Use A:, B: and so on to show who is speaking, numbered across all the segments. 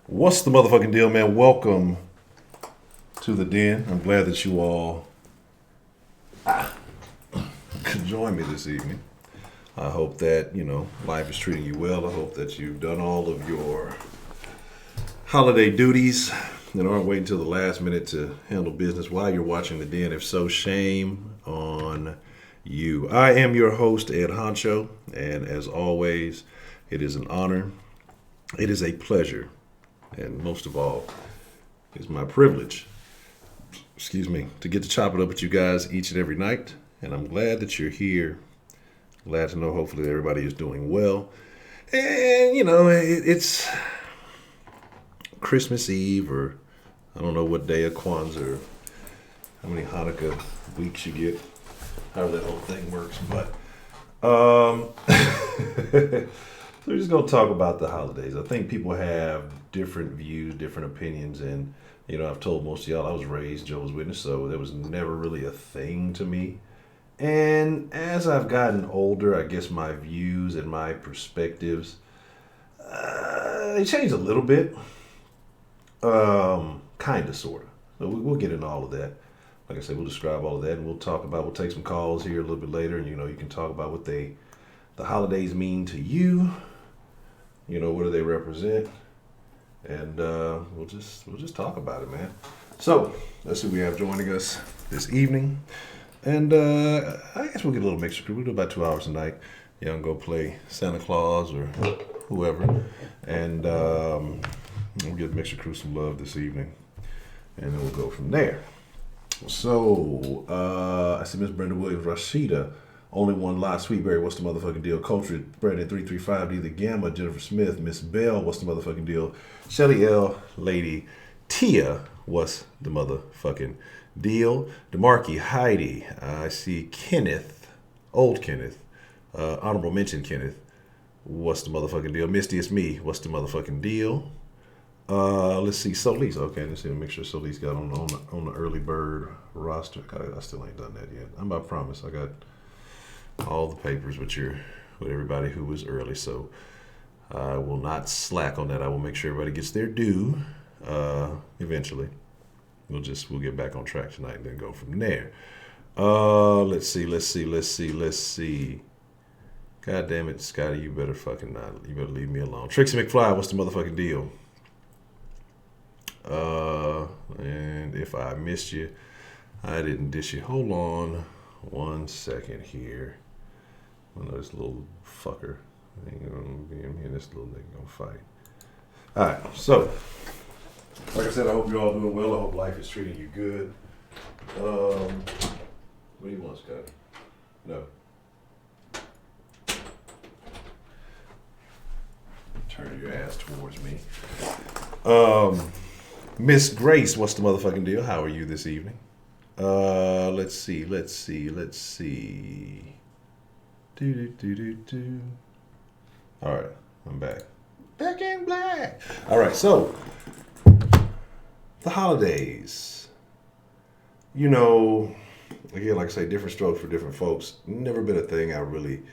A: What's the motherfucking deal, man? Welcome to the den. I'm glad that you all could join me this evening. I hope that, life is treating you well. I hope that you've done all of your holiday duties and aren't waiting till the last minute to handle business while you're watching the den. If so, shame on you. I am your host, Ed Honcho, and as always, it is an honor. It is a pleasure. And most of all, it's my privilege, to get to chop it up with you guys each and every night. And I'm glad that you're here. Glad to know hopefully everybody is doing well. And, it's Christmas Eve, or I don't know what day of Kwanzaa, or how many Hanukkah weeks you get, however that whole thing works. But so we're just going to talk about the holidays. I think people have different views, different opinions, and I've told most of y'all I was raised Jehovah's Witness, so that was never really a thing to me. And as I've gotten older, I guess my views and my perspectives they changed a little bit, kind of, sort of. So we'll get into all of that. Like I said, we'll describe all of that, and we'll take some calls here a little bit later, and you can talk about what the holidays mean to you. What do they represent? And we'll just talk about it, man. So let's see who we have joining us this evening. And I guess we'll get a little mixture crew. We'll do about 2 hours a night. Y'all can go play Santa Claus or whoever. And we'll give Mixture Crew some love this evening. And then we'll go from there. So I see Miss Brenda Williams, Rashida. Only one live. Sweetberry, what's the motherfucking deal? Culture, Brandon 335, D the Gamma, Jennifer Smith, Miss Bell, what's the motherfucking deal? Shelly L, Lady Tia, what's the motherfucking deal? DeMarkey, Heidi, I see Kenneth, old Kenneth, honorable mention Kenneth, what's the motherfucking deal? Misty, it's me, what's the motherfucking deal? Let's see, Solis, okay, let's see, make sure Solis got on the early bird roster. God, I still ain't done that yet. I promise, I got all the papers with everybody who was early, so I will not slack on that. I will make sure everybody gets their due eventually. We'll get back on track tonight and then go from there. Let's see. God damn it, Scotty, you better fucking not. You better leave me alone. Trixie McFly, what's the motherfucking deal? And if I missed you, I didn't dish you. Hold on 1 second here. I know this little fucker ain't gonna be in here. This little nigga gonna fight. All right, so like I said, I hope you're all doing well. I hope life is treating you good. What do you want, Scott? No. Turn your ass towards me. Miss Grace, what's the motherfucking deal? How are you this evening? Let's see. Do. All right, I'm back. Back in black. All right, so the holidays. Again, like I say, different strokes for different folks. Never been a thing I really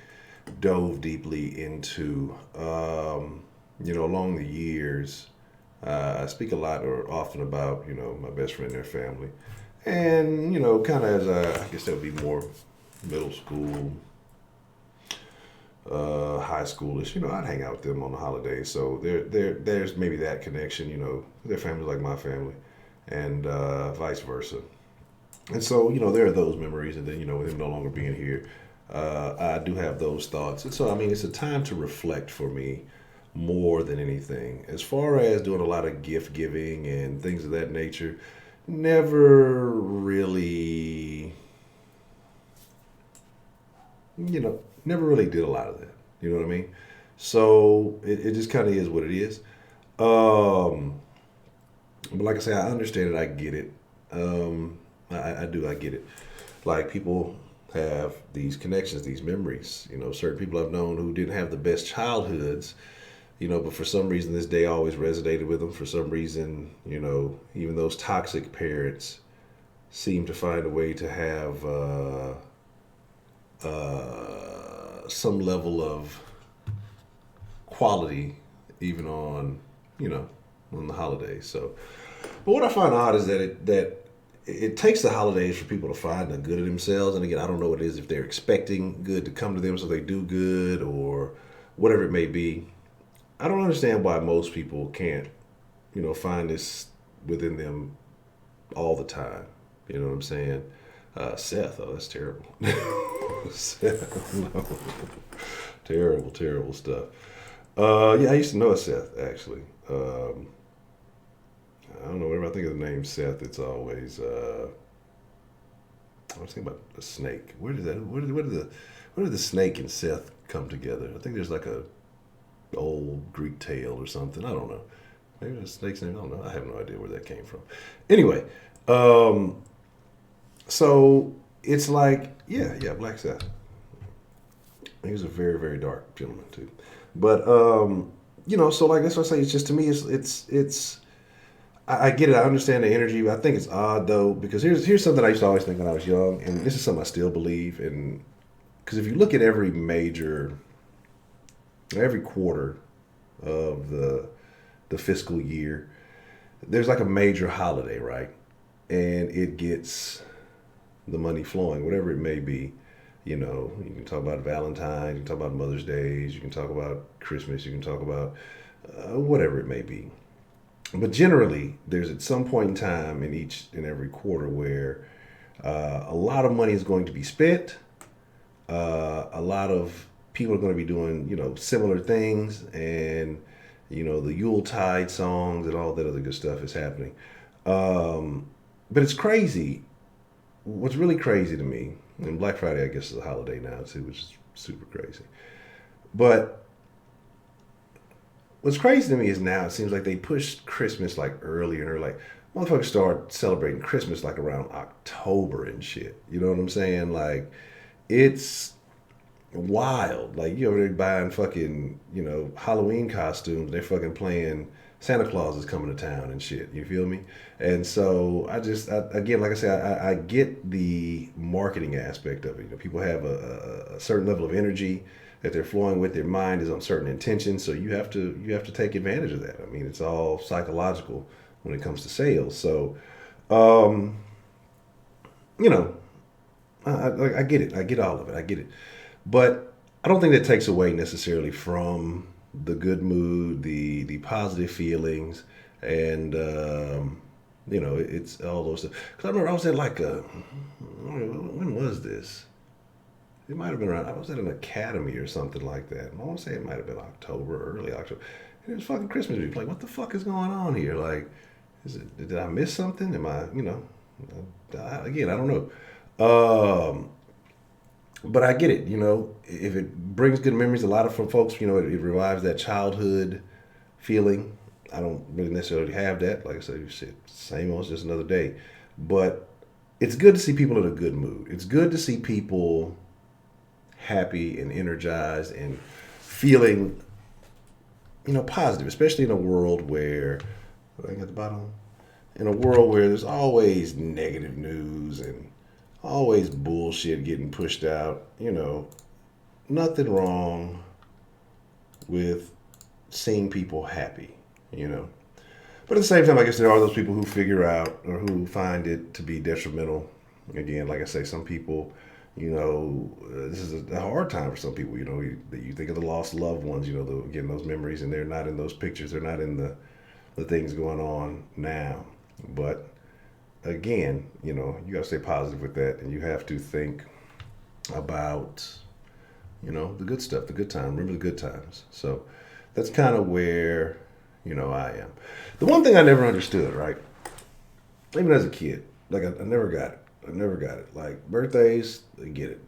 A: dove deeply into. Along the years, I speak a lot or often about, my best friend and their family. And, kind of as I guess that would be more middle school, high schoolish, I'd hang out with them on the holidays. So there's maybe that connection, their family's like my family, and vice versa. And so, there are those memories, and then, with him no longer being here, I do have those thoughts. And so, it's a time to reflect for me more than anything. As far as doing a lot of gift giving and things of that nature, never really did a lot of that. You know what I mean? So it just kind of is what it is. But like I say, I understand it. I get it. I do. I get it. Like, people have these connections, these memories. Certain people I've known who didn't have the best childhoods, but for some reason this day always resonated with them. For some reason, even those toxic parents seem to find a way to have some level of quality, even on, on the holidays. So, but what I find odd is that it takes the holidays for people to find the good in themselves. And again, I don't know what it is, if they're expecting good to come to them so they do good or whatever it may be. I don't understand why most people can't, find this within them all the time. You know what I'm saying? Seth, oh, that's terrible. Seth, no. Terrible, terrible stuff. Yeah, I used to know a Seth, actually. I don't know, whenever I think of the name Seth, it's always, I was thinking about the snake. Where did the snake and Seth come together? I think there's like a old Greek tale or something. I don't know. Maybe the snake's name. I don't know. I have no idea where that came from. Anyway, so it's like, yeah, Black Seth. He was a very, very dark gentleman too. But so like that's what I say. It's just, to me, it's. I get it. I understand the energy. I think it's odd though, because here's something I used to always think when I was young, and this is something I still believe in. Because if you look at every quarter of the fiscal year, there's like a major holiday, right? And it gets the money flowing, whatever it may be. You can talk about Valentine's, you can talk about Mother's Days, you can talk about Christmas, you can talk about whatever it may be. But generally, there's at some point in time in each and every quarter where a lot of money is going to be spent. A lot of people are going to be doing, similar things, and the Yuletide songs and all that other good stuff is happening. But it's crazy. What's really crazy to me, and Black Friday, I guess, is a holiday now too, which is super crazy. But what's crazy to me is now it seems like they push Christmas like earlier, and like motherfuckers start celebrating Christmas like around October and shit. You know what I'm saying? Like, it's wild. Like, they're buying fucking, Halloween costumes. They're fucking playing Santa Claus is coming to town and shit. You feel me? And so again, like I said, I get the marketing aspect of it. People have a certain level of energy that they're flowing with. Their mind is on certain intentions. So you have to take advantage of that. I mean, it's all psychological when it comes to sales. So, I get it. I get all of it. I get it. But I don't think that takes away necessarily from the good mood, the positive feelings, and it's all those stuff. Because I remember I was at when was this? It might have been around. I was at an academy or something like that. I want to say it might have been October, early October. And it was fucking Christmas week. Like, what the fuck is going on here? Like, did I miss something? Am I, again, I don't know. But I get it, if it brings good memories, a lot of folks, it revives that childhood feeling. I don't really necessarily have that. Like I said, you said, same old, it's just another day. But it's good to see people in a good mood. It's good to see people happy and energized and feeling, positive, especially in a world where, I think at the bottom, in a world where there's always negative news and always bullshit getting pushed out. Nothing wrong with seeing people happy, But at the same time, I guess there are those people who figure out or who find it to be detrimental. Again, like I say, some people, this is a hard time for some people. You think of the lost loved ones, again, those memories, and they're not in those pictures. They're not in the things going on now. But again, you got to stay positive with that, and you have to think about, the good stuff, the good time. Remember the good times. So that's kind of where, I am. The one thing I never understood, right? Even as a kid, like I never got it. Like birthdays, I get it.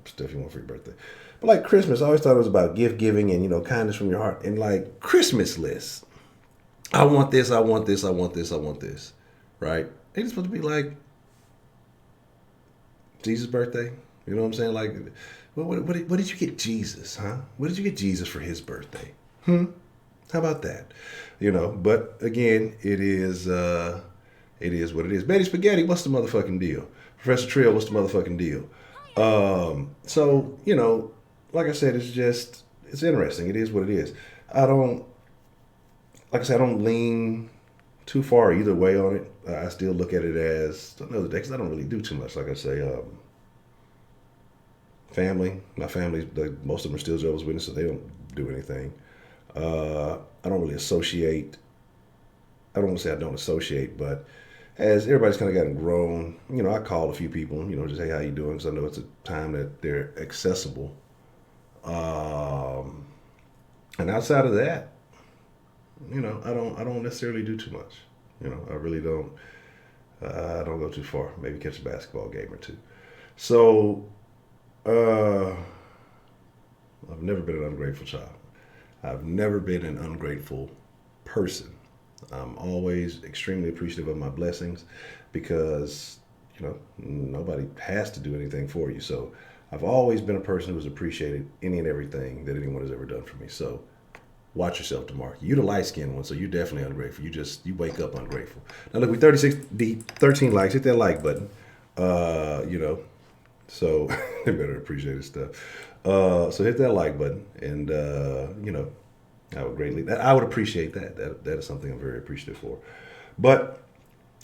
A: Stuff you want for your birthday. But like Christmas, I always thought it was about gift giving and, kindness from your heart. And like Christmas lists. I want this, I want this, I want this, I want this. Right? Ain't it supposed to be like Jesus' birthday? You know what I'm saying? Like, what did you get Jesus, huh? What did you get Jesus for his birthday? How about that? But again, it is what it is. Betty Spaghetti, what's the motherfucking deal? Professor Trill, what's the motherfucking deal? So, like I said, it's interesting. It is what it is. like I said, I don't lean too far either way on it. I still look at it as another day because I don't really do too much. Like I say, family, my family, like, most of them are still Jehovah's Witnesses, so they don't do anything. I don't really associate. I don't want to say I don't associate, but as everybody's kind of gotten grown, I call a few people, just hey, how you doing? Because I know it's a time that they're accessible. Um, and outside of that, I don't necessarily do too much. I really don't. I don't go too far. Maybe catch a basketball game or two. So uh, I've never been an ungrateful child. I've never been an ungrateful person. I'm always extremely appreciative of my blessings because, nobody has to do anything for you. So I've always been a person who's appreciated any and everything that anyone has ever done for me. So watch yourself, DeMark. You the light skinned one, so you're definitely ungrateful. You wake up ungrateful. Now look, we 36 deep, 13 likes. Hit that like button. Uh, you know, so they better appreciate this stuff. So hit that like button, and I would appreciate that. That is something I'm very appreciative for. But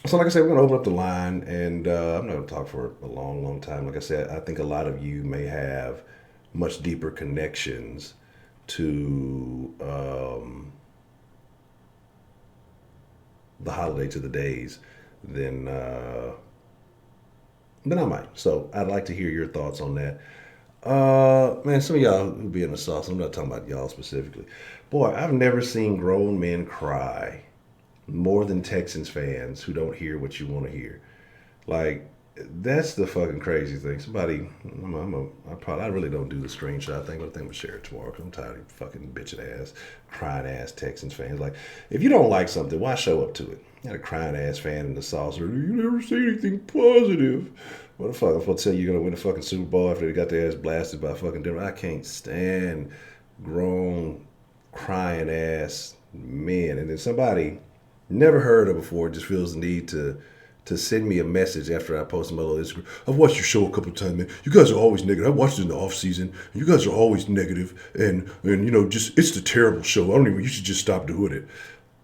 A: so, like I said, we're gonna open up the line, and I'm not gonna talk for a long, long time. Like I said, I think a lot of you may have much deeper connections to the holiday, to the days, than than I might. So I'd like to hear your thoughts on that. Man, some of y'all who be in the sauce, I'm not talking about y'all specifically. Boy, I've never seen grown men cry more than Texans fans who don't hear what you want to hear. Like, that's the fucking crazy thing. Somebody, I really don't do the screenshot thing, but I think I'm gonna share it tomorrow because I'm tired of fucking bitching ass, crying ass Texans fans. Like, if you don't like something, why show up to it? You got a crying ass fan in the saucer. You never say anything positive. What the fuck? I'm supposed to tell you you're gonna win the fucking Super Bowl after they got their ass blasted by fucking Denver. I can't stand grown, crying ass men. And then somebody never heard of before just feels the need to send me a message after I post my little Instagram. I've watched your show a couple of times, man. You guys are always negative. I watched it in the off season. And you guys are always negative, and just it's the terrible show. I don't even. You should just stop doing it.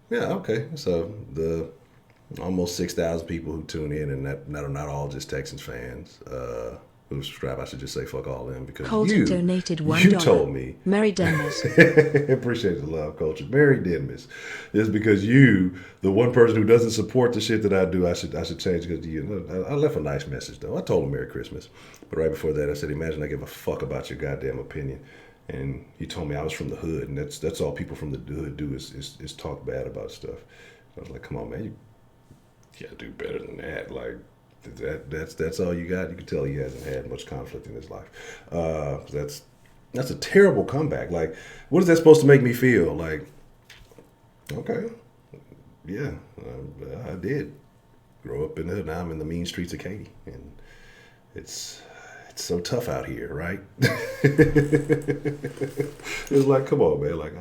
A: Yeah, okay. So the almost 6,000 people who tune in, and that are not all just Texans fans who subscribe. I should just say fuck all of them because
B: Colton donated $1.
A: you told me.
B: Mary Dennis.
A: Appreciate the love, Culture. Mary Dennis. It's because you, the one person who doesn't support the shit that I do, I should change because you. I left a nice message though. I told him Merry Christmas, but right before that I said, imagine I give a fuck about your goddamn opinion. And he told me I was from the hood, and that's all people from the hood do is talk bad about stuff. I was like, come on, man, you gotta do better than that. Like that's all you got. You can tell he hasn't had much conflict in his life. That's a terrible comeback. Like, what is that supposed to make me feel? Like, okay, yeah, I did grow up in the hood. Now I'm in the mean streets of Katy, and it's so tough out here, right? It's like, come on, man. Like,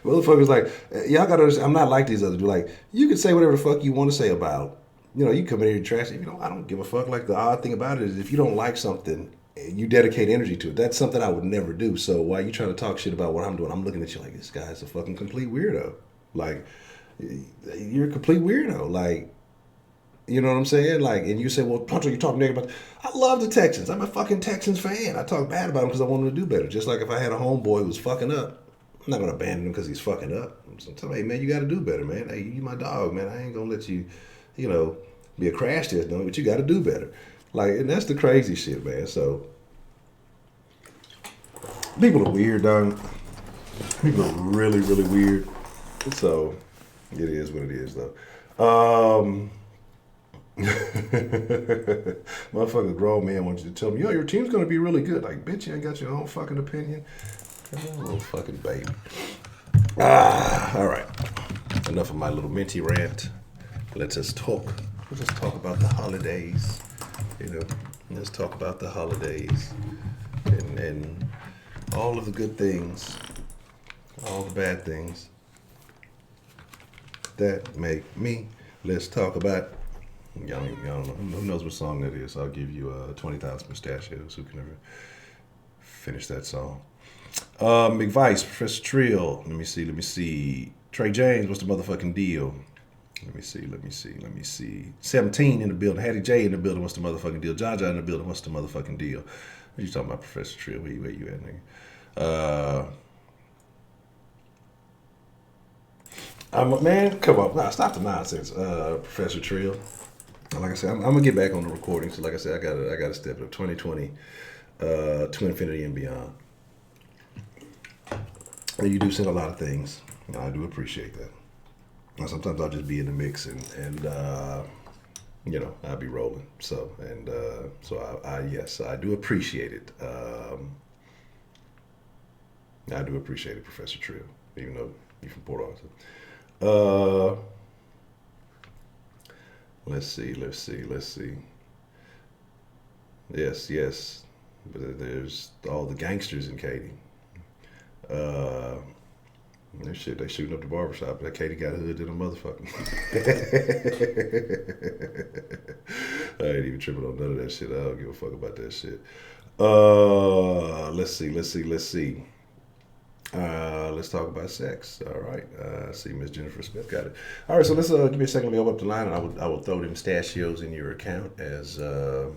A: motherfuckers, like, y'all gotta understand, I'm not like these other dudes. Like, you can say whatever the fuck you want to say about, you come in here and trash it. I don't give a fuck. Like, the odd thing about it is if you don't like something, you dedicate energy to it. That's something I would never do. So why you trying to talk shit about what I'm doing? I'm looking at you like, this guy's a fucking complete weirdo. Like, you're a complete weirdo. Like, you know what I'm saying? Like, and you say, well, Honcho, you talk negative about. I love the Texans. I'm a fucking Texans fan. I talk bad about them because I want them to do better. Just like if I had a homeboy who was fucking up, I'm not gonna abandon him because he's fucking up. I'm just telling hey man, you got to do better, man. Hey, you my dog, man. I ain't gonna let you, be a crash test, no, but you got to do better. Like, and that's the crazy shit, man. So people are weird, dog. People are really, really weird. So it is what it is, though. Motherfucker grown man wants you to tell me, your team's gonna be really good. Like, bitch, you ain't got your own fucking opinion. Little fucking baby. All right. Enough of my little minty rant. Let's just talk. Let's just talk about the holidays. Let's talk about the holidays and all of the good things, all the bad things that make me. Let's talk about. Y'all don't know. Who knows what song that is? I'll give you 20,000 pistachios. Who can ever finish that song? McVice, Professor Trill. Let me see. Trey James, what's the motherfucking deal? Let me see. 17 in the building. Hattie J in the building. What's the motherfucking deal? Jaja in the building. What's the motherfucking deal? What you talking about, Professor Trill? Where you at, nigga? Man, come on. Nah, stop the nonsense, Professor Trill. Like I said, I'm gonna get back on the recording. So, like I said, I gotta step it up. 2020, to infinity and beyond. And you do send a lot of things. And I do appreciate that. Now, sometimes I'll just be in the mix and I'll be rolling. So yes, I do appreciate it. I do appreciate it, Professor Trill, even though you're from Port Arthur. Let's see. Yes. But there's all the gangsters in Katy. They shooting up the barbershop. That Katy got hood in a motherfucker. I ain't even tripping on none of that shit. I don't give a fuck about that shit. Let's see. Let's talk about sex. All right. See, Miss Jennifer Smith got it. All right, so let's give me a second. Let me open up the line, and I will throw them pistachios in your account as. Let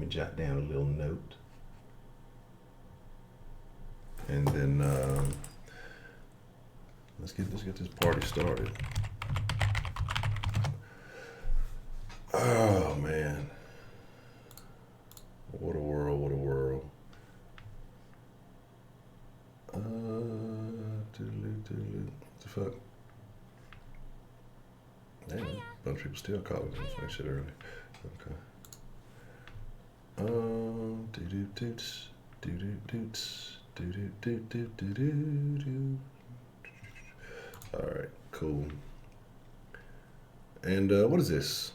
A: me jot down a little note. And then let's get this party started. Oh man, what a world! What the fuck? Damn, a bunch of people still calling this shit early. Okay. Doo-doo-doots. All right, cool. And what is this?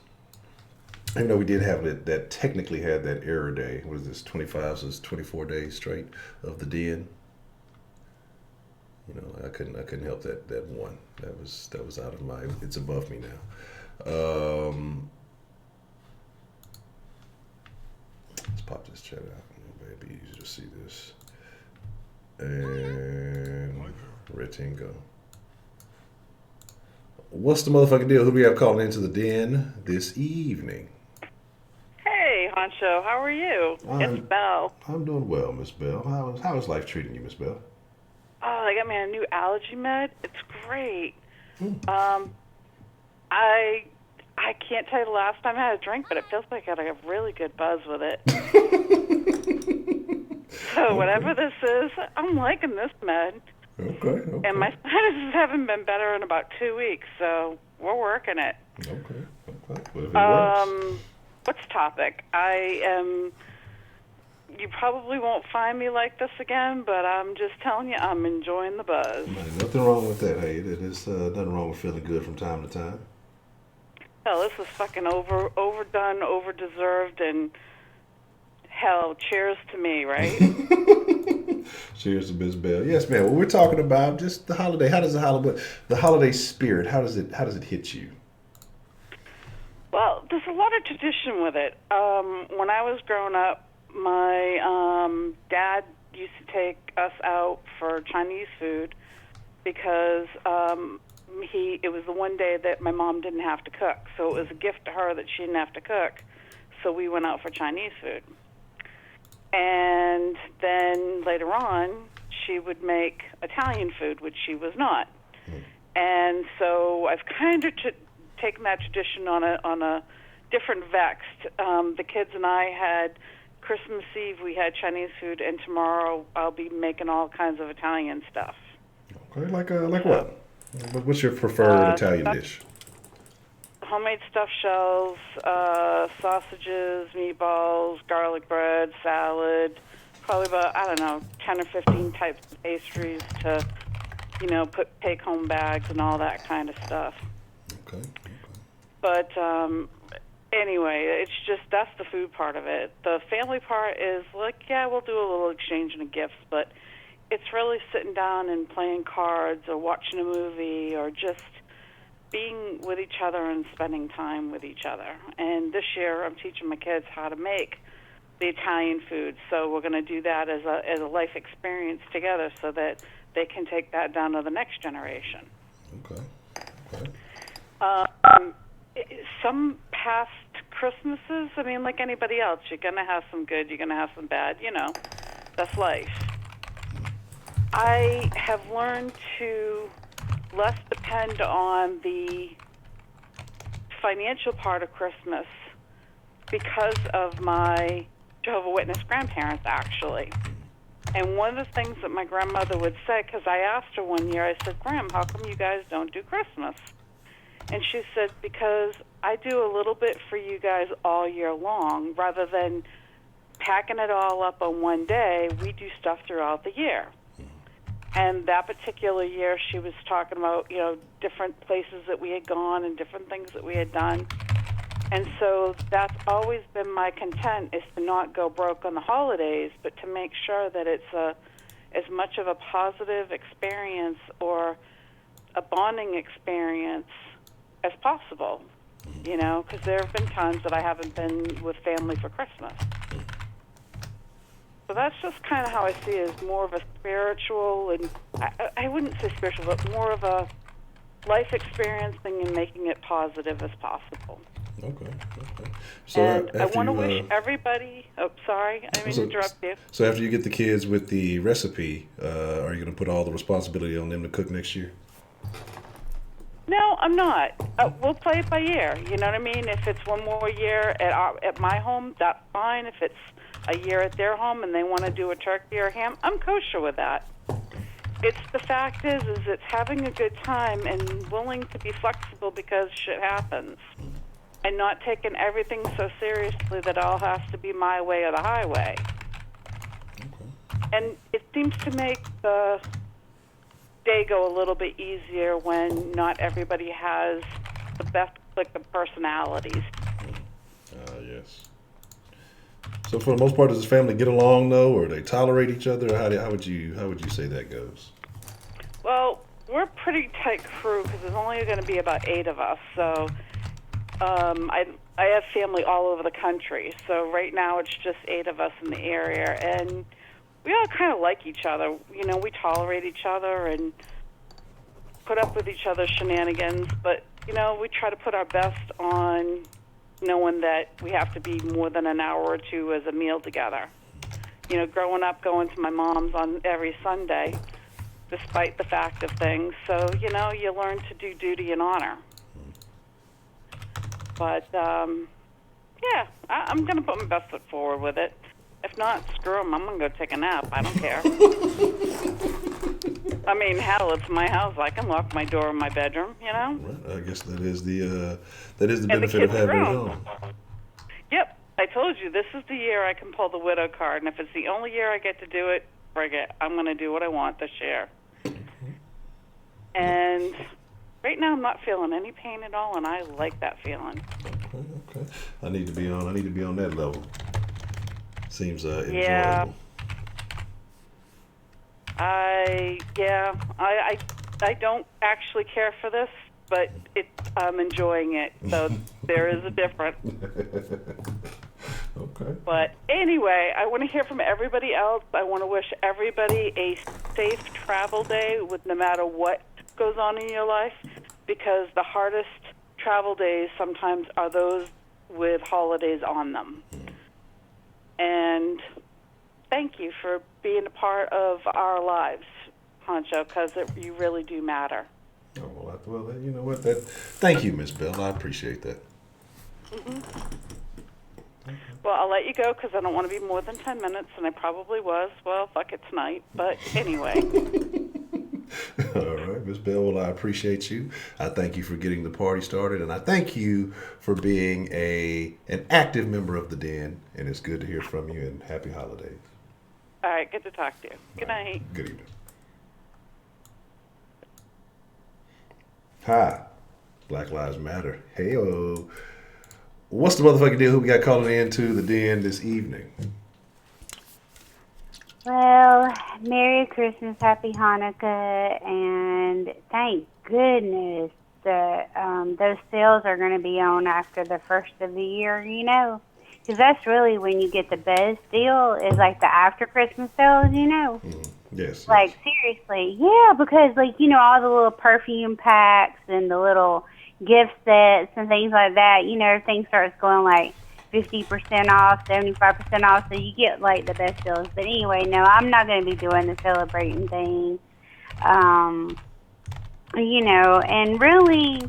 A: Even though we did have that technically had that error day. What is this? 25, so it's 24 days straight of the den. You know, I couldn't help that one. That was out of my. It's above me now. Let's pop this chat out. It'd be easy to see this. And Retingo. What's the motherfucking deal? Who do we have calling into the den this evening?
C: Hey, Honcho, how are you? It's Belle.
A: I'm doing well, Miss Belle. How is life treating you, Miss Belle?
C: Oh, they got me a new allergy med. It's great. I can't tell you the last time I had a drink, but it feels like I got a really good buzz with it. So whatever this is, I'm liking this med.
A: Okay.
C: And my sinuses haven't been better in about 2 weeks, so we're working it.
A: Okay. Well, if it works.
C: What's the topic? You probably won't find me like this again, but I'm just telling you, I'm enjoying the buzz.
A: Man, nothing wrong with that, hey. There's nothing wrong with feeling good from time to time.
C: Hell, this is fucking overdone, overdeserved, and hell, cheers to me, right?
A: Cheers to Miss Bell. Yes, ma'am. Well, we're talking about just the holiday. How does the holiday spirit? How does it hit you?
C: Well, there's a lot of tradition with it. When I was growing up, my dad used to take us out for Chinese food because it was the one day that my mom didn't have to cook. So it was a gift to her that she didn't have to cook. So we went out for Chinese food. And then later on, she would make Italian food, which she was not. And so I've kind of taken that tradition on a different vext. The kids and I had Christmas Eve, we had Chinese food, and tomorrow I'll be making all kinds of Italian stuff.
A: Okay, like what? What's your preferred Italian dish?
C: Homemade stuffed shells, sausages, meatballs, garlic bread, salad, probably about, 10 or 15 types of pastries to, put take-home bags and all that kind of stuff.
A: Okay.
C: But anyway, it's just, that's the food part of it. The family part is like, yeah, we'll do a little exchange of gifts, but it's really sitting down and playing cards or watching a movie or just being with each other and spending time with each other. And this year I'm teaching my kids how to make the Italian food, so we're going to do that as a life experience together so that they can take that down to the next generation.
A: Okay. Okay.
C: Some past Christmases, I mean, like anybody else, you're going to have some good, you're going to have some bad, that's life. I have learned to less depend on the financial part of Christmas because of my Jehovah's Witness grandparents, actually. And one of the things that my grandmother would say, because I asked her one year, I said, Graham, how come you guys don't do Christmas? And she said, because I do a little bit for you guys all year long. Rather than packing it all up on one day, we do stuff throughout the year. And that particular year, she was talking about, different places that we had gone and different things that we had done. And so that's always been my content, is to not go broke on the holidays, but to make sure that it's as much of a positive experience or a bonding experience as possible, because there have been times that I haven't been with family for Christmas. So that's just kind of how I see it, as more of a spiritual, and I wouldn't say spiritual, but more of a life experiencing and making it positive as possible.
A: Okay. So
C: and I want to wish everybody, sorry, I didn't mean to interrupt you.
A: So after you get the kids with the recipe, are you going to put all the responsibility on them to cook next year?
C: No, I'm not. We'll play it by ear. You know what I mean? If it's one more year at my home, that's fine. If it's a year at their home and they want to do a turkey or ham, I'm kosher with that. It's the fact is it's having a good time and willing to be flexible because shit happens, and not taking everything so seriously that all has to be my way or the highway. Okay. And it seems to make the day go a little bit easier when not everybody has the best click of personalities.
A: Yes. So for the most part, does this family get along though, or they tolerate each other? Or how would you say that goes?
C: Well, we're a pretty tight crew because there's only going to be about 8 of us. So I have family all over the country. So right now it's just 8 of us in the area, and we all kind of like each other. We tolerate each other and put up with each other's shenanigans. But we try to put our best on knowing that we have to be more than an hour or two as a meal together. Growing up, going to my mom's on every Sunday, despite the fact of things. So, you learn to do duty and honor. But, yeah, I'm going to put my best foot forward with it. If not, screw them. I'm going to go take a nap. I don't care. I mean, hell, it's my house. I can lock my door in my bedroom,
A: Right. I guess that is the benefit of having it home.
C: Yep. I told you, this is the year I can pull the widow card, and if it's the only year I get to do it, frig it. I'm going to do what I want this year. And right now I'm not feeling any pain at all, and I like that feeling.
A: Okay. I need to be on that level. Seems enjoyable.
C: Yeah. I don't actually care for this, but I'm enjoying it. So there is a difference.
A: Okay.
C: But anyway, I want to hear from everybody else. I want to wish everybody a safe travel day with no matter what goes on in your life, because the hardest travel days sometimes are those with holidays on them. And thank you for being a part of our lives, Honcho, because you really do matter.
A: Oh, well, you know what? Thank you, Miss Bell. I appreciate that.
C: Mm-hmm. Well, I'll let you go because I don't want to be more than 10 minutes, and I probably was. Well, fuck it tonight. But anyway.
A: All right, Miss Bell, well, I appreciate you. I thank you for getting the party started, and I thank you for being an active member of the Den, and it's good to hear from you, and happy holidays.
C: All right, good to talk to you. Good night.
A: Good evening. Hi, Black Lives Matter. Hey-o. What's the motherfucking deal? Who we got calling into the Den this evening?
D: Well, Merry Christmas, Happy Hanukkah, and thank goodness that those sales are going to be on after the first of the year, because that's really when you get the best deal, is like the after Christmas sales,
A: Mm-hmm. Yes.
D: Like, seriously. Yeah, because, like, you know, all the little perfume packs and the little gift sets and things like that, you know, everything starts going, like, 50% off, 75% off, so you get, like, the best deals. But anyway, no, I'm not going to be doing the celebrating thing. You know, and really,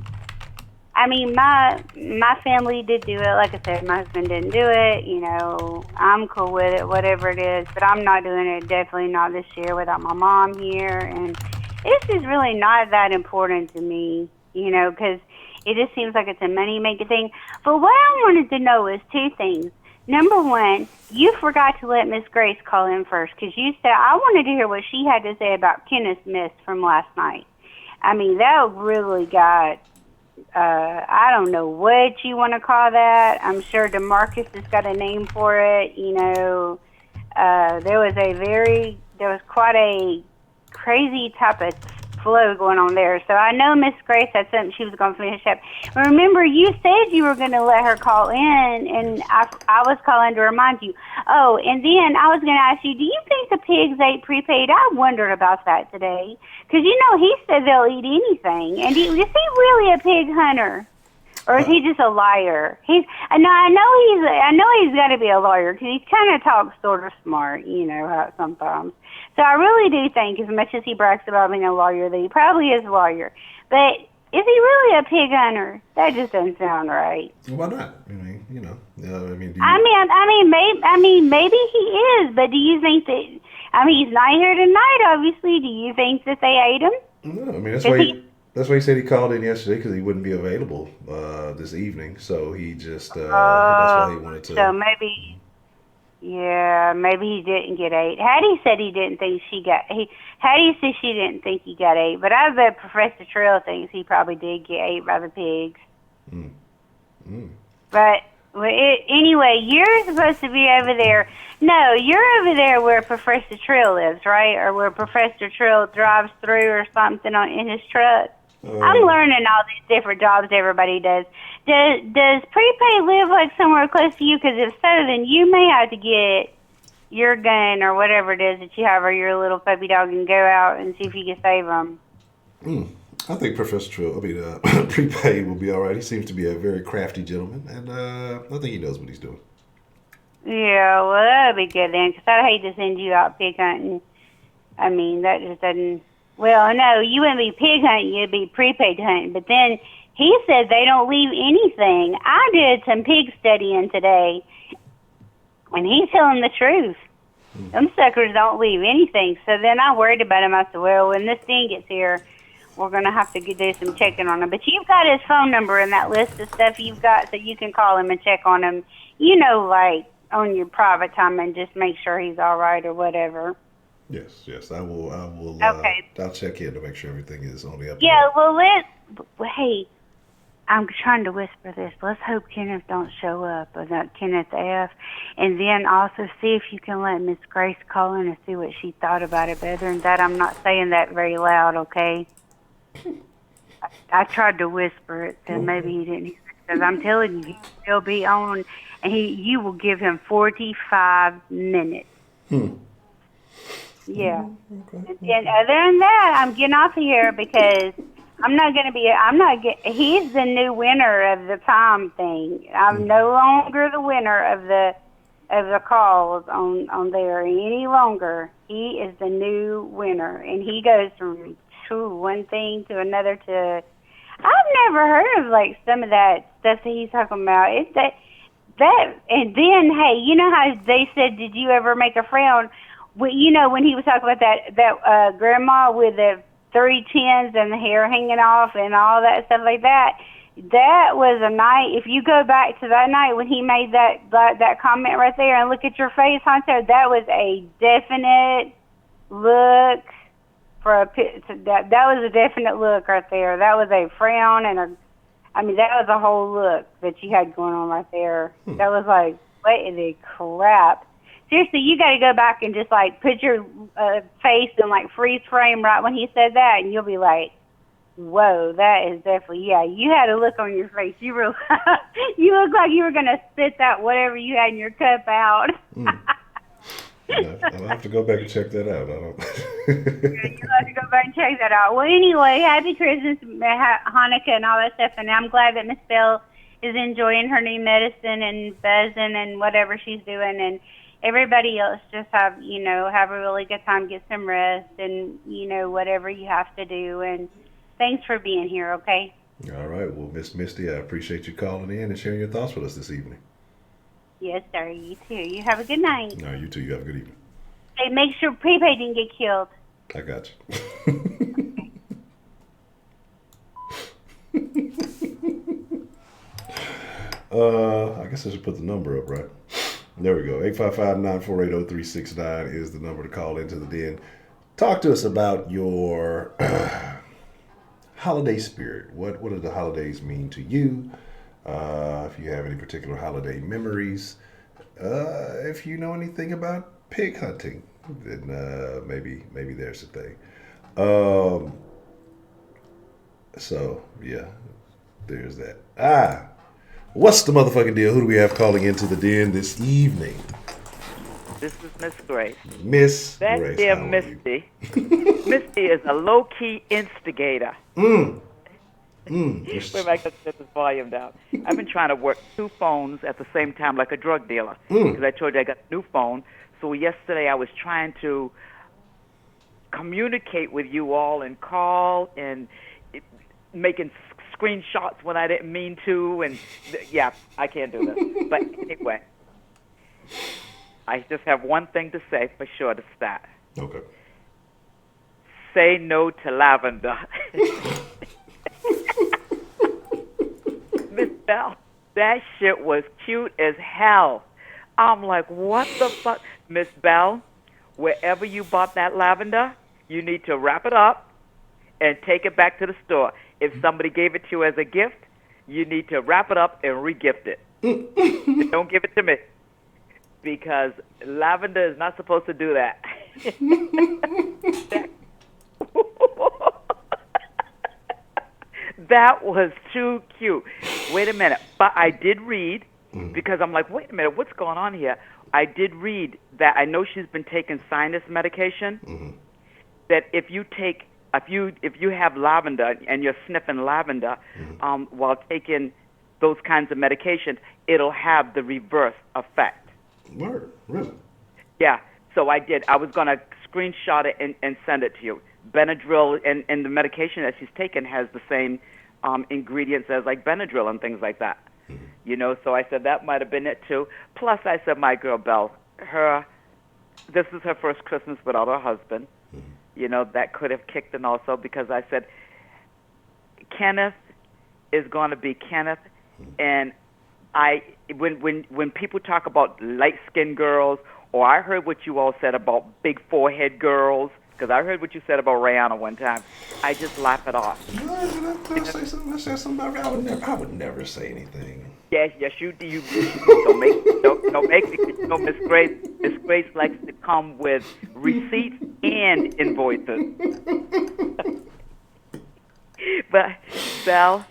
D: I mean, my family did do it. Like I said, my husband didn't do it. You know, I'm cool with it, whatever it is. But I'm not doing it. Definitely not this year without my mom here. And it's just really not that important to me. You know, because it just seems like it's a money making thing. But what I wanted to know is two things. Number one, you forgot to let Miss Grace call in first because you said I wanted to hear what she had to say about Kenneth's miss from last night. I mean, that really got, I don't know what you want to call that. I'm sure DeMarcus has got a name for it. You know, there was quite a crazy type of flow going on there. So I know Miss Grace had something she was going to finish up. Remember, you said you were going to let her call in, and I was calling to remind you. Oh, and then I was going to ask you, do you think the pigs ate prepaid? I wondered about that today. Because, you know, he said they'll eat anything. And is he really a pig hunter? Or is he just a liar? I know he's got to be a lawyer because he kind of talks sort of smart, you know, how sometimes. So I really do think, as much as he brags about being a lawyer, that he probably is a lawyer. But is he really a pig hunter? That just doesn't sound right.
A: Why not? I mean, you know.
D: Maybe he is. But do you think that? I mean, he's not here tonight. Obviously, do you think that they ate him?
A: No, I mean that's why he said he called in yesterday because he wouldn't be available this evening. So he just that's why he wanted to.
D: So maybe he didn't get ate. Hattie said he didn't think Hattie said she didn't think he got ate, but I bet Professor Trill thinks he probably did get ate by the pigs. But anyway, you're supposed to be over there. No, you're over there where Professor Trill lives, right? Or where Professor Trill drives through or something in his truck. I'm learning all these different jobs everybody does. Does Prepaid live like somewhere close to you? Because if so, then you may have to get your gun or whatever it is that you have, or your little puppy dog, and go out and see if you can save them.
A: I think Professor Trill, Prepaid will be all right. He seems to be a very crafty gentleman, and I think he knows what he's doing.
D: Yeah, well, that'll be good then, because I'd hate to send you out pig hunting. I mean, that just doesn't... Well, no, you wouldn't be pig hunting, you'd be prepaid hunting. But then he said they don't leave anything. I did some pig studying today, and he's telling the truth. Them suckers don't leave anything. So then I worried about him. I said, well, when this thing gets here, we're going to have to do some checking on him. But you've got his phone number in that list of stuff you've got, so you can call him and check on him, you know, like on your private time, and just make sure he's all right or whatever.
A: Yes, I will.
D: Okay.
A: I'll check in to make sure everything is on the up.
D: Yeah, well, hey, I'm trying to whisper this. Let's hope Kenneth don't show up, or not Kenneth F. And then also see if you can let Miss Grace call in and see what she thought about it. But other than that, I'm not saying that very loud, okay? I tried to whisper it, so maybe he didn't hear it. Because I'm telling you, he'll be on, and you will give him 45 minutes. Yeah. Okay. And other than that, I'm getting off of here because he's the new winner of the time thing. I'm no longer the winner of the calls on there any longer. He is the new winner, and he goes from one thing to another to... I've never heard of, like, some of that stuff that he's talking about. It's that, and then, hey, you know how they said, did you ever make a frown? Well, you know, when he was talking about that grandma with the 3 tens and the hair hanging off and all that stuff like that, that was a night. If you go back to that night when he made that comment right there and look at your face, Honcho, that was a definite look that was a definite look right there. That was a frown that was a whole look that you had going on right there. That was like, what in the crap? Seriously, you got to go back and just, like, put your face in, like, freeze frame right when he said that, and you'll be like, whoa, that is definitely, yeah, you had a look on your face. You were, you looked like you were going to spit that whatever you had in your cup out.
A: No, I'll have to go back and check that out. I don't.
D: You'll have to go back and check that out. Well, anyway, happy Christmas, Hanukkah, and all that stuff. And I'm glad that Miss Bell is enjoying her new medicine and buzzing and whatever she's doing. And everybody else just have a really good time, get some rest, and whatever you have to do. And thanks for being here. Okay.
A: All right. Well, Miss Misty, I appreciate you calling in and sharing your thoughts with us this evening.
D: Yes, sir. You too. You have a good night.
A: No, you too. You have a good evening.
D: Hey, make sure Prepaid didn't get killed.
A: I got you. I guess I should put the number up, right? There we go. 855-948-0369 is the number to call into the den. Talk to us about your holiday spirit. What do the holidays mean to you? If you have any particular holiday memories. If you know anything about pig hunting, then maybe there's a thing. So yeah, there's that. What's the motherfucking deal? Who do we have calling into the den this evening?
E: This is Miss Grace.
A: Miss
E: That
A: Grace,
E: dear
A: how are
E: Misty. Misty is a low-key instigator.
A: you?
E: Wait a minute, I got to set this volume down. I've been trying to work two phones at the same time like a drug dealer. Because I told you I got a new phone. So yesterday I was trying to communicate with you all and call and making screenshots when I didn't mean to. And yeah, I can't do this. But anyway, I just have one thing to say for sure to start.
A: Okay.
E: Say no to lavender. Miss Bell, that shit was cute as hell. I'm like, what the fuck? Miss Bell, wherever you bought that lavender, you need to wrap it up and take it back to the store. If somebody gave it to you as a gift, you need to wrap it up and re-gift it. Don't give it to me. Because lavender is not supposed to do that. That was too cute. Wait a minute. But I did read, because I'm like, wait a minute, what's going on here? I did read that I know she's been taking sinus medication, that if you have lavender and you're sniffing lavender while taking those kinds of medications, it'll have the reverse effect.
A: Word, really?
E: Yeah, so I did. I was going to screenshot it and send it to you. Benadryl and the medication that she's taken has the same ingredients as like Benadryl and things like that. So I said that might have been it too. Plus I said, my girl Belle, this is her first Christmas without her husband. That could have kicked in also, because I said, Kenneth is going to be Kenneth. And when people talk about light-skinned girls, or I heard what you all said about big forehead girls, because I heard what you said about Rihanna one time, I just laugh it off.
A: Did I say something about Rihanna? I would never say anything.
E: Yes, you do. Don't make me. Miss Grace. Miss Grace likes to come with receipts and invoices. But Belle,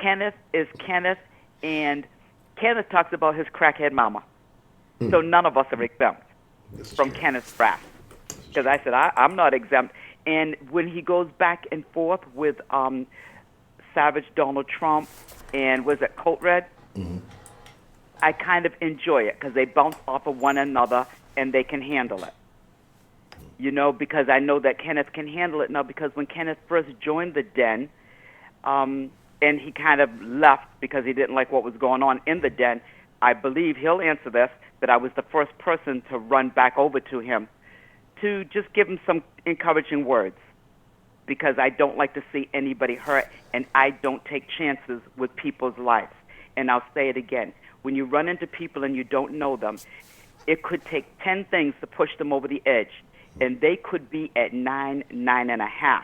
E: Kenneth is Kenneth, and Kenneth talks about his crackhead mama. So none of us are exempt from Kenneth's wrath. Because I said, I'm not exempt. And when he goes back and forth with Savage Donald Trump and was it Colt Red? I kind of enjoy it because they bounce off of one another and they can handle it. Because I know that Kenneth can handle it now, because when Kenneth first joined the den, and he kind of left because he didn't like what was going on in the den, I believe he'll answer this, that I was the first person to run back over to him to just give him some encouraging words, because I don't like to see anybody hurt, and I don't take chances with people's lives. And I'll say it again. When you run into people and you don't know them, it could take 10 things to push them over the edge, and they could be at 9.5.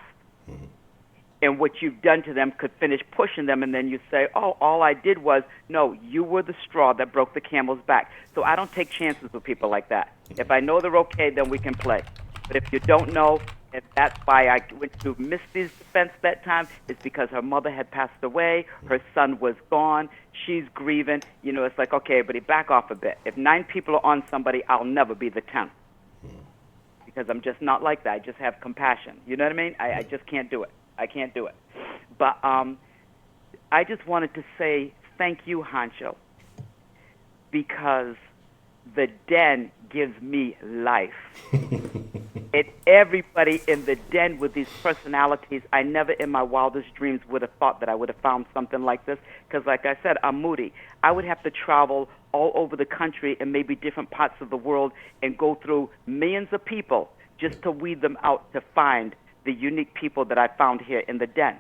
E: And what you've done to them could finish pushing them, and then you say, oh, all I did was, no, you were the straw that broke the camel's back. So I don't take chances with people like that. If I know they're okay, then we can play. But if you don't know, and that's why I went to Misty's defense that time, is because her mother had passed away, her son was gone, she's grieving. It's like, okay, but back off a bit. If 9 people are on somebody, I'll never be the 10th. because I'm just not like that. I just have compassion. You know what I mean? I just can't do it. I can't do it. But I just wanted to say thank you, Honcho, because the den gives me life. And everybody in the den with these personalities, I never in my wildest dreams would have thought that I would have found something like this. Because like I said, I'm moody. I would have to travel all over the country and maybe different parts of the world and go through millions of people just to weed them out to find the unique people that I found here in the den.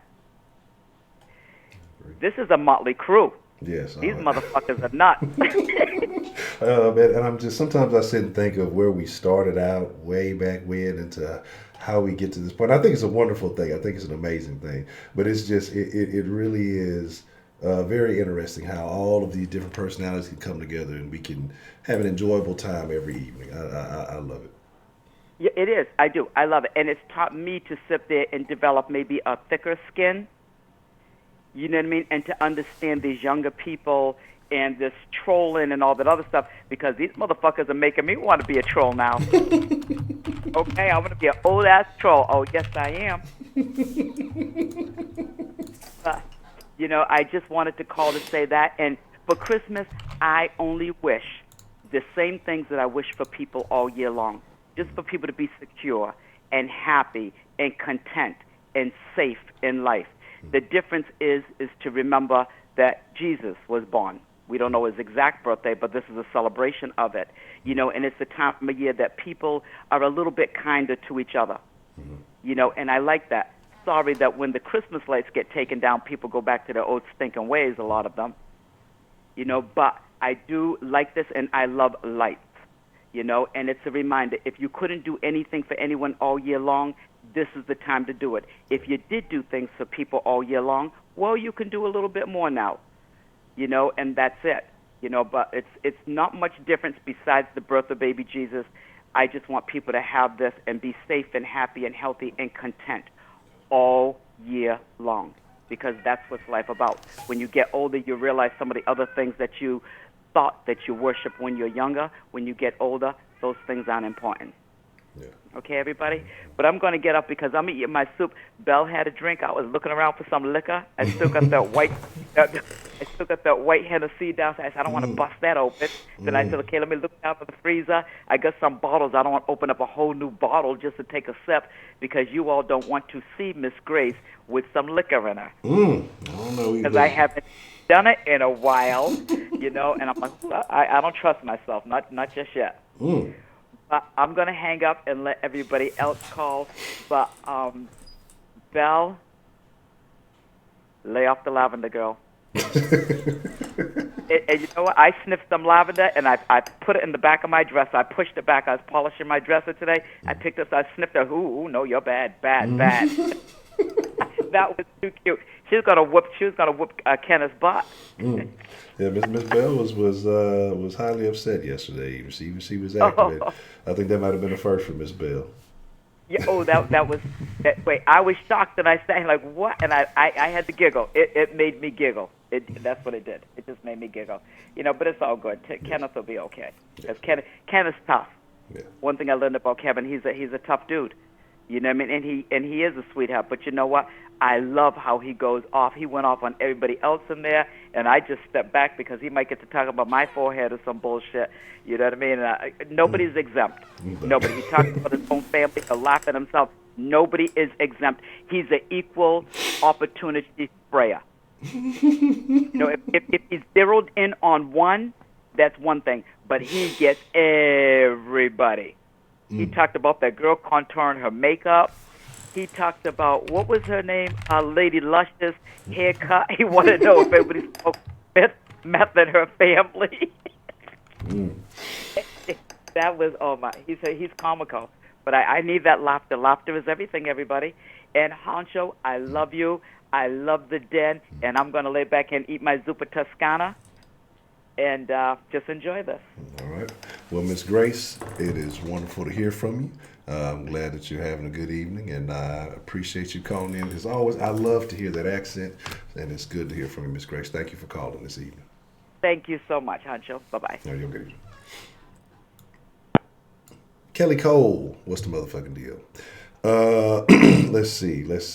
E: This is a motley crew.
A: Yes.
E: These motherfuckers are nuts.
A: Man, and I'm just, sometimes I sit and think of where we started out way back when into how we get to this point. I think it's a wonderful thing. I think it's an amazing thing. But it's just, it really is very interesting how all of these different personalities can come together and we can have an enjoyable time every evening. I love it.
E: Yeah, it is. I do. I love it. And it's taught me to sit there and develop maybe a thicker skin. You know what I mean? And to understand these younger people and this trolling and all that other stuff, because these motherfuckers are making me want to be a troll now. Okay, I want to be an old-ass troll. Oh, yes, I am. You know, I just wanted to call to say that. And for Christmas, I only wish the same things that I wish for people all year long, just for people to be secure and happy and content and safe in life. The difference is to remember that Jesus was born. We don't know his exact birthday, but this is a celebration of it. You know, and it's a time of year that people are a little bit kinder to each other. Mm-hmm. You know, and I like that. Sorry that when the Christmas lights get taken down, people go back to their old stinking ways, a lot of them. You know, but I do like this, and I love lights. You know, and it's a reminder, if you couldn't do anything for anyone all year long, this is the time to do it. If you did do things for people all year long, well, you can do a little bit more now, you know, and that's it. You know, but it's not much difference besides the birth of baby Jesus. I just want people to have this and be safe and happy and healthy and content all year long, because that's what's life about. When you get older, you realize some of the other things that you thought that you worship when you're younger. When you get older, those things aren't important. Yeah. Okay, everybody? But I'm going to get up because I'm eating my soup. Belle had a drink. I was looking around for some liquor. I still got that white Hennessy downstairs. I said, I don't want to bust that open. Then I said, okay, let me look down for the freezer. I got some bottles. I don't want to open up a whole new bottle just to take a sip because you all don't want to see Miss Grace with some liquor in her.
A: I don't know either.
E: Because I haven't done it in a while, you know, and I'm like, I don't trust myself, not just yet. I'm going to hang up and let everybody else call. But, Belle, lay off the lavender, girl. And you know what? I sniffed some lavender, and I put it in the back of my dress. I pushed it back. I was polishing my dresser today. I picked it, so I sniffed it. Ooh, no, you're bad. That was too cute. She was gonna whoop Kenneth's butt.
A: Yeah, Miss Bell was highly upset yesterday. She was activated. I think that might have been a first for Miss Bell.
E: Yeah. Oh, that was. Wait, I was shocked, and I said, like, what? And I had to giggle. It made me giggle. That's what it did. It just made me giggle. You know, but it's all good. Kenneth will be okay. Because Kenneth's tough. Yeah. One thing I learned about Kevin, he's a tough dude. You know what I mean? And he is a sweetheart. But you know what? I love how he goes off. He went off on everybody else in there, and I just stepped back because he might get to talk about my forehead or some bullshit. You know what I mean? Nobody's exempt. Nobody. He talks about his own family, to laugh at himself. Nobody is exempt. He's an equal opportunity sprayer. You know, if he's zeroed in on one, that's one thing. But he gets everybody. He talked about that girl contouring her makeup. He talked about, what was her name? Lady Luscious haircut. He wanted to know if everybody smoked meth in her family. That was, oh my, he's comical. But I need that laughter. Laughter is everything, everybody. And Honcho, I love you. I love the den. And I'm going to lay back and eat my zuppa toscana and just enjoy this.
A: All right. Well, Miss Grace, it is wonderful to hear from you. I'm glad that you're having a good evening, and I appreciate you calling in. As always, I love to hear that accent, and it's good to hear from you, Miss Grace. Thank you for calling this evening.
E: Thank you so much, Honcho. Bye-bye.
A: No, you're good. Kelly Cole, what's the motherfucking deal? Let's see. What's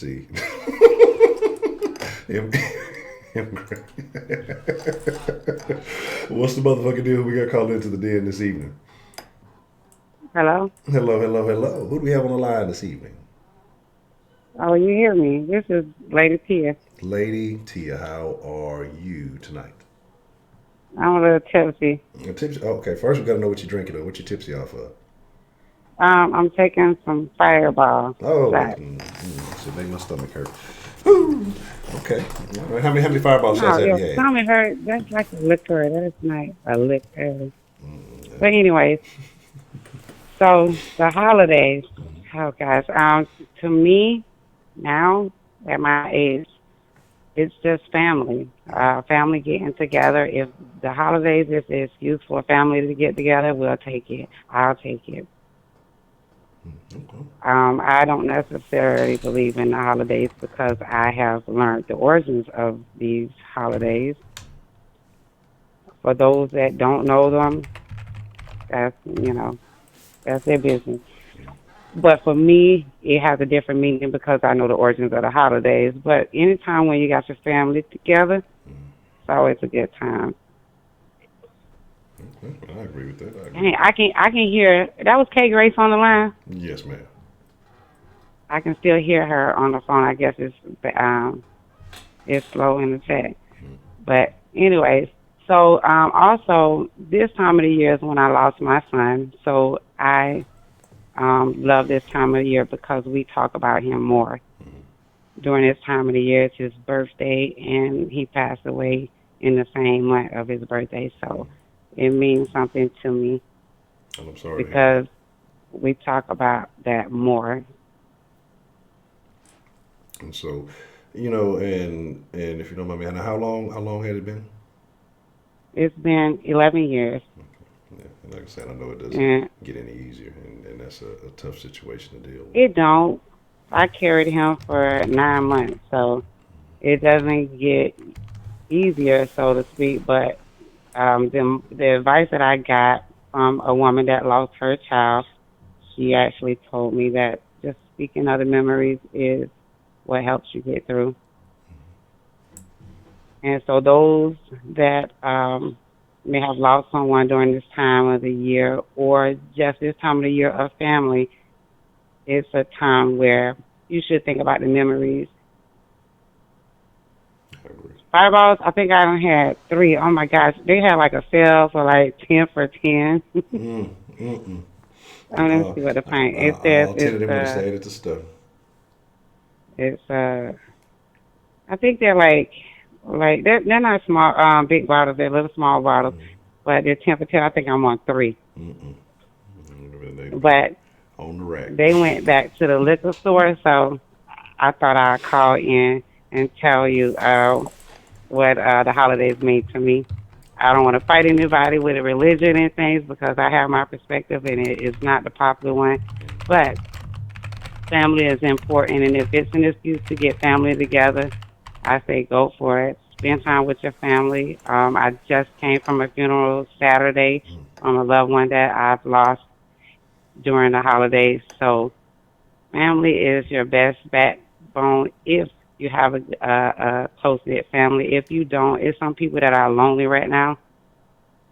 A: the motherfucking deal? We got called into the den this evening.
F: Hello?
A: Hello. Who do we have on the line this evening?
F: Oh, you hear me? This is Lady Tia.
A: Lady Tia, how are you tonight?
F: I'm a little tipsy.
A: Tipsy. Okay, first we got to know what you're drinking or what you're tipsy off of.
F: I'm taking some Fireball.
A: Oh,
F: Right.
A: Should make my stomach hurt. Whew. Okay. All right. How many Fireball shots have you had?
F: Stomach hurt. That's like a liquor. That is not a liquor. But anyways, so the holidays. Oh gosh. To me, now at my age, it's just family. Family getting together. If the holidays is the excuse for family to get together, we'll take it. I'll take it.
A: Okay.
F: I don't necessarily believe in the holidays because I have learned the origins of these holidays. For those that don't know them, that's their business. But for me, it has a different meaning because I know the origins of the holidays. But anytime when you got your family together, it's always a good time.
A: I agree with that.
F: Hey, I can hear. That was Kay Grace on the line.
A: Yes, ma'am.
F: I can still hear her on the phone. I guess it's slow in the chat. But anyways, so also this time of the year is when I lost my son. So I love this time of the year because we talk about him more. During this time of the year, it's his birthday, and he passed away in the same month of his birthday. So it means something to me.
A: I'm sorry.
F: Because we talk about that more.
A: And so, and if you don't mind me asking, how long had it been?
F: It's been 11 years.
A: Yeah, and like I said, I know it doesn't get any easier, and that's a tough situation to deal with.
F: It don't. I carried him for 9 months, so it doesn't get easier, so to speak. But the advice that I got from a woman that lost her child, she actually told me that just speaking of the memories is what helps you get through. And so those that may have lost someone during this time of the year or just this time of the year of family, it's a time where you should think about the memories. Fireballs, I think I done had 3. Oh my gosh, they had like a sale for like 10 for 10. Let me see what the pint. It says
A: I'll tell them to say it at the store.
F: It's I think they're like they're not small big bottles, they're little small bottles, but they're 10 for 10. I think I'm on 3. But
A: on the rack.
F: They went back to the liquor store, so I thought I'd call in and tell you what the holidays mean to me. I don't want to fight anybody with a religion and things because I have my perspective and it is not the popular one. But family is important, and if it's an excuse to get family together, I say go for it. Spend time with your family. I just came from a funeral Saturday from a loved one that I've lost during the holidays. So family is your best backbone if you have a close-knit family. If you don't, it's some people that are lonely right now.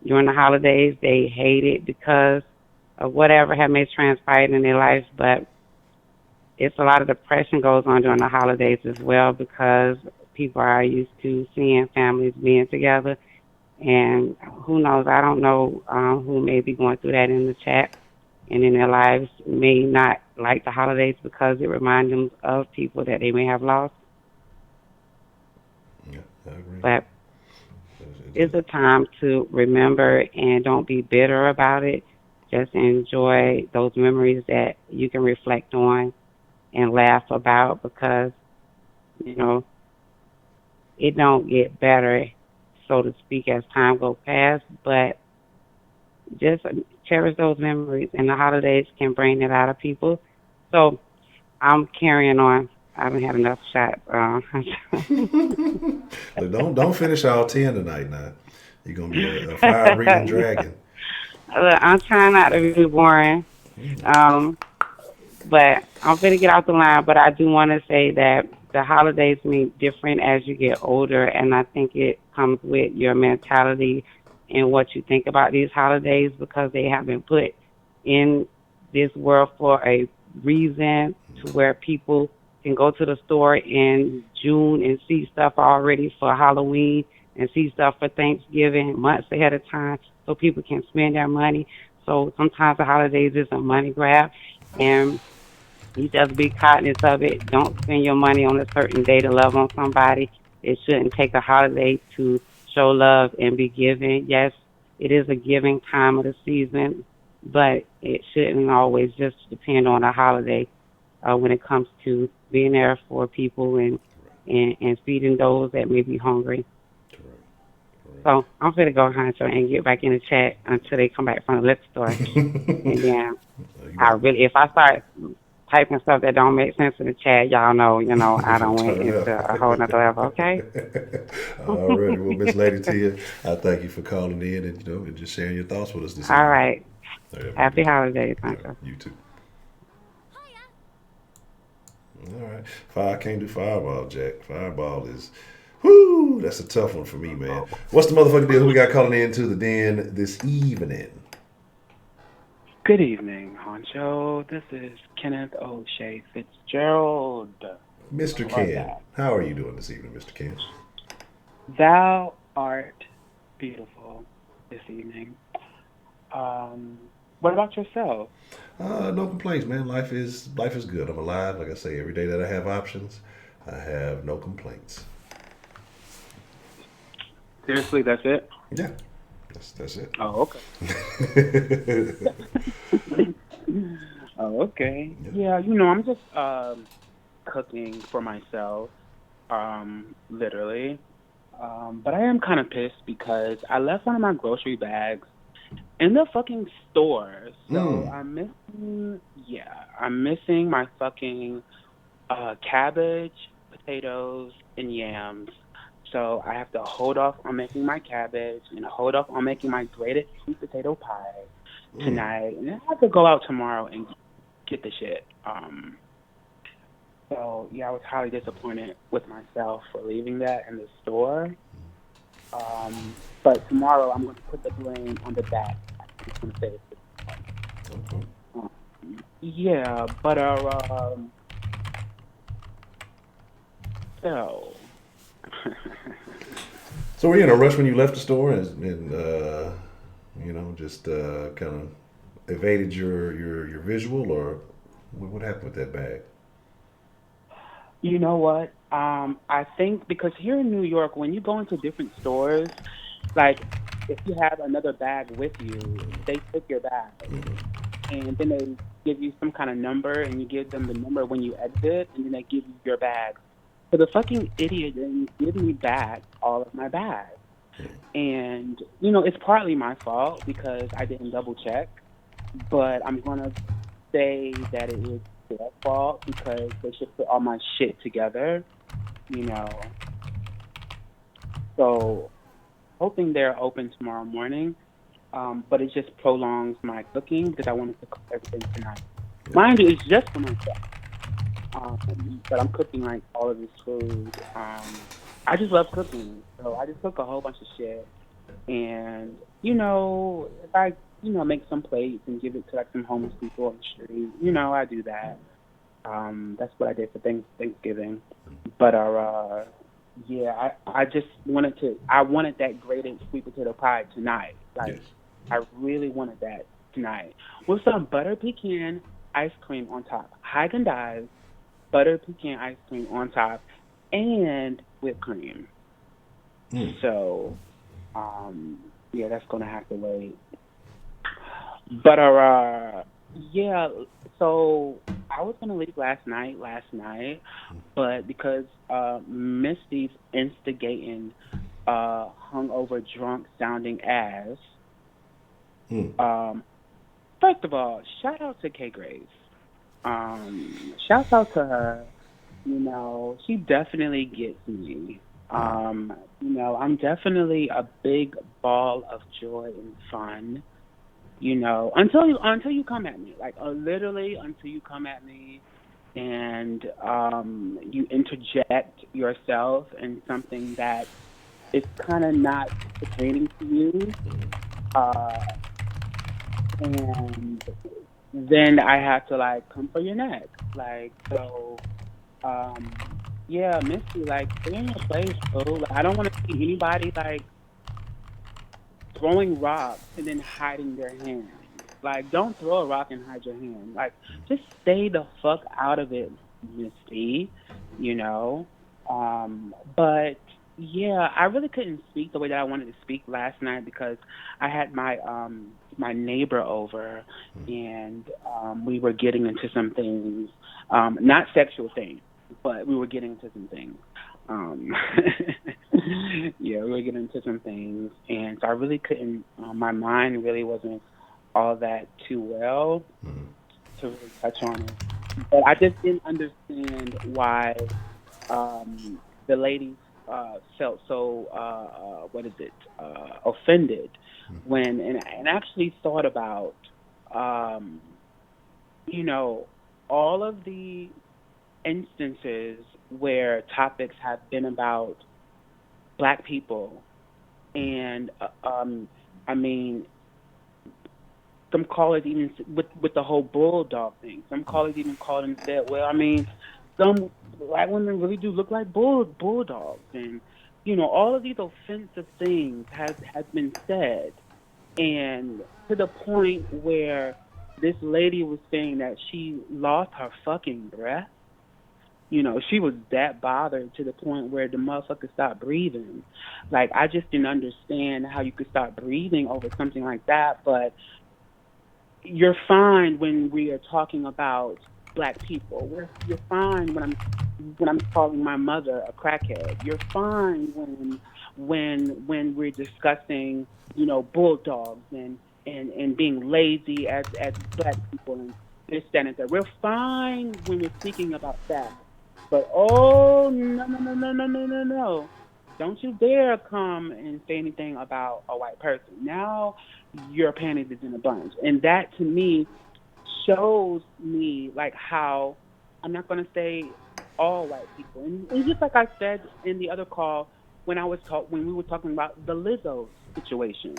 F: During the holidays, they hate it because of whatever may transpired in their lives, but it's a lot of depression goes on during the holidays as well because people are used to seeing families being together. And who knows, I don't know who may be going through that in the chat and in their lives may not like the holidays because it reminds them of people that they may have lost.
A: Yeah, I agree.
F: But it's a time to remember and don't be bitter about it. Just enjoy those memories that you can reflect on and laugh about because, it don't get better, so to speak, as time goes past, but just cherish those memories, and the holidays can bring it out of people. So I'm carrying on. I haven't had enough shots.
A: Don't finish all 10 tonight now. You're going to be a fire-breathing dragon.
F: Look, I'm trying not to be boring. But I'm going to get out the line, but I do want to say that the holidays mean different as you get older, and I think it comes with your mentality and what you think about these holidays because they have been put in this world for a reason to where people can go to the store in June and see stuff already for Halloween and see stuff for Thanksgiving months ahead of time so people can spend their money. So sometimes the holidays is a money grab and you just be cognizant of it. Don't spend your money on a certain day to love on somebody. It shouldn't take a holiday to show love and be giving. Yes, it is a giving time of the season, but it shouldn't always just depend on a holiday when it comes to being there for people and feeding those that may be hungry.
A: Correct.
F: So I'm going to go, Honcho, and get back in the chat until they come back from the liquor store. And then if I start typing stuff that don't make sense in the chat, y'all know, I don't went
A: Turn
F: into
A: up.
F: a whole nother level, okay?
A: Alrighty. Well, Miss Lady Tia, I thank you for calling in and and just sharing your thoughts with us this
F: All
A: evening.
F: right.
A: All right,
F: Happy holidays, Honcho.
A: you too. All right. I can't do Fireball, Jack. Fireball is, whoo, that's a tough one for me, man. What's the motherfucking deal? Who we got calling in to the den this evening?
G: Good evening, Honcho. This is Kenneth O'Shea Fitzgerald.
A: Mr. Ken. How are you doing this evening, Mr. Ken?
G: Thou art beautiful this evening. What about yourself?
A: No complaints, man. Life is good. I'm alive. Like I say, every day that I have options, I have no complaints.
G: Seriously, that's it?
A: Yeah, that's it.
G: Oh, okay. Oh, okay. Yeah, I'm just cooking for myself, literally. But I am kind of pissed because I left one of my grocery bags in the fucking store. So I'm missing my fucking cabbage, potatoes, and yams. So I have to hold off on making my cabbage and hold off on making my grated sweet potato pie tonight. And then I have to go out tomorrow and get the shit. So yeah, I was highly disappointed with myself for leaving that in the store. But tomorrow I'm going to put the blame on the back. I'm just going to say it. Yeah, but so.
A: So were you in a rush when you left the store and just kind of evaded your visual, or what happened with that bag?
G: You know what? I think because here in New York, when you go into different stores, like if you have another bag with you, they take your bag. And then they give you some kind of number, and you give them the number when you exit, and then they give you your bag. So the fucking idiot didn't give me back all of my bags. And, it's partly my fault because I didn't double check. But I'm going to say that it is their fault because they should put all my shit together, So hoping they're open tomorrow morning. But it just prolongs my cooking because I wanted to cook everything tonight. Mind you, it's just for myself. But I'm cooking like all of this food. I just love cooking, so I just cook a whole bunch of shit. And if I make some plates and give it to like some homeless people on the street, I do that. That's what I did for Thanksgiving. But yeah, I just wanted that grated sweet potato pie tonight. Like I really wanted that tonight with some butter pecan ice cream on top. Haagen-Dazs butter pecan ice cream on top, and whipped cream. So, yeah, that's gonna have to wait. But yeah. So I was gonna leave last night, but because Misty's instigating hungover, drunk sounding ass. First of all, shout out to Kay Grace. Shout out to her. She definitely gets me. I'm definitely a big ball of joy and fun. until you come at me, like literally until you come at me and you interject yourself in something that is kind of not pertaining to you, and then I have to like come for your neck, like so. Yeah, Misty, like stay in your place, bro. Like, I don't want to see anybody like throwing rocks and then hiding their hand. Like, don't throw a rock and hide your hand. Like, just stay the fuck out of it, Misty. But yeah, I really couldn't speak the way that I wanted to speak last night because I had my neighbor over, and we were getting into some things, not sexual things, but we were getting into some things. Yeah, we were getting into some things, and so I really couldn't. My mind really wasn't all that too well to really touch on it, but I just didn't understand why the lady felt so offended when and actually thought about all of the instances where topics have been about Black people, and I mean, some callers even with the whole bulldog thing. Some callers even called and said, "Well, I mean, some Black women really do look like bulldogs," and all of these offensive things has been said, and to the point where this lady was saying that she lost her fucking breath. She was that bothered to the point where the motherfucker stopped breathing. Like, I just didn't understand how you could stop breathing over something like that. But you're fine when we are talking about Black people. You're fine when I'm calling my mother a crackhead. You're fine when we're discussing, bulldogs and being lazy as Black people and this, that, and that. We're fine when we're speaking about that. But no. Don't you dare come and say anything about a white person. Now your panties is in a bunch. And that to me shows me like how I'm not gonna say all white people. And just like I said in the other call when we were talking about the Lizzo situation.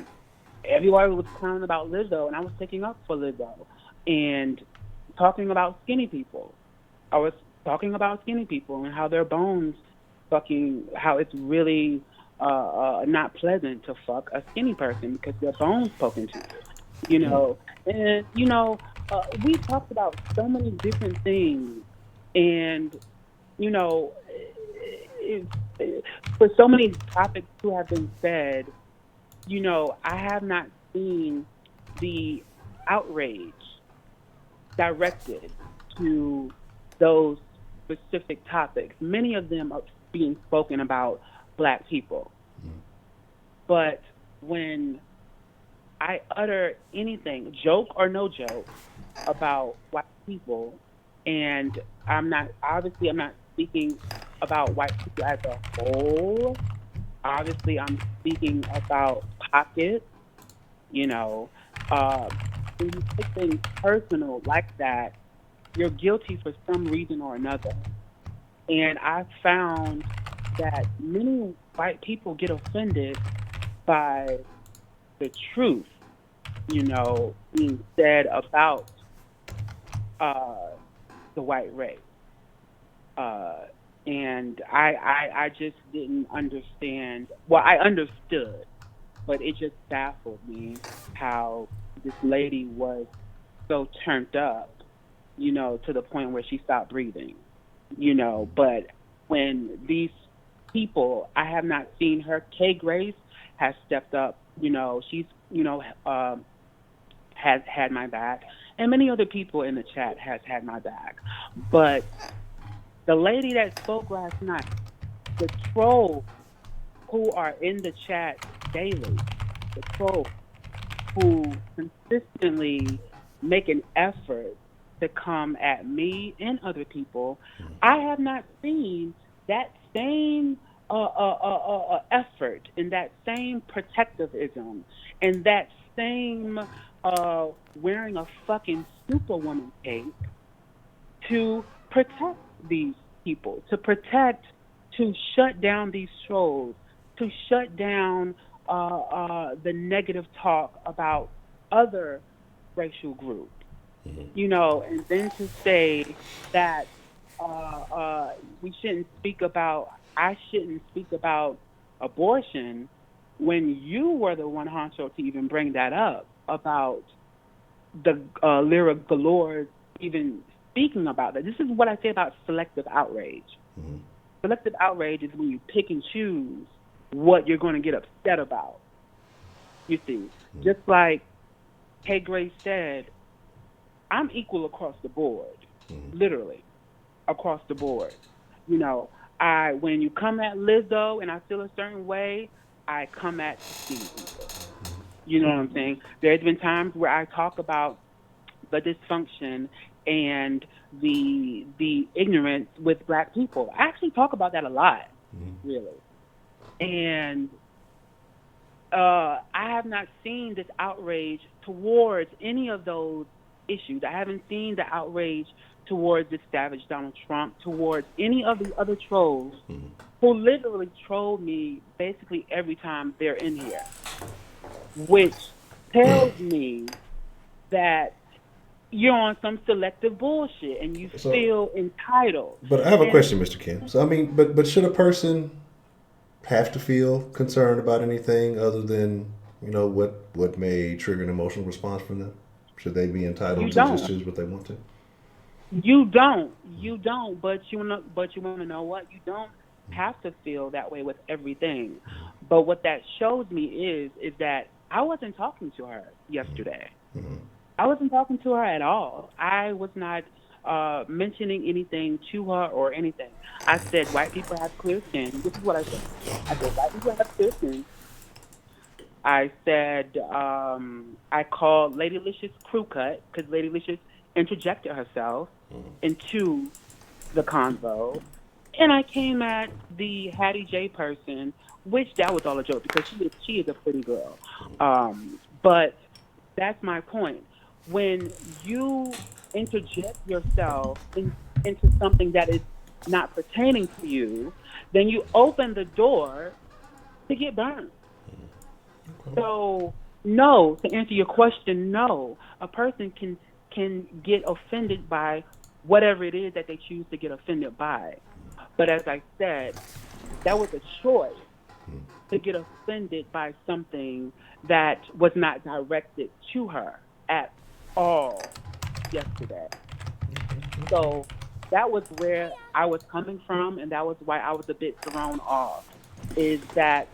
G: Everybody was clowning about Lizzo and I was taking up for Lizzo and talking about skinny people. I was talking about skinny people and how their bones how it's really not pleasant to fuck a skinny person because their bones poke into you, And, we talked about so many different things and, for so many topics to have been said, I have not seen the outrage directed to those specific topics. Many of them are being spoken about Black people. But when I utter anything, joke or no joke, about white people, and I'm not speaking about white people as a whole. Obviously, I'm speaking about pockets, when you take things personal like that, you're guilty for some reason or another. And I found that many white people get offended by the truth, being said about the white race. And I just didn't understand. Well, I understood, but it just baffled me how this lady was so turned up, to the point where she stopped breathing, But when these people, I have not seen her. Kay Grace has stepped up, she's, has had my back. And many other people in the chat has had my back. But the lady that spoke last night, the trolls who are in the chat daily, the trolls who consistently make an effort to come at me and other people, I have not seen that same effort and that same protectivism and that same wearing a fucking superwoman cape to protect these people, to shut down these trolls, to shut down the negative talk about other racial groups, you know, and then to say that I shouldn't speak about abortion when you were the one, Honcho, to even bring that up about the lyric galore even speaking about that. This is what I say about selective outrage. Selective outrage is when you pick and choose what you're going to get upset about. You see, just like Kay Grace said, I'm equal across the board, literally across the board. You know, when you come at Lizzo and I feel a certain way, I come at skinny people. You know what I'm saying? There's been times where I talk about the dysfunction and the ignorance with black people. I actually talk about that a lot, really. And I have not seen this outrage towards any of those issues. I haven't seen the outrage towards this savage Donald Trump, towards any of the other trolls who literally troll me basically every time they're in here, which tells me that you're on some selective bullshit and you feel entitled.
A: But I have a question, Mr. Kim. So I mean, but should a person have to feel concerned about anything other than, you know, what may trigger an emotional response from them? Should they be entitled to just choose what they want to?
G: You don't, but you want to know what? You don't have to feel that way with everything. But what that shows me is that I wasn't talking to her yesterday. I wasn't talking to her at all. I was not mentioning anything to her or anything. I said white people have clear skin. This is what I said. I said white people have clear skin. I said I called Lady Licious crew cut because Lady Licious interjected herself into the convo. And I came at the Hattie J person, which that was all a joke because she is a pretty girl. But that's my point. When you interject yourself into something that is not pertaining to you, then you open the door to get burned. So, no, to answer your question, no. A person can get offended by whatever it is that they choose to get offended by. But as I said, that was a choice to get offended by something that was not directed to her at all yesterday. So that was where I was coming from, and that was why I was a bit thrown off, is that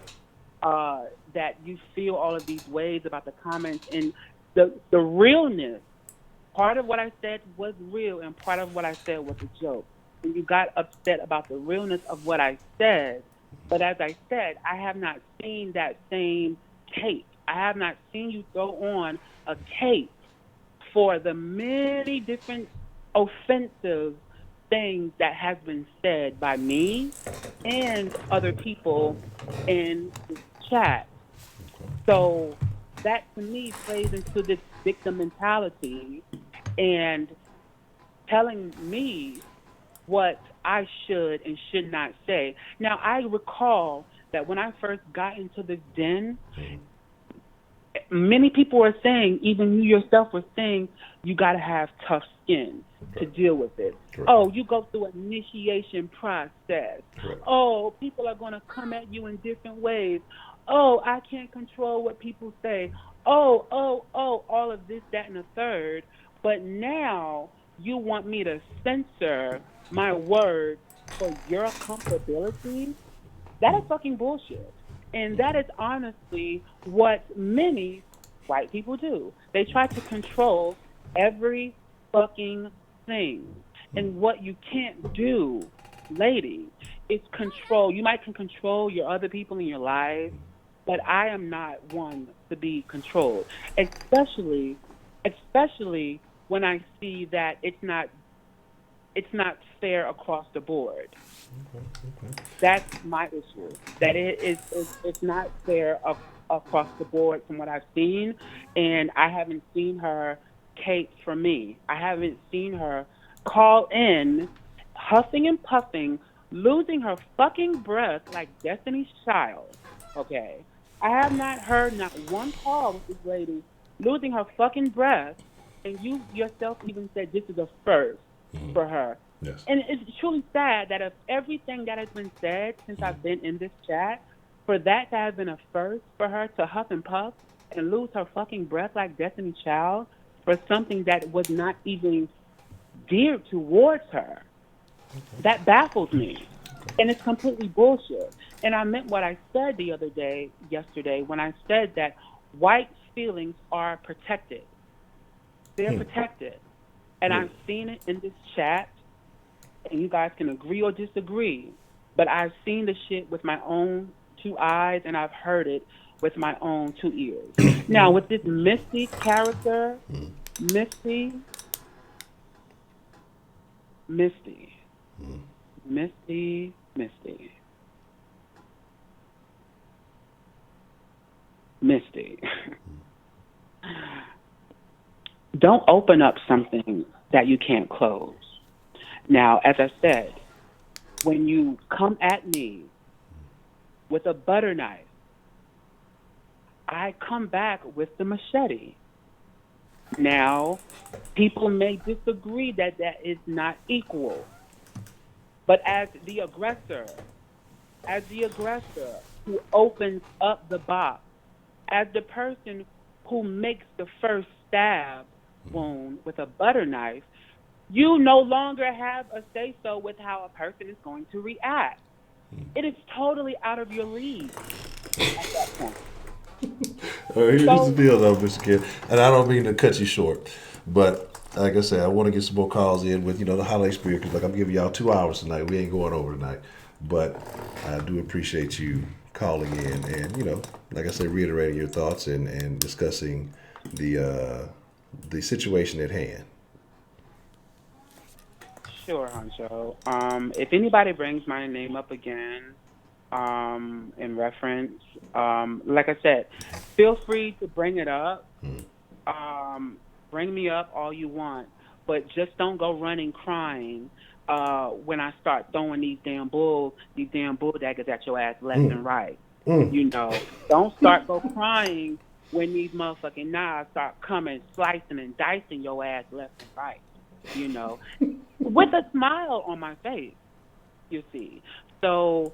G: that you feel all of these ways about the comments and the realness. Part of what I said was real, and part of what I said was a joke. And you got upset about the realness of what I said. But as I said, I have not seen that same tape. I have not seen you throw on a tape for the many different offensive things that have been said by me and other people in the chat. So that to me plays into this victim mentality and telling me what I should and should not say. Now, I recall that when I first got into this den, many people were saying, even you yourself were saying, you got to have tough skin to deal with it. Right. Oh, you go through an initiation process. Right. Oh, people are going to come at you in different ways. Oh, I can't control what people say. Oh, all of this, that, and the third. But now you want me to censor my words for your comfortability? That is fucking bullshit. And that is honestly what many white people do. They try to control every fucking thing. And what you can't do, lady, is control. You might can control your other people in your life, but I am not one to be controlled. Especially when I see that it's not fair across the board. Okay. That's my issue. That it's not fair across the board from what I've seen, and I haven't seen her cape for me. I haven't seen her call in, huffing and puffing, losing her fucking breath like Destiny's Child. Okay, I have not heard not one call with this lady losing her fucking breath, and you yourself even said this is a first for her.
A: Yes.
G: And it's truly sad that of everything that has been said since I've been in this chat, for that to have been a first for her to huff and puff and lose her fucking breath like Destiny's Child for something that was not even geared towards her, that baffles me. And it's completely bullshit. And I meant what I said yesterday, when I said that white feelings are protected. They're protected. And I've seen it in this chat, and you guys can agree or disagree, but I've seen the shit with my own 2 eyes, and I've heard it with my own 2 ears. Now, with this Misty character, Misty, don't open up something that you can't close. Now, as I said, when you come at me with a butter knife, I come back with the machete. Now, people may disagree that that is not equal. But as the aggressor who opens up the box, as the person who makes the first stab wound with a butter knife, you no longer have a say-so with how a person is going to react. It is totally out of your league at that point.
A: Here's the deal, though, Mr. Kid, and I don't mean to cut you short, but like I said, I want to get some more calls in with the holiday spirit, because like I'm giving y'all 2 hours tonight. We ain't going over tonight, but I do appreciate you calling in and like I said, reiterating your thoughts and discussing the situation at hand.
G: Sure, Honcho. If anybody brings my name up again in reference, like I said, feel free to bring it up. Bring me up all you want, but just don't go running crying when I start throwing these damn bull daggers at your ass left and right. Don't start go crying when these motherfucking knives start coming, slicing and dicing your ass left and right. With a smile on my face, you see. So,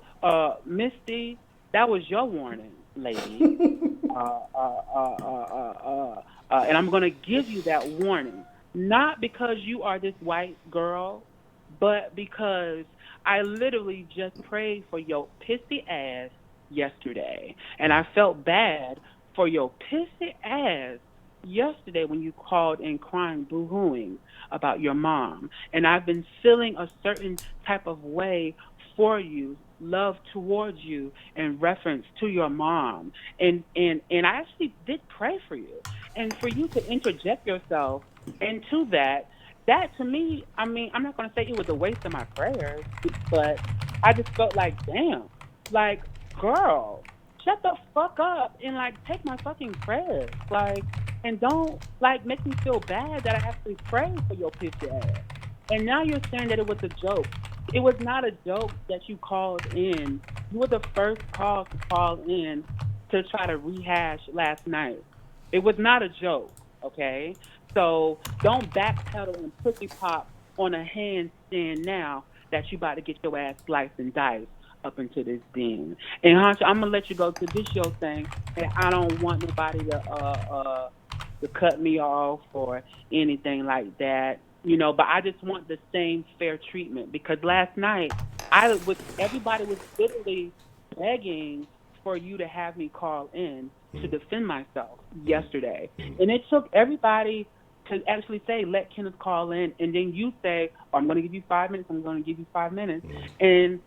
G: Misty, that was your warning, lady. And I'm going to give you that warning, not because you are this white girl, but because I literally just prayed for your pissy ass yesterday. And I felt bad for your pissy ass yesterday when you called in crying, boo-hooing about your mom. And I've been feeling a certain type of way for you, love towards you in reference to your mom. And I actually did pray for you. And for you to interject yourself into that to me, I mean, I'm not going to say it was a waste of my prayers, but I just felt like, damn, like, girl, shut the fuck up and, take my fucking prayers. And don't, make me feel bad that I actually prayed for your pissy ass. And now you're saying that it was a joke. It was not a joke that you called in. You were the first call to call in to try to rehash last night. It was not a joke, okay? So don't backpedal and pussy pop on a handstand now that you about to get your ass sliced and diced up into this den. And Honcho, I'm gonna let you go to this your thing, and I don't want nobody to cut me off or anything like that, But I just want the same fair treatment, because last night everybody was literally begging for you to have me call in to defend myself yesterday, and it took everybody to actually say, let Kenneth call in, and then you say, I'm going to give you 5 minutes, I'm going to give you 5 minutes. And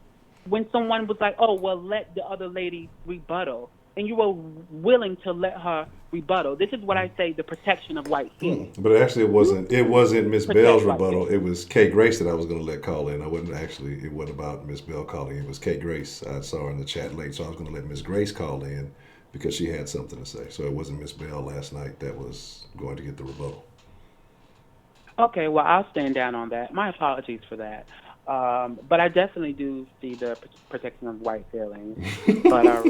G: when someone was like, oh, well, let the other lady rebuttal, and you were willing to let her rebuttal. This is what I say, the protection of white feelings.
A: But actually, it wasn't Miss Bell's rebuttal. It was Kay Grace that I was going to let call in. It wasn't about Miss Bell calling. It was Kay Grace. I saw her in the chat late, so I was going to let Miss Grace call in because she had something to say. So it wasn't Miss Bell last night that was going to get the rebuttal.
G: Okay, well, I'll stand down on that. My apologies for that. But I definitely do see the protection of white feelings. But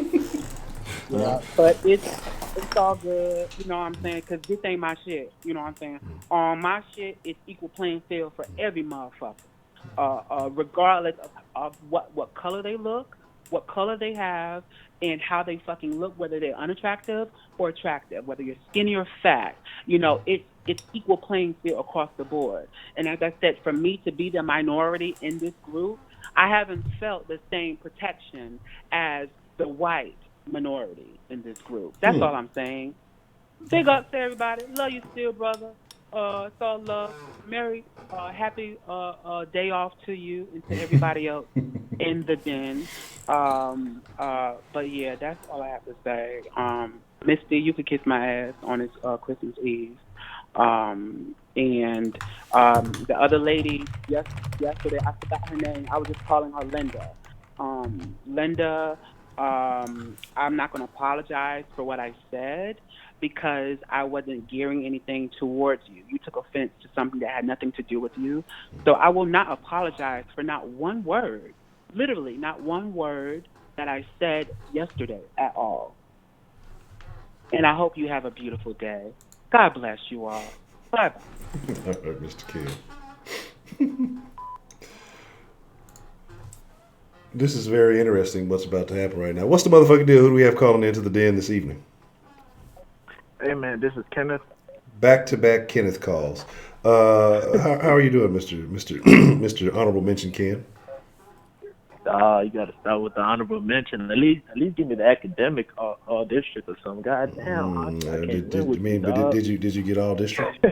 G: yeah, but it's all good. You know what I'm saying? Because this ain't my shit. You know what I'm saying? On my shit, it's equal playing field for every motherfucker, regardless of what color they look, what color they have, and how they fucking look, whether they're unattractive or attractive, whether you're skinny or fat. You know, it's equal playing field across the board. And as I said, for me to be the minority in this group, I haven't felt the same protection as the white minority in this group. That's all I'm saying. Big ups to everybody. Love you still, brother. It's all love. Merry, happy day off to you and to everybody else in the den. But yeah, that's all I have to say. Misty, you could kiss my ass on this Christmas Eve. And the other lady, yesterday, I forgot her name. I was just calling her Linda. Linda, I'm not going to apologize for what I said because I wasn't gearing anything towards you. You took offense to something that had nothing to do with you. So I will not apologize for not one word, literally not one word that I said yesterday at all. And I hope you have a beautiful day. God bless you all. Bye-bye.
A: All right, Mr. Kim. This is very interesting what's about to happen right now. What's the motherfucking deal? Who do we have calling into the den this evening?
H: Hey, man, this is Kenneth.
A: Back-to-back Kenneth calls. How are you doing, Mr. Honorable Mention Ken?
H: You got to start with the honorable mention. At least give me the academic all district or something. God damn,
A: did you get all district?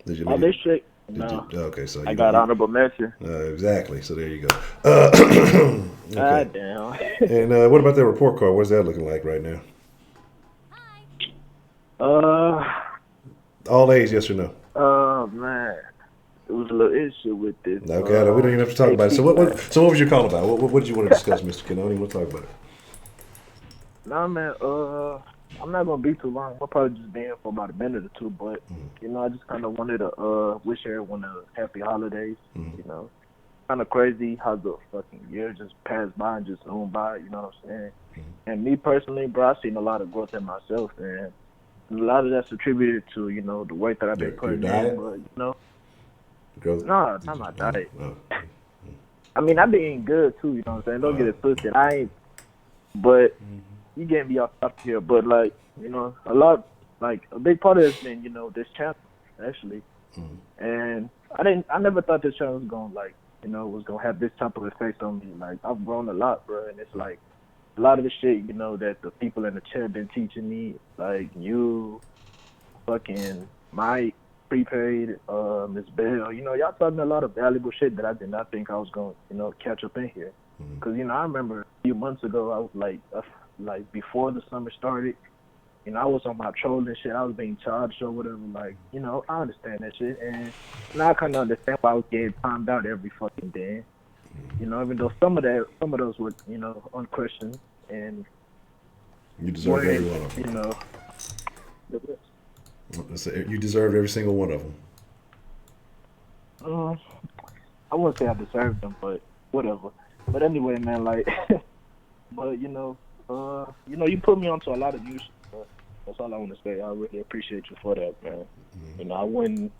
A: Did you
H: all district? No.
A: Okay, so
H: I got honorable mention.
A: Exactly. So there you go.
H: Okay. God damn.
A: And what about that report card? What's that looking like right now? All A's, yes or no?
H: Oh man, it was a little issue with this.
A: Okay, we don't even have to talk about it. So what was your call about? What did you want to discuss, Mr. Ken? I don't even want to talk about it.
H: Nah, man. I'm not gonna be too long. I'll probably just be in for about a minute or two. But you know, I just kind of wanted to wish everyone a happy holidays. You know, kind of crazy how the fucking year just passed by and just zoomed by. You know what I'm saying? And me personally, bro, I've seen a lot of growth in myself, and a lot of that's attributed to, you know, the work that I've been putting in. But, you know,
A: growth?
H: No, not my diet. I mean, I've been eating good too, you know what I'm saying? Don't get it twisted. I ain't, but you getting me off top here. But, like, you know, a big part of it's been, you know, this channel, actually. And I never thought this channel was going to, like, you know, was going to have this type of effect on me. Like, I've grown a lot, bro, and it's like, a lot of the shit, you know, that the people in the chat been teaching me, like you, fucking Mike, Prepaid, Miss Bell, you know, y'all taught me a lot of valuable shit that I did not think I was going to, you know, catch up in here. Because, you know, I remember a few months ago, I was like before the summer started, you know, I was on my trolling shit. I was being charged or whatever. Like, you know, I understand that shit. And now I kind of understand why I was getting timed out every fucking day. You know, even though some of those were, you know, unquestioned, and
A: you deserve every one of them.
H: You know,
A: you deserved every single one of them.
H: I wouldn't say I deserved them, but whatever. But anyway, man, like, but you know, you put me onto a lot of new shit. That's all I want to say. I really appreciate you for that, man. You know, I wouldn't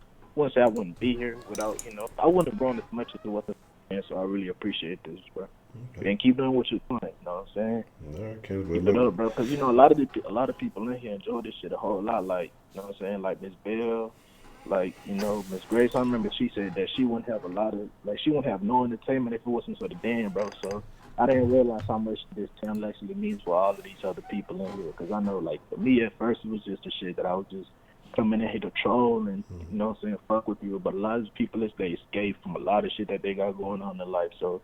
H: say I wouldn't be here without, you know, I wouldn't have grown as much as it was. And so I really appreciate this, bro. Okay. And keep doing what you're doing. You know what I'm saying?
A: Okay,
H: keep it up, bro. Because you know a lot of people in here enjoy this shit a whole lot. Like, you know what I'm saying? Like Miss Bell, like, you know, Miss Grace. I remember she said that she wouldn't have no entertainment if it wasn't for the band, bro. So I didn't realize how much this town actually means for all of these other people in here. Because I know, like, for me at first it was just the shit that I was just coming in here to troll and, you know what I'm saying, fuck with you. But a lot of people, they escape from a lot of shit that they got going on in their life. So,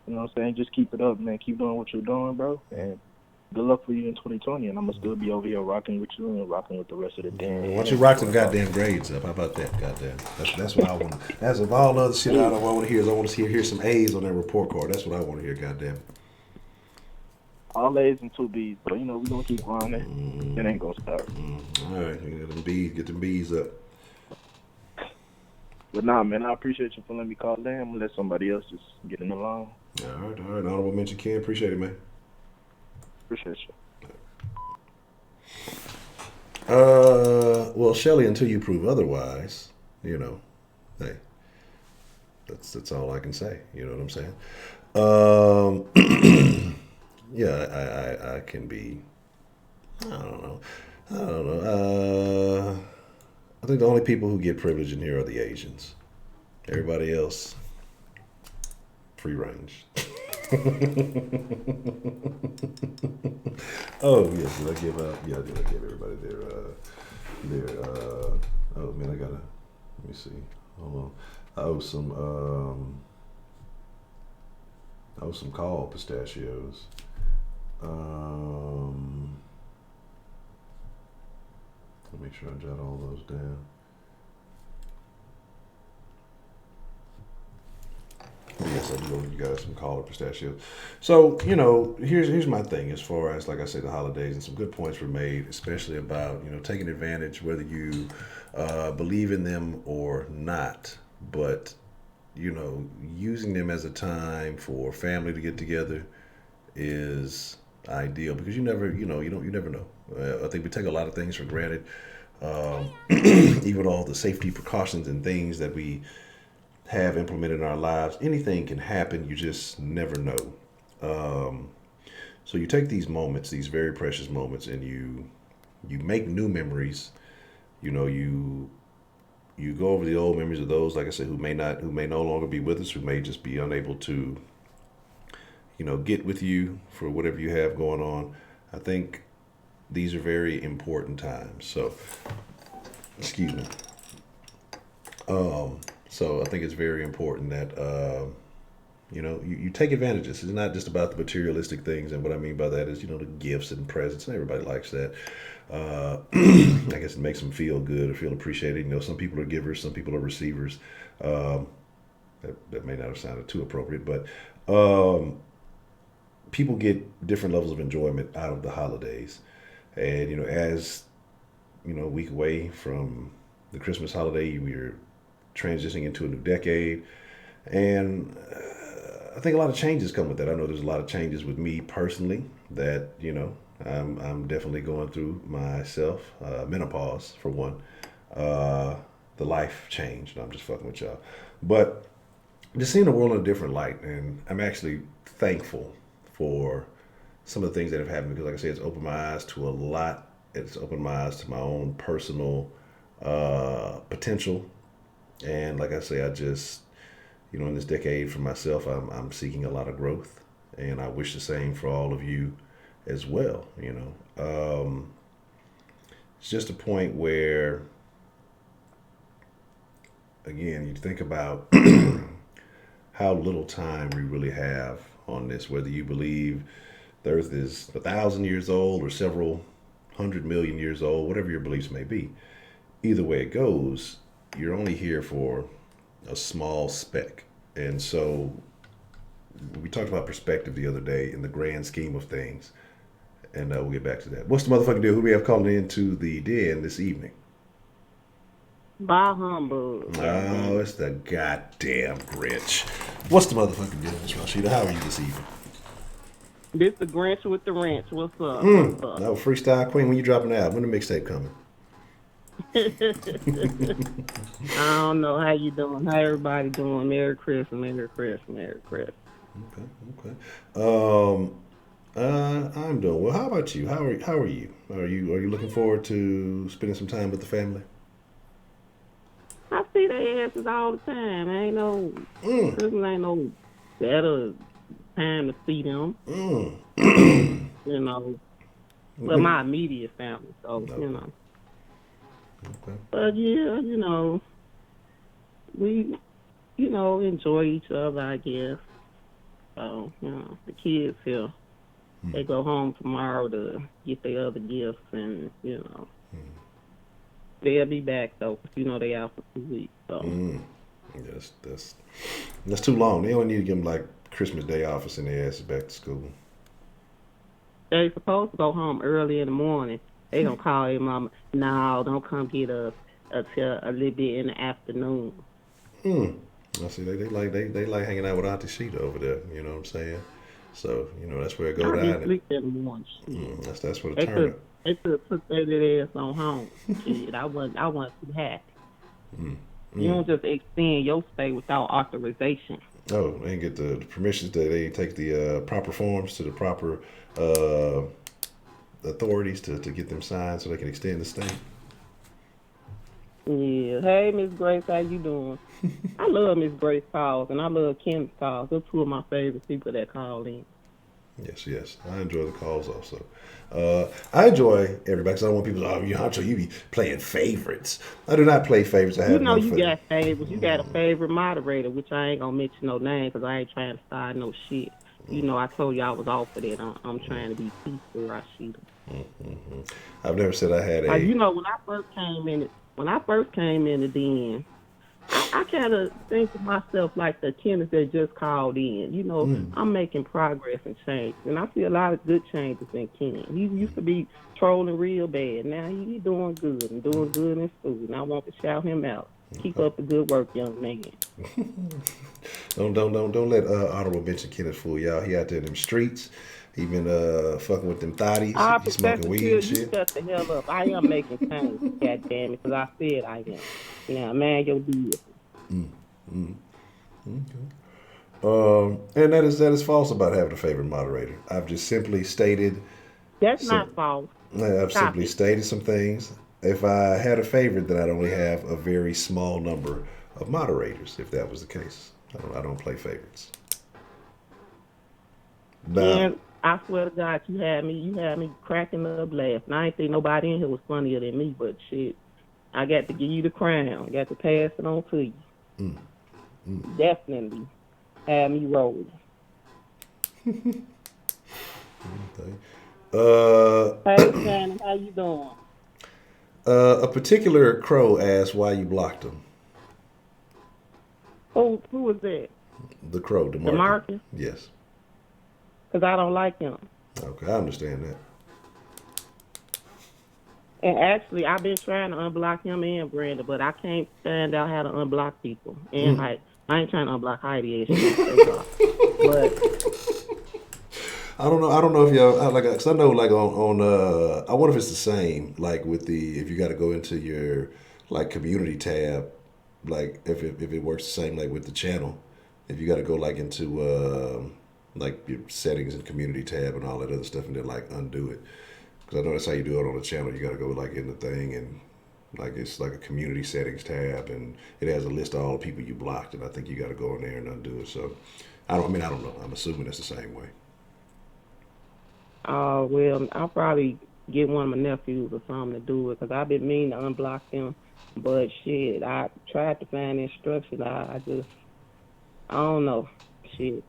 H: you know what I'm saying, just keep it up, man. Keep doing what you're doing, bro. And good luck for you in 2020. And I'm going to still be over here rocking with you and rocking with the rest of the damn.
A: Why don't you rock some goddamn grades up? How about that? Goddamn. That's what I want. That's of all the other shit I want to hear is I want to hear some A's on that report card. That's what I want to hear, goddamn.
H: all A's and 2 B's. So, you know, we're going to keep grinding. It ain't going to stop.
A: All right, you get them bees up.
H: But nah, man, I appreciate you for letting me call in. I'm going to let somebody else just get in the line.
A: All right. Honorable mention, Ken. Appreciate it, man.
H: Appreciate you.
A: Well, Shelly, until you prove otherwise, you know, hey, that's all I can say. You know what I'm saying? Yeah, I can be. I don't know. I think the only people who get privilege in here are the Asians. Everybody else, free range. Oh yes, did I give everybody their oh man, let me see. Hold on. I owe some call pistachios. Let me make sure I jot all those down. Yes, I do owe you guys some caller pistachios. So, you know, here's my thing as far as, like I said, the holidays, and some good points were made, especially about, you know, taking advantage, whether you believe in them or not, but, you know, using them as a time for family to get together is ideal, because you never know. I think we take a lot of things for granted, even all the safety precautions and things that we have implemented in our lives. Anything can happen. You just never know. So you take these moments, these very precious moments, and you make new memories. You know, you go over the old memories of those, like I said, who may no longer be with us, who may just be unable to, you know, get with you for whatever you have going on. I think these are very important times. So, excuse me. So I think it's very important that, you know, you take advantage of this. It's not just about the materialistic things. And what I mean by that is, you know, the gifts and presents, and everybody likes that. I guess it makes them feel good or feel appreciated. You know, some people are givers, some people are receivers. That may not have sounded too appropriate, but people get different levels of enjoyment out of the holidays. And, you know, as, you know, a week away from the Christmas holiday, we're transitioning into a new decade. And I think a lot of changes come with that. I know there's a lot of changes with me personally that, you know, I'm definitely going through myself. Menopause, for one. The life change. No, I'm just fucking with y'all. But just seeing the world in a different light. And I'm actually thankful for some of the things that have happened, because, like I said, it's opened my eyes to a lot. It's opened my eyes to my own personal potential. And like I say, I just, you know, in this decade for myself, I'm seeking a lot of growth, and I wish the same for all of you as well. You know, it's just a point where, again, you think about how little time we really have on this, whether you believe the earth is 1,000 years old or several 100 million years old, whatever your beliefs may be. Either way it goes, you're only here for a small speck. And so we talked about perspective the other day in the grand scheme of things, and we'll get back to that. What's the motherfucking deal? Who do we have calling into the den this evening?
I: Bah humbug.
A: Oh, it's the goddamn Grinch. What's the motherfucking deal, Miss Rashida? How are you this evening?
I: This the Grinch with the wrench. What's up? What's up?
A: No, Freestyle Queen, when you dropping that? When the mixtape coming?
I: I don't know how you doing. How everybody doing? Merry Christmas, Merry Christmas, Merry Christmas.
A: Okay. I'm doing well. How about you? How are you? Are you looking forward to spending some time with the family?
I: I see their asses all the time. Ain't no Christmas ain't no better time to see them. You know. Well, my immediate family, so you know.
A: Okay.
I: But yeah, you know, we, you know, enjoy each other, I guess. So, you know, the kids here, they go home tomorrow to get their other gifts, and, you know, they'll be back, though, 'cause, you know, they out for 2 weeks, so.
A: Yes, that's too long. They only need to give them, like, Christmas Day off and send their asses back to school.
I: they supposed to go home early in the morning. They gonna call their mama. No, don't come get us until a little bit in the afternoon.
A: I see. They like hanging out with Auntie Sheeta over there. You know what I'm saying? So that's where it go
I: I be
A: down.
I: sleep in the morning.
A: That's where the
I: They
A: turn up.
I: could put their ass on home. Shit, I wasn't too happy. You don't just extend your stay without authorization.
A: Oh, they didn't get the permissions. They didn't take the proper forms to the proper uh, authorities to get them signed so they can extend the stay.
I: Yeah. Hey, Miss Grace, how you doing? I love Miss Grace calls and I love Ken's calls. They're two of my favorite people that call in.
A: Yes. I enjoy the calls also. I enjoy everybody because I don't want people to, oh, Honcho, you be playing favorites. I do not play favorites. I have
I: You know
A: no
I: you
A: favorite.
I: got favorites. You got a favorite moderator, which I ain't gonna mention no name because I ain't trying to start no shit. You know, I told you I was off of that. I'm trying to be peaceful, Rashida.
A: I've never said I had a.
I: You know, when I first came in the den, I kind of think to myself like the tenants that just called in. You know, I'm making progress and change, and I see a lot of good changes in Ken. He used to be trolling real bad. Now he's doing good and doing good in school, and I want to shout him out. Keep up the good work, young man.
A: Don't let honorable mention Kenneth fool y'all. He out there in them streets. He been fucking with them thotties. He smoking weed and
I: You
A: shit.
I: shut the hell up. I am making change, God damn it, because I said I am. Now, man, your business.
A: And that is false about having a favorite moderator. I've just simply stated.
I: That's not false.
A: I've simply stated some things. If I had a favorite, then I'd only have a very small number of moderators. If that was the case, I don't play favorites.
I: And I swear to God, you had me cracking up laughing. I ain't think nobody in here was funnier than me, but shit, I got to give you the crown. I got to pass it on to you. Definitely had me rolling. Hey, Shannon, how you doing?
A: A particular crow asked why you blocked him.
I: Who was that?
A: The crow, DeMarcus.
I: DeMarcus?
A: Yes.
I: Because I don't like him.
A: Okay, I understand that.
I: And actually, I've been trying to unblock him and Brenda, but I can't find out how to unblock people. And I ain't trying to unblock Heidi. But
A: I don't know if y'all like, cause I know like on I wonder if it's the same like with if you got to go into your like community tab, like if it works the same like with the channel, if you got to go like into like your settings and community tab and all that other stuff and then like undo it, because I know that's how you do it on the channel. You got to go like in the thing and like it's like a community settings tab and it has a list of all the people you blocked, and I think you got to go in there and undo it. So I don't know. I'm assuming it's the same way.
I: well, I'll probably get one of my nephews or something to do it because I've been meaning to unblock them. But shit, I tried to find the instructions. I don't know. Shit,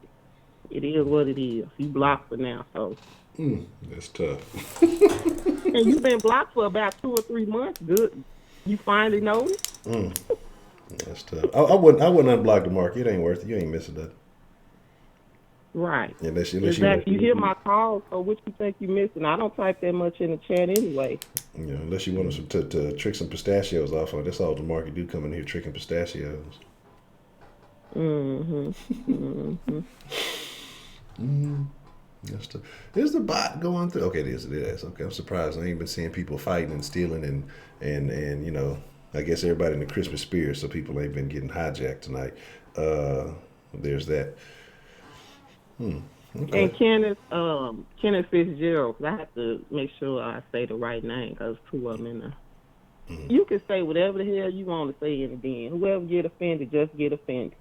I: it is what it is. You blocked for now, so.
A: That's tough.
I: And you've been blocked for about 2 or 3 months. Good. You finally noticed?
A: That's tough. I wouldn't unblock the mark. It ain't worth it. You ain't missing that.
I: Right.
A: Unless
I: exactly. You hear my calls, so what you think you missing? I don't type that much in the chat anyway.
A: Unless you want them to trick some pistachios off of. That's all the market do, come in here tricking pistachios. That's tough. Is the bot going through? Okay, it is. Okay, I'm surprised. I ain't been seeing people fighting and stealing and I guess everybody in the Christmas spirit, so people ain't been getting hijacked tonight. There's that. Okay.
I: And Kenneth Fitzgerald, 'cause I have to make sure I say the right name because 2 of them in there. You can say whatever the hell you want to say in the den. Whoever get offended, just get offended.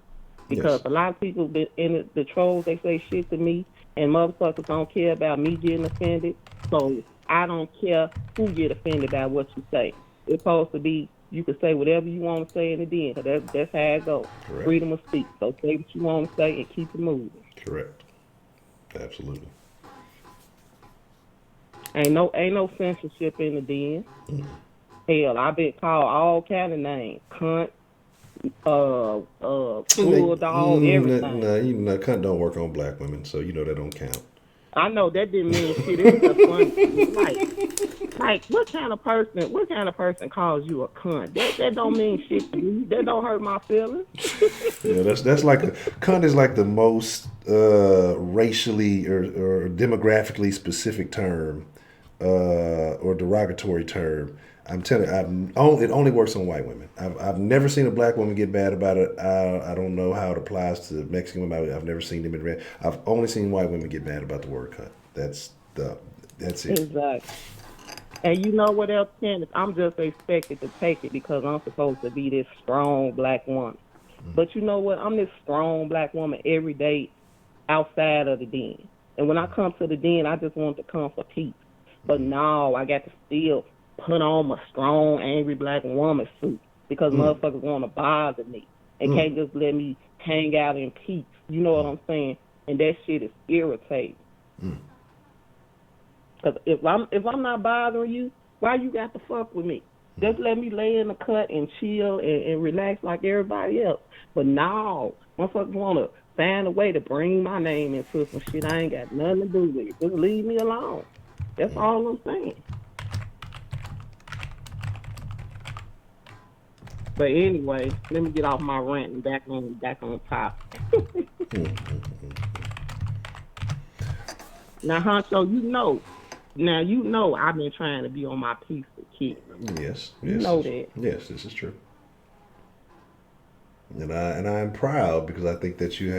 I: Because a lot of people in the trolls, they say shit to me, and motherfuckers don't care about me getting offended. So I don't care who get offended by what you say. It's supposed to be you can say whatever you want to say in the den. Cause that's how it goes.
A: Correct.
I: Freedom of speech. So say what you want to say and keep it moving.
A: Correct. Absolutely.
I: Ain't no censorship in the den. Hell, I've been called all kind of names. Cunt, bulldog, everything.
A: No, cunt don't work on black women, so that don't count.
I: I know that didn't mean shit. It was just funny to me. Like, what kind of person calls you a cunt? That don't mean shit to me. That don't hurt my feelings.
A: Yeah, that's like cunt is like the most racially or demographically specific term or derogatory term. I'm telling you, it only works on white women. I've never seen a black woman get bad about it. I don't know how it applies to Mexican women. I've never seen them in red. I've only seen white women get mad about the word cunt. That's it.
I: Exactly. And you know what else, Candace? I'm just expected to take it because I'm supposed to be this strong black woman. But you know what? I'm this strong black woman every day outside of the den. And when I come to the den, I just want to come for peace. But now I got to still put on my strong, angry black woman suit because motherfuckers want to bother me and can't just let me hang out in peace. You know what I'm saying? And that shit is irritating. Because if I'm not bothering you, why you got to fuck with me? Just let me lay in the cut and chill and relax like everybody else. But now, motherfuckers want to find a way to bring my name into some shit I ain't got nothing to do with it. Just leave me alone. That's all I'm saying. But anyway, let me get off my rant and back on top. Now, Honcho, you know I've been trying to be on my piece with kids.
A: Yes.
I: You know that.
A: Yes, this is true. And I'm proud because I think that you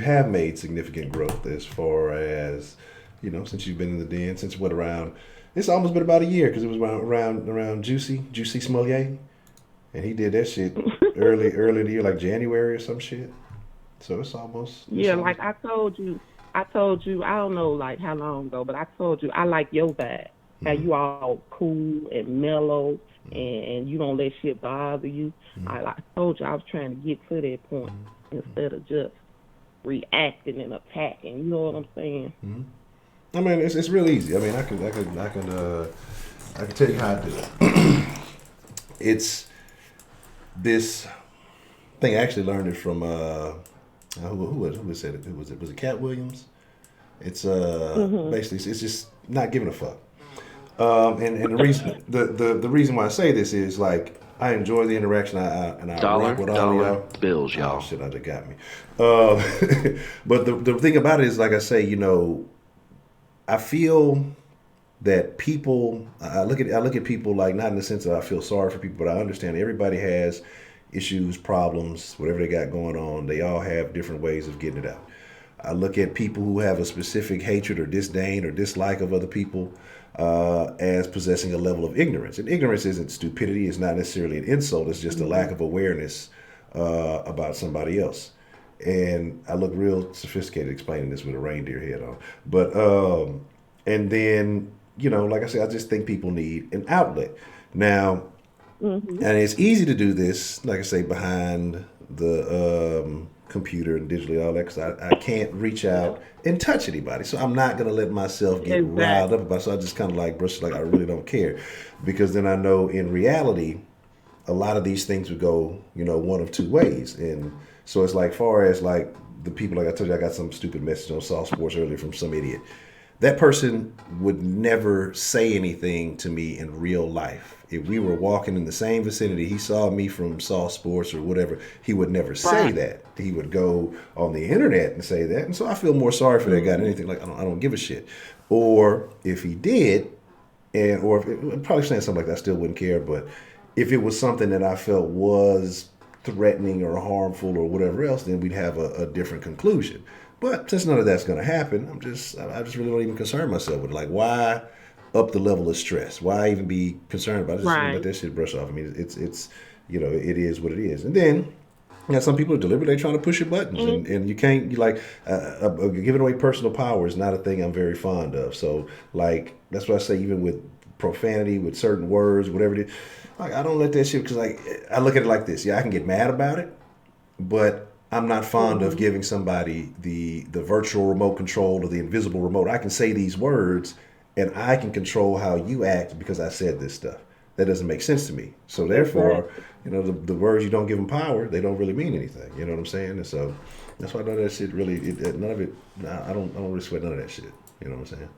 A: have made significant growth as far as, since you've been in the den, it's almost been about a year because it was around Juicy Smollier. And he did that shit early in the year, like January or some shit. So it's almost.
I: Like I told you, I don't know like how long ago, but I told you I like your vibe. How you all cool and mellow and you don't let shit bother you. I told you I was trying to get to that point instead of just reacting and attacking. You know what I'm saying?
A: I mean, it's real easy. I mean, I can tell you how to do it. It's this thing. I actually learned it from who said it? Was it Cat Williams? It's basically it's just not giving a fuck. And the reason why I say this is like I enjoy the interaction. I rock with all of y'all.
J: Bills, y'all.
A: Oh shit, that just got me. But the thing about it is, like I say, I feel that people. I look at people like not in the sense that I feel sorry for people, but I understand everybody has issues, problems, whatever they got going on. They all have different ways of getting it out. I look at people who have a specific hatred or disdain or dislike of other people as possessing a level of ignorance. And ignorance isn't stupidity. It's not necessarily an insult. It's just a lack of awareness about somebody else. And I look real sophisticated explaining this with a reindeer head on. But, and then, like I said, I just think people need an outlet. Now, and it's easy to do this, like I say, behind the computer and digitally all that, because I can't reach out and touch anybody. So I'm not going to let myself get riled up about it. So I just kind of like brush it like I really don't care. Because then I know in reality, a lot of these things would go, one of two ways. And so it's like far as like the people, like I told you, I got some stupid message on Soft Sports earlier from some idiot. That person would never say anything to me in real life. If we were walking in the same vicinity, he saw me from Soft Sports or whatever, he would never say that. He would go on the internet and say that. And so I feel more sorry for that guy than anything. Like, I don't give a shit. Or if he did, or if probably saying something like that, I still wouldn't care. But if it was something that I felt was threatening or harmful or whatever else, then we'd have a different conclusion. But since none of that's going to happen, I just really don't even concern myself with it. Like, why up the level of stress? Why even be concerned about it? Just let that shit brush off. I mean, it's it is what it is. And then some people are deliberately trying to push your buttons, and you can't. Giving away personal power is not a thing I'm very fond of. So like that's why I say even with profanity, with certain words, whatever it is, like I don't let that shit because like I look at it like this. Yeah, I can get mad about it, but I'm not fond of giving somebody the virtual remote control or the invisible remote. I can say these words and I can control how you act because I said this stuff. That doesn't make sense to me. So therefore, the words you don't give them power, they don't really mean anything. You know what I'm saying? And so that's why none of that shit really, none of it. I don't really sweat none of that shit. You know what I'm saying?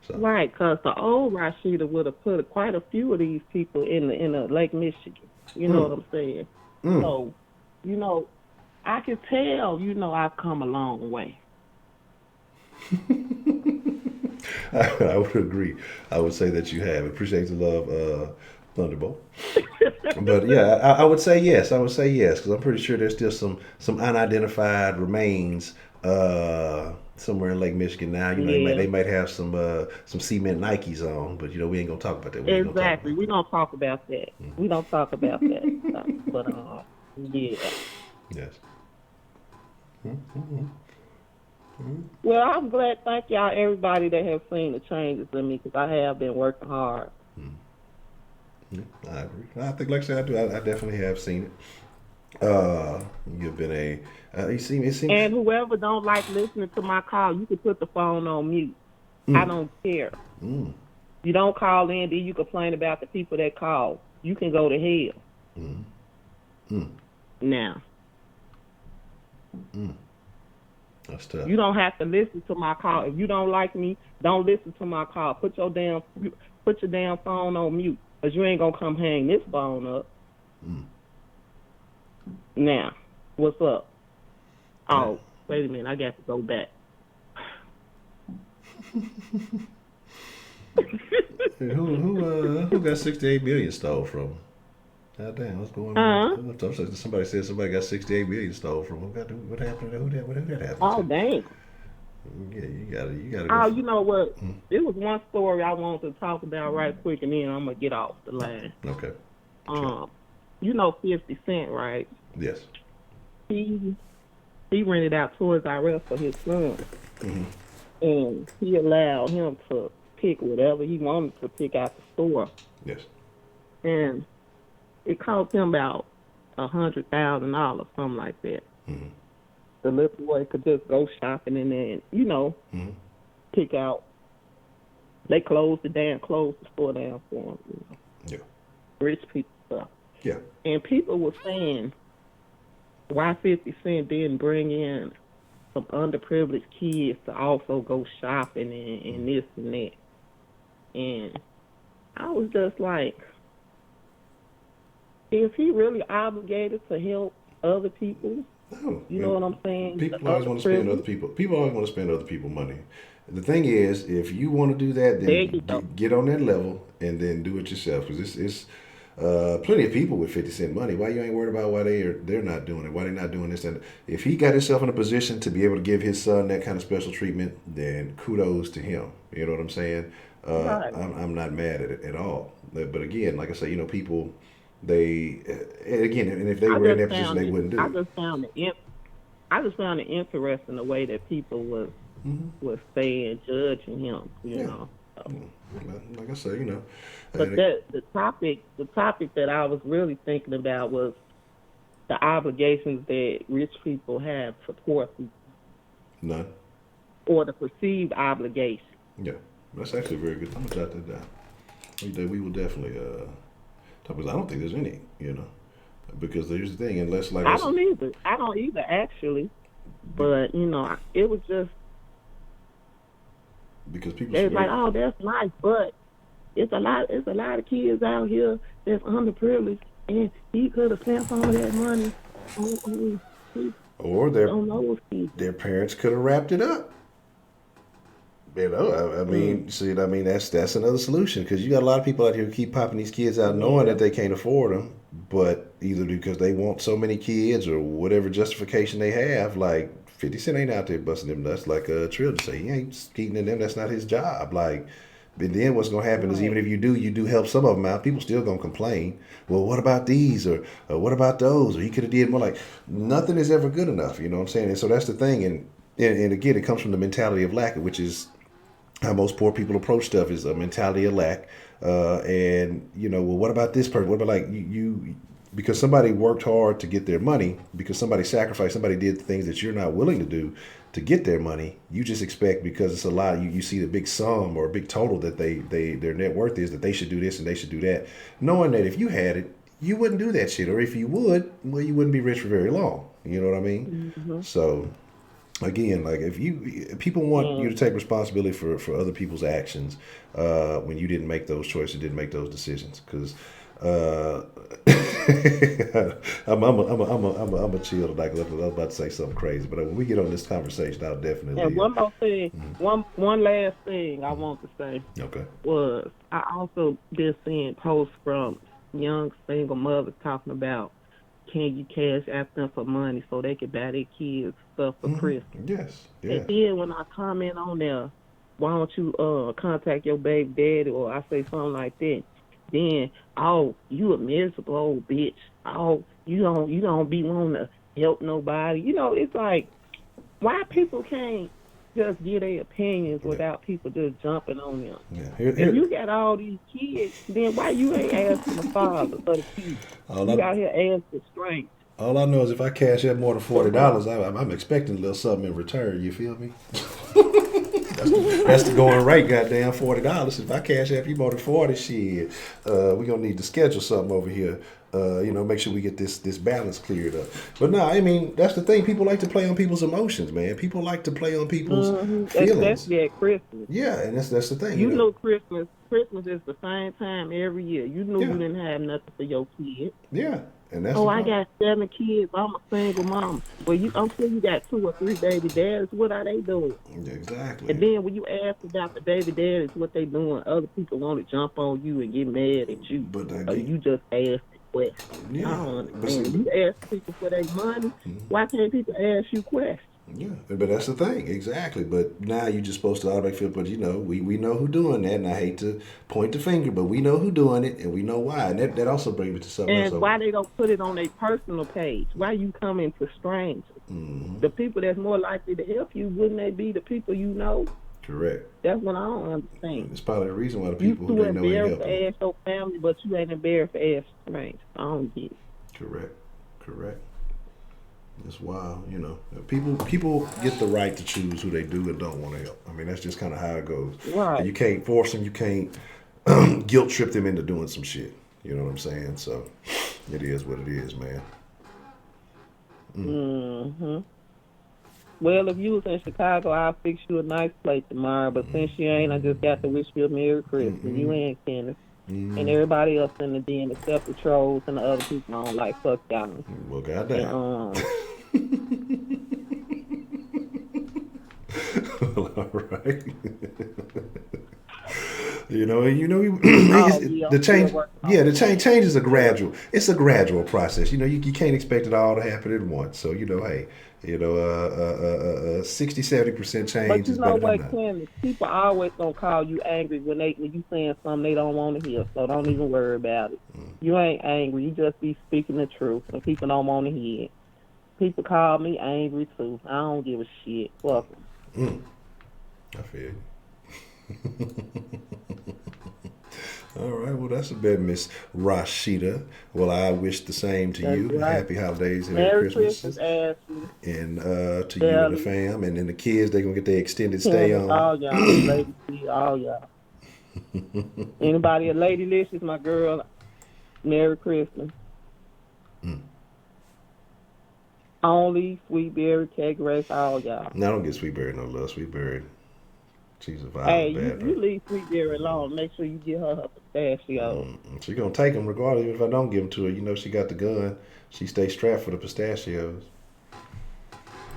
A: So.
I: Right, because the old Rashida would have put quite a few of these people in the Lake Michigan. You know what I'm saying? So, I can tell. I've come a long way.
A: I would agree. I would say that you have. Appreciate the love, Thunderbolt. But yeah, I would say yes. I would say yes because I'm pretty sure there's still some unidentified remains somewhere in Lake Michigan now. They might have some cement Nikes on, but we ain't gonna talk about that.
I: Exactly. We don't talk about that. We don't talk about that. But yeah.
A: Yes.
I: Well, I'm glad. Thank y'all, everybody that have seen the changes in me, because I have been working hard.
A: I agree. I think, like I said, I definitely have seen it. You've been it seems.
I: And whoever don't like listening to my call, you can put the phone on mute. I don't care. You don't call in, then you complain about the people that call. You can go to hell. Now.
A: That's tough.
I: You don't have to listen to my call. If you don't like me, don't listen to my call. Put your damn phone on mute, because you ain't gonna come hang this phone up. Now, what's up? Oh, wait a minute, I got to go back.
A: Who got 68 million stole from? God damn, what's going on? Somebody said somebody got 68 million stole from. What happened? Who that happened?
I: Oh, damn.
A: Yeah, you gotta.
I: Oh, you know what? There was one story I wanted to talk about right quick, and then I'm gonna get off the line.
A: Okay.
I: 50 Cent, right?
A: Yes.
I: He rented out Toys R Us for his son, and he allowed him to pick whatever he wanted to pick out the store.
A: Yes.
I: And it cost him about $100,000, something like that. The little boy could just go shopping and then, pick out. They closed the store down for him.
A: Yeah.
I: Rich people stuff.
A: Yeah. And
I: people were saying why 50 Cent didn't bring in some underprivileged kids to also go shopping and this and that. And I was just like, is he really obligated to help other people?
A: No.
I: You know what I'm saying?
A: People always want to spend other people. People always want to spend other people's money. The thing is, if you want to do that, then get on that level and then do it yourself. Because it's plenty of people with 50 Cent money. Why you ain't worried about why they're not doing it? Why they're not doing this? And if he got himself in a position to be able to give his son that kind of special treatment, then kudos to him. You know what I'm saying?
I: Right.
A: I'm not mad at it at all. But again, like I say, people. And if they were in that position, they wouldn't do it.
I: I just found it interesting the way that people was saying, judging him. You know. So.
A: Like I say,
I: But the topic that I was really thinking about was the obligations that rich people have to poor people.
A: None.
I: Or the perceived obligation.
A: Yeah, that's actually very good. I'm gonna jot that down. We will definitely. Because I don't think there's any, because there's the thing, unless like
I: I don't either actually, but it was just
A: because people.
I: They're like, oh, that's nice, but it's a lot of kids out here that's underprivileged, and he could have spent some of that money
A: or their parents could have wrapped it up. I mean, that's another solution, because you got a lot of people out here who keep popping these kids out knowing that they can't afford them, but either because they want so many kids or whatever justification they have, like 50 Cent ain't out there busting them nuts like Trill to say. He ain't skeeting them. That's not his job. Like, but then what's going to happen is even if you do help some of them out, people still going to complain. Well, what about these? Or what about those? Or he could have did more. Like, nothing is ever good enough. You know what I'm saying? And so that's the thing. And again, it comes from the mentality of lack, which is how most poor people approach stuff, is a mentality of lack. Well, what about this person? What about, like, you because somebody worked hard to get their money, because somebody sacrificed, somebody did things that you're not willing to do to get their money, you just expect because it's a lot, you see the big sum or a big total that their net worth is, that they should do this and they should do that, knowing that if you had it, you wouldn't do that shit, or if you would, well, you wouldn't be rich for very long. You know what I mean? Mm-hmm. So again, like if people want you to take responsibility for other people's actions when you didn't make those choices, didn't make those decisions, because I'm a chill tonight because I was about to say something crazy, but when we get on this conversation, I'll definitely.
I: And one more thing, one last thing I want to say.
A: Okay.
I: Was I also did seeing posts from young single mothers talking about, can you cash app them for money so they can buy their kids stuff for Christmas?
A: Yes.
I: And then when I comment on there, why don't you contact your baby daddy, or I say something like that, then, oh, you a miserable old bitch. Oh, you don't be wanting to help nobody. You know, it's like, why people can't just give their opinions without people just jumping on them? Yeah. If you got all these kids, then why you ain't asking the father for the kids? You out here asking strength.
A: All I know is if I cash out more than $40, I'm expecting a little something in return. You feel me? That's the going rate, goddamn, $40. If I cash app you more than 40, shit, we gonna need to schedule something over here. Make sure we get this balance cleared up. But no, I mean, that's the thing. People like to play on people's emotions, man. People like to play on people's feelings.
I: Especially at Christmas.
A: Yeah, and that's the thing.
I: You know Christmas is the same time every year. You knew you didn't have nothing for your kids.
A: Yeah. And that's
I: I got 7 kids. I'm a single mom. Well, I'm sure you got 2 or 3 baby daddies. What are they doing?
A: Exactly.
I: And then when you ask about the baby daddies, what they doing, other people want to jump on you and get mad at you. But you just ask the question. Yeah. I don't understand. You ask people for their money. Why can't people ask you questions?
A: Yeah, but that's the thing, exactly. But now you're just supposed to automatically feel, but we know who doing that, and I hate to point the finger, but we know who doing it, and we know why, and that also brings me to something else.
I: And why they don't put it on their personal page? Why you coming to strangers? Mm-hmm. The people that's more likely to help you, wouldn't they be the people you know?
A: Correct.
I: That's what I don't understand.
A: It's probably the reason why the people who they know ain't helping.
I: You embarrassed to ask your family, but you ain't embarrassed to ask strangers. I don't get it.
A: Correct. It's wild, People get the right to choose who they do and don't want to help. I mean, that's just kind of how it goes.
I: Right.
A: And you can't force them. You can't guilt trip them into doing some shit. You know what I'm saying? So it is what it is, man.
I: Mm-hmm. Well, if you was in Chicago, I'll fix you a nice plate tomorrow. But since you ain't, I just got to wish you a Merry Christmas. Mm-hmm. You ain't, Kenneth. Mm-hmm. And everybody else in the den except the trolls and the other people I don't like. Fuck y'all.
A: Well, goddamn.
I: All
A: right. The change. Yeah, the change is a gradual. It's a gradual process. You can't expect it all to happen at once. So 60-70% change.
I: But
A: is better than
I: Ken, people always gonna call you angry when you saying something they don't want to hear. So don't even worry about it. You ain't angry. You just be speaking the truth, and people don't want to hear it. People call me angry too. I don't give a shit. Fuck them.
A: I feel you. All right, well, that's a bit, Miss Rashida. Well, I wish the same to you. Right. Happy holidays and Merry Christmas. And to you and the fam. And then the kids, they're going to get their extended stay on.
I: All y'all, lady, all y'all. Anybody a lady list is my girl. Merry Christmas. Only Sweetberry, Keg Race, all y'all.
A: No, I don't get Sweetberry no love. Sweetberry, she's a violent bad.
I: You leave Sweetberry alone. Make sure you get her pistachios.
A: She's going to take them regardless. Even if I don't give them to her, she got the gun. She stays strapped for the pistachios.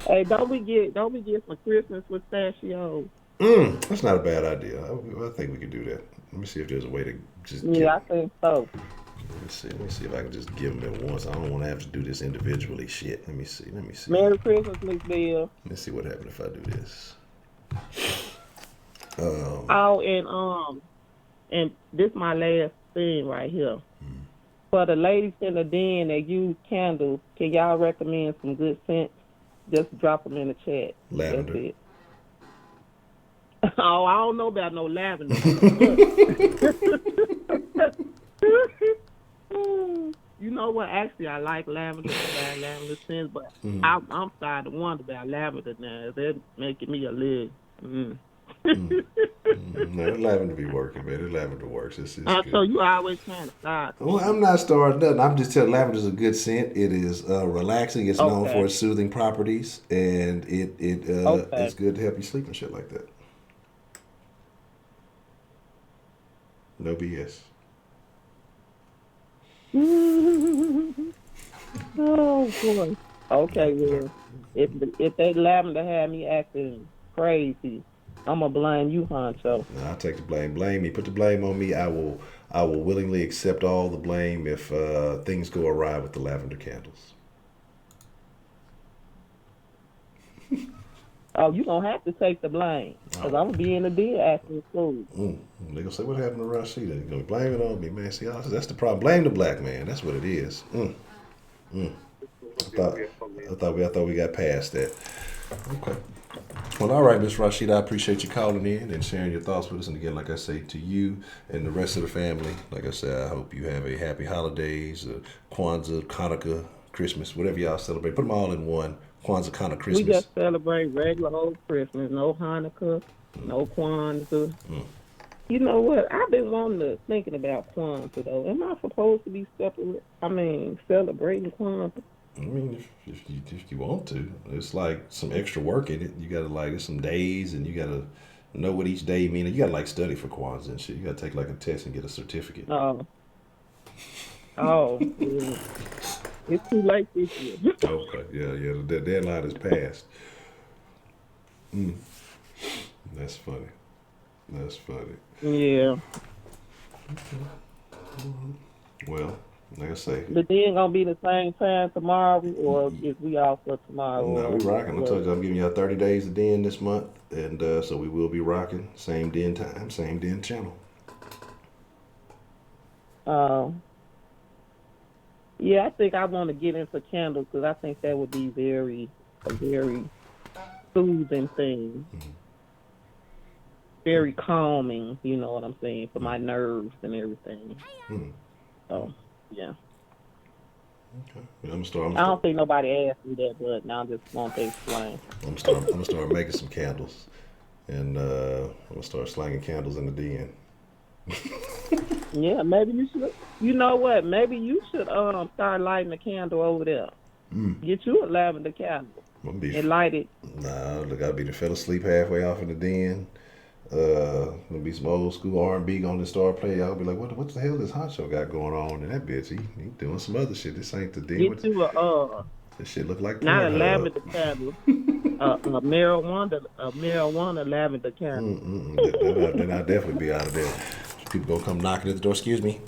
I: Hey, don't we get some Christmas pistachios?
A: That's not a bad idea. I think we could do that. Let me see if there's a way to just
I: I think so.
A: Let me see if I can just give them at once. I don't want to have to do this individually. Shit. Let me see.
I: Merry Christmas, Miss Bill.
A: Let's see what happens if I do this.
I: And this is my last thing right here. For the ladies in the den that use candles, can y'all recommend some good scents? Just drop them in the chat.
A: Lavender.
I: That's it. Oh, I don't know about no lavender. You know what? Actually, I like lavender. I like lavender scent, but
A: Mm-hmm.
I: I'm starting to wonder about lavender now. That's making me a little. Mm.
A: No, that lavender be working, man. That lavender works. It's
I: So
A: good.
I: you always trying to start
A: Well,
I: something.
A: I'm not starting nothing. I'm just telling lavender's a good scent. It is relaxing. It's known for
I: Okay.
A: its soothing properties, and it's
I: Okay.
A: good to help you sleep and shit like that. No BS.
I: Oh boy. Okay, well, if they lavender had me acting crazy, I'm gonna blame you, Honcho.
A: No, I'll take the blame. Blame me. Put the blame on me. I will willingly accept all the blame if things go awry with the lavender candles.
I: Oh, you gonna have to take the blame, cause
A: Oh.
I: I'm gonna be in the deal acting fool.
A: They gonna say what happened to Rashida? They're gonna blame it on me, man. See, that's the problem. Blame the black man. That's what it is. I thought we got past that. Okay. Well, all right, Miss Rashida, I appreciate you calling in and sharing your thoughts with us. And again, like I say, to you and the rest of the family, like I said, I hope you have a happy holidays, Kwanzaa, Hanukkah, Christmas, whatever y'all celebrate. Put them all in one. Kwanzaa, Hanukkah,
I: We
A: Christmas.
I: just celebrate regular old Christmas, no Hanukkah, no Kwanzaa. You know what? I've been thinking about Kwanzaa though. Am I supposed to be separate? I mean, celebrating Kwanzaa?
A: I mean, if you want to, it's like some extra work in it. You gotta like there's some days, and you gotta know what each day means. You gotta like study for Kwanzaa and shit. You gotta take like a test and get a certificate.
I: Yeah. It's too late this year.
A: Okay, yeah. The deadline is passed. That's funny. That's funny.
I: Yeah.
A: Well, like I say,
I: But then gonna be the same time tomorrow, or if we off for tomorrow?
A: no, we rocking. I told you I'm giving y'all 30 days of den this month, and so we will be rocking. Same den time, same den channel.
I: Yeah, I think I want to get into candles because I think that would be a very soothing thing, very calming. You know what I'm saying, for my nerves and everything. So, yeah.
A: Okay. I'm gonna start.
I: I don't think nobody asked me that, but now I just want to explain.
A: I'm gonna start making some candles, and I'm gonna start slanging candles in the den.
I: Yeah, maybe you should. You know what? Maybe you should start lighting a candle over there. Get you a lavender candle and light it.
A: Nah, look, I'll be the fell asleep halfway off in the den. Gonna be some old school R&B gonna start playing. I'll be like, what the hell this Honcho got going on in that bitch? He doing some other shit. This ain't the den.
I: Get you
A: This shit look like
I: not a
A: Pornhub.
I: lavender candle, a marijuana lavender candle.
A: Then I'll definitely be out of there. People gonna come knocking at the door. Excuse me,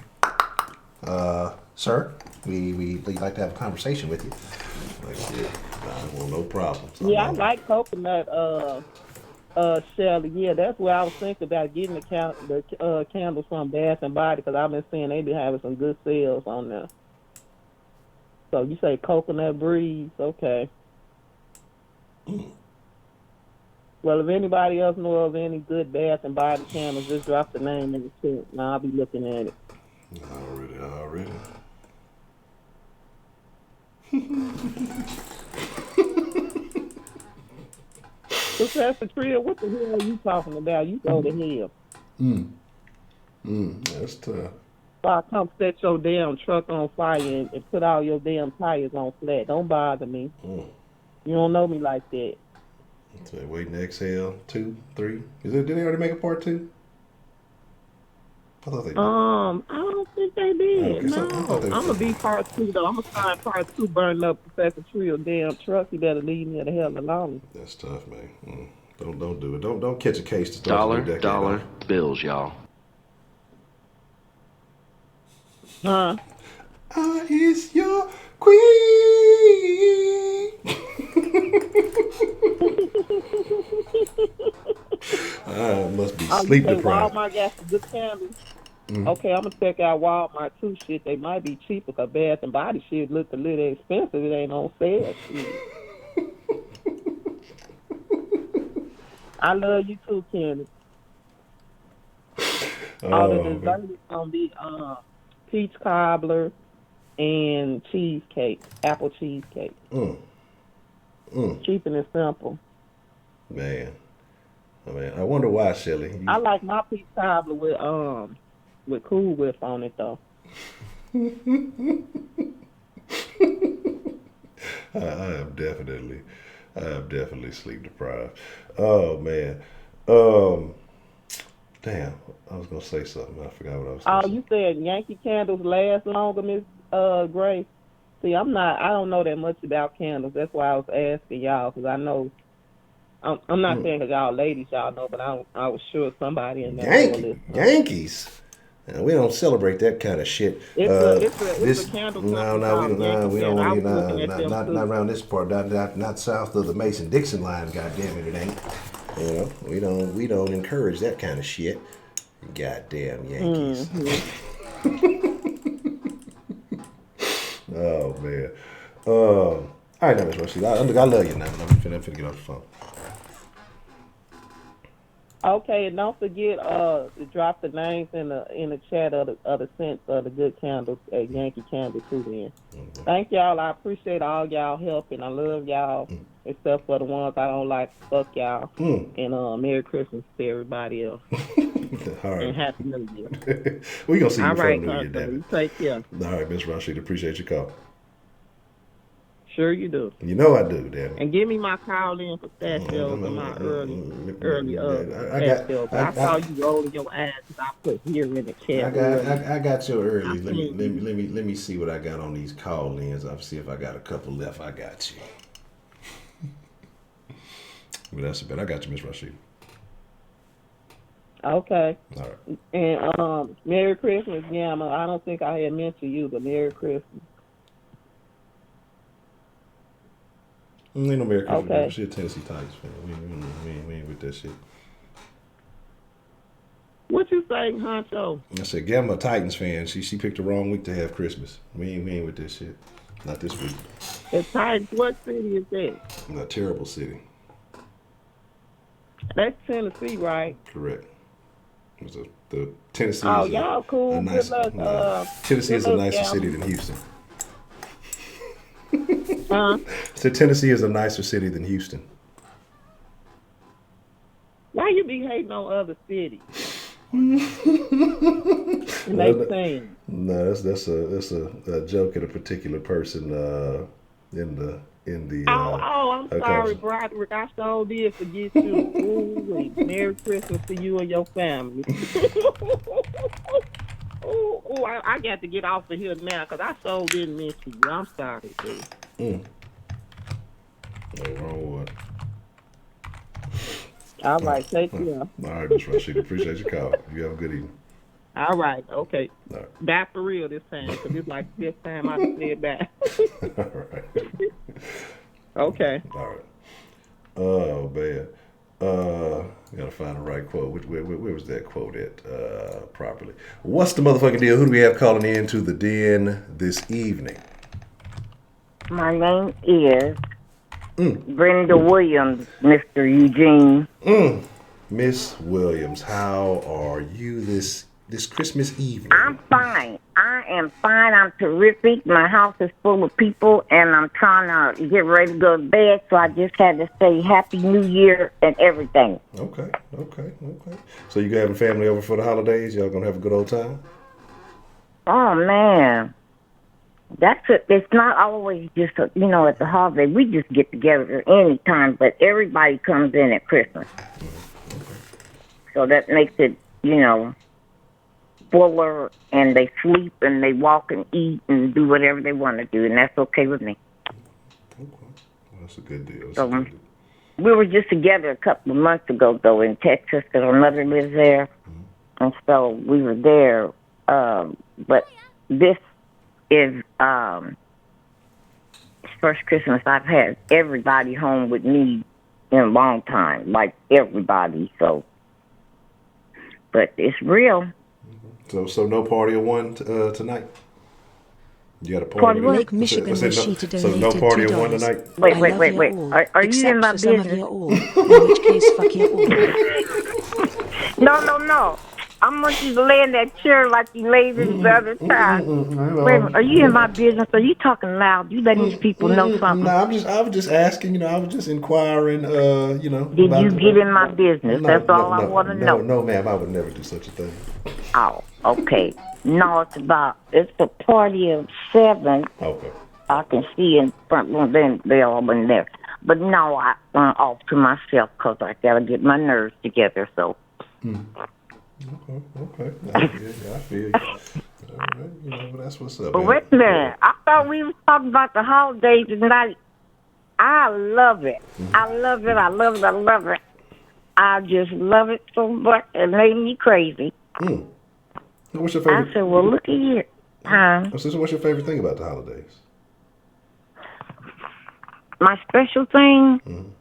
A: sir. We'd like to have a conversation with you. Like shit, I want no problems.
I: Yeah, I like coconut. Shelly. Yeah, that's where I was thinking about getting the candles from Bath and Body because I've been seeing they be having some good sales on there. So you say coconut breeze, okay. Well, if anybody else know of any good Bath and Body candles, just drop the name in the chat, and I'll be looking at it.
A: Already.
I: Professor Trill, what the hell are you talking about? You go to hell.
A: That's tough.
I: So I come set your damn truck on fire and put all your damn tires on flat. Don't bother me. You don't know me like that.
A: So waiting to exhale 2, 3. Did they already make a part 2? I thought they did.
I: I don't think they did.
A: Okay,
I: No,
A: I'm
I: I'm gonna be part 2 though. I'm gonna sign part 2, burning up Professor Trill damn truck. You better leave me the hell alone.
A: That's tough, man. Don't do it. Don't catch a case to start
J: Dollar bills, y'all.
I: Huh?
A: I is your queen. Must be sleep deprived.
I: Walmart got some good candles. Okay, I'm gonna check out Walmart too. Shit, they might be cheaper because Bath and Body shit look a little expensive. It ain't on sale. Shit. I love you too, Kenny. All the desserts gonna be peach cobbler, and cheesecake, apple cheesecake. Cheap and simple.
A: Man. I mean, I wonder why, Shelly.
I: I like my peach cobbler with Cool Whip on it though.
A: I am definitely sleep deprived. Oh man. Damn, I was gonna say something. I forgot what I was gonna say.
I: You said Yankee candles last longer, Miss Grace. See, I don't know that much about candles. That's why I was asking y'all, because I know. I'm not saying that y'all ladies y'all know, but I was sure somebody in there.
A: Yankees. We don't celebrate that kind of shit.
I: It's a candle.
A: No, we don't want to. Not around this part. Not south of the Mason-Dixon line. God damn it, it ain't. You know, we don't encourage that kind of shit. Goddamn Yankees. Oh man. All right, now Miss Rashid, I love you now. I'm finna get off the phone.
I: Okay, and don't forget to drop the names in the chat of the scents of the good candles at Yankee Candle too. Then, thank y'all. I appreciate all y'all help, and I love y'all, except for the ones I don't like. Fuck y'all, and Merry Christmas to everybody else,
A: all right.
I: and Happy New Year.
A: We gonna see you
I: all
A: before
I: right,
A: New Year, damn it.
I: Take care.
A: All right, Miss Rashid, appreciate your call.
I: Sure you do.
A: You know I do, damn it.
I: And give me my call in for pistachios and my early pistachios. I saw you rolling your eyes because I put here in the chat.
A: I got your early. Let me see what I got on these call-ins. I'll see if I got a couple left. I got you. But that's about. I got you, Miss Rashid.
I: Okay.
A: All right.
I: And Merry Christmas, Gamma. I don't think I had mentioned you, but Merry Christmas.
A: Ain't no Merry Christmas.
I: Okay.
A: She a Tennessee Titans fan. We ain't with that shit.
I: What you say, Honcho?
A: I said, Gamma a Titans fan. She picked the wrong week to have Christmas. We ain't with this shit. Not this week.
I: The Titans, what city is that?
A: A terrible city.
I: That's Tennessee, right?
A: Correct. The Tennessee.
I: Oh,
A: is
I: y'all cool.
A: a nice,
I: good luck.
A: Tennessee is a nicer city than Houston.
I: So
A: Tennessee is a nicer city than Houston.
I: Why you be hating on other cities?
A: No, that's a joke at a particular person in the.
I: I'm sorry, Broderick. I sure did forget you. Ooh, Merry Christmas to you and your family. I got to get off of here now because I sure didn't mention you. I'm sorry, dude.
A: No wrong one.
I: All right, take care.
A: All right, Miss Rashid. Appreciate your call. You have a good evening.
I: All right, okay.
A: All right.
I: Back for real this time because it's like this time I said back.
A: All right.
I: Okay.
A: All right. Oh man. Gotta find the right quote. Where was that quote at properly? What's the motherfucking deal? Who do we have calling in to the den this evening?
J: My name is Brenda Williams, Mr. Eugene.
A: Miss Williams, how are you this Christmas evening?
J: I'm fine. I am fine. I'm terrific. My house is full of people, and I'm trying to get ready to go to bed, so I just had to say Happy New Year and everything.
A: Okay. So you having family over for the holidays? Y'all gonna have a good old time?
J: Oh, man. That's it. It's not always just, at the holiday. We just get together any time, but everybody comes in at Christmas. So that makes it, fuller, and they sleep and they walk and eat and do whatever they want to do, and that's okay with me.
A: Okay. Well, that's a good deal.
J: We were just together a couple of months ago, though, in Texas, because our mother lives there, and so we were there. But this is first Christmas I've had everybody home with me in a long time, like everybody. So, but it's real.
A: So no party of one tonight? You got a party?
B: Lake Michigan Rashida donated
A: so no party of one
B: $2.
A: tonight?
J: Wait. Are you
B: Except
J: in my
B: for some of
J: business?
B: you all. In which case, fuck you all.
J: No. I want you to lay in that chair like you laid in the other time. Wait a minute, are you in my business? Are you talking loud? You letting these people know something?
A: No, I was just asking. I was just inquiring.
J: Did you get in my business? That's all I want to know.
A: No, ma'am. I would never do such a thing.
J: Oh, okay. No, it's a party of 7.
A: Okay.
J: I can see in front room, then they all in there. But no, I went off to myself because I got to get my nerves together, so.
A: Okay. I feel you. All right, but that's what's up.
J: But wait a minute. I thought we was talking about the holidays tonight. I love it. I love it. I love it. I love it. I just love it so much. It made me crazy.
A: What's your favorite?
J: I said, well, look at here. Huh?
A: So what's your favorite thing about the holidays?
J: My special thing?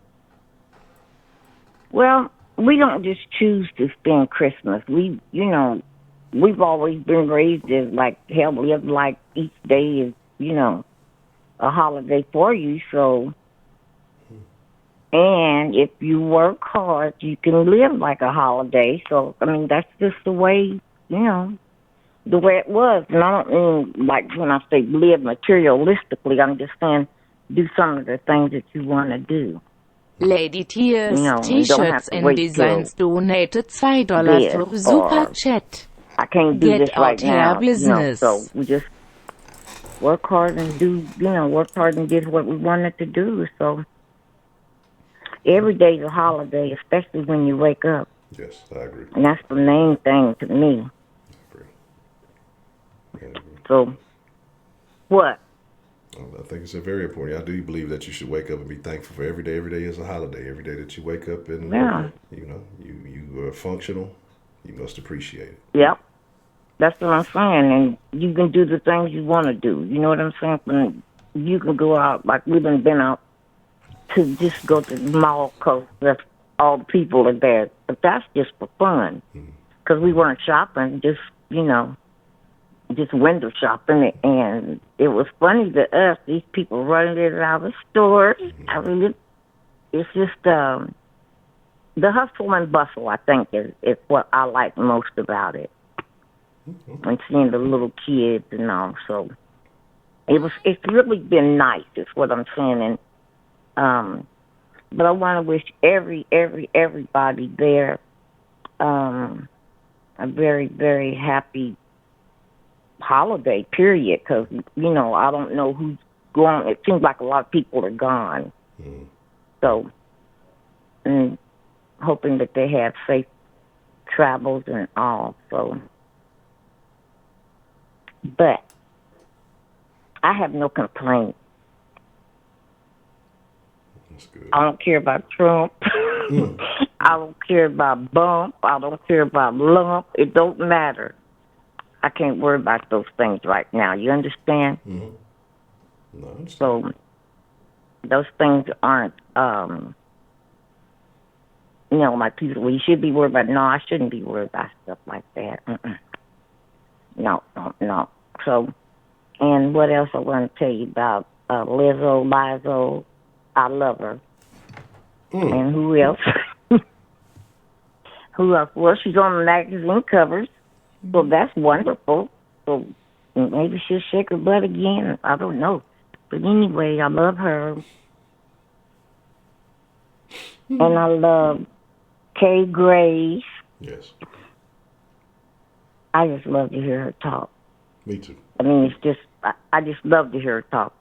J: Well, we don't just choose to spend Christmas. We've always been raised as like, hell, live like each day is, a holiday for you. So, and if you work hard, you can live like a holiday. So, I mean, that's just the way, the way it was. And I don't mean, like, when I say live materialistically, I'm just saying do some of the things that you want to do.
B: Lady Tears, T-shirts and Designs donated $2 for Super Chat.
J: I can't do this right now.
B: Business.
J: So we just work hard and get what we wanted to do. So every day's a holiday, especially when you wake up.
A: Yes, I agree.
J: And that's the main thing to me.
A: I agree.
J: So, what?
A: I think it's very important. I do believe that you should wake up and be thankful for every day. Every day is a holiday. Every day that you wake up and you are functional, you must appreciate it.
J: Yep, that's what I'm saying. And you can do the things you want to do. You know what I'm saying? When you can go out, like we've been out to just go to the mall because that's all the people are there. But that's just for fun because we weren't shopping. Just window shopping, and it was funny to us, these people running in and out of the stores. I mean, it's just the hustle and bustle, I think, is what I like most about it. And seeing the little kids and all, so it's really been nice, is what I'm saying. And but I want to wish everybody there a very, very happy holiday period, because I don't know who's going. It seems like a lot of people are gone, so and hoping that they have safe travels and all. So, but I have no complaints.
A: That's good.
J: I don't care about Trump. I don't care about bump. I don't care about lump. It don't matter. I can't worry about those things right now. You understand?
A: No, I understand.
J: So those things aren't, like people, well, you should be worried about. No, I shouldn't be worried about stuff like that. No. So, and what else I want to tell you about Lizo? I love her. And who else? Well, she's on the magazine covers. So that's wonderful. So maybe she'll shake her butt again. I don't know. But anyway, I love her. And I love Kay Grace.
A: Yes.
J: I just love to hear her talk.
A: Me too.
J: I mean, it's just, I just love to hear her talk.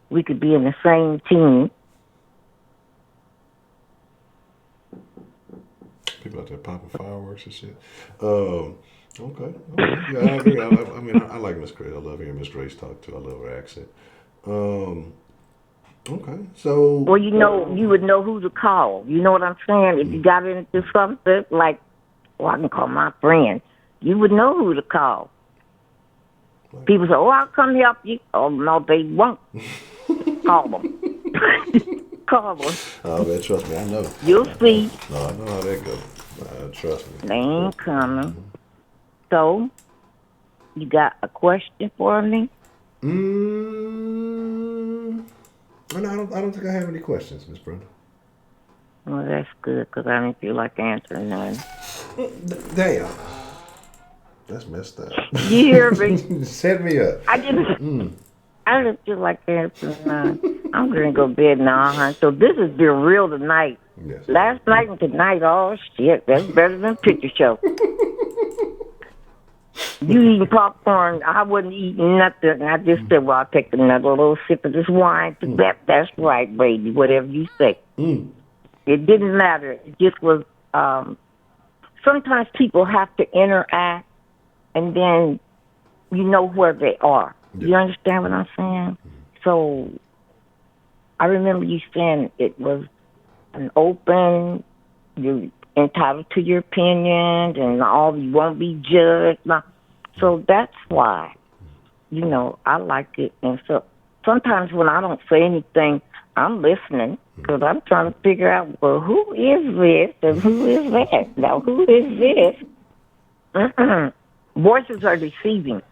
J: We could be in the same team.
A: People out there popping fireworks and shit. Okay. Yeah, I agree. I mean, I like Miss Grace. I love hearing Miss Grace talk too. I love her accent. Okay. So.
J: Well, you would know who to call. You know what I'm saying? If you got into something like, I can call my friend. You would know who to call. People say, I'll come help you. Oh, no, they won't. Call them. Call them.
A: Oh, man, trust me, I know.
J: You'll see.
A: No, I know how that goes. Trust me.
J: They ain't coming. So, you got a question for me?
A: No, I don't think I have any questions, Miss Brenda.
J: Well, that's good because I didn't feel like answering none.
A: Damn. That's messed up.
J: You hear me?
A: Set me up.
J: I didn't feel like answering none. I'm going to go to bed now, huh? So this has been real tonight.
A: Yes.
J: Last night and tonight, oh, shit, that's better than a picture show. You eating popcorn, I wasn't eating nothing. I just said, well, I'll take another little sip of this wine. That's right, baby, whatever you say. It didn't matter. It just was, sometimes people have to interact, and then you know where they are. You understand what I'm saying? So I remember you saying it was an open, you're entitled to your opinions, and all, you won't be judged. So that's why, I like it. And so sometimes when I don't say anything, I'm listening because I'm trying to figure out, well, who is this and who is that? Now, who is this? Voices are deceiving.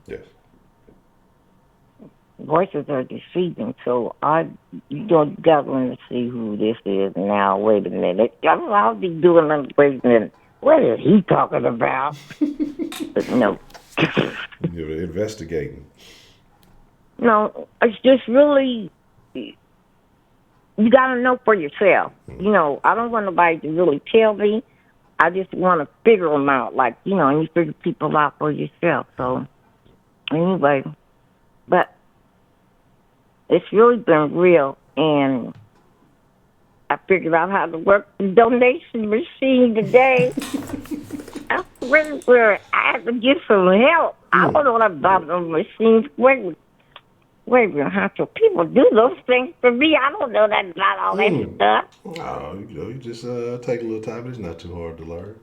A: Yes.
J: Voices are deceiving, so you got to learn to see who this is. Now, wait a minute. I'll be doing them. Wait a minute. What is he talking about? But no.
A: You're investigating.
J: No, it's just really, you got to know for yourself. I don't want nobody to really tell me. I just want to figure them out, and you figure people out for yourself. So, anyway, but it's really been real, and I figured out how to work the donation machine today. I swear, I had to get some help. I don't know about those machines. Wait a minute, Honcho. People do those things for me. I don't know that about all that stuff.
A: Oh, you just take a little time. It's not too hard to learn.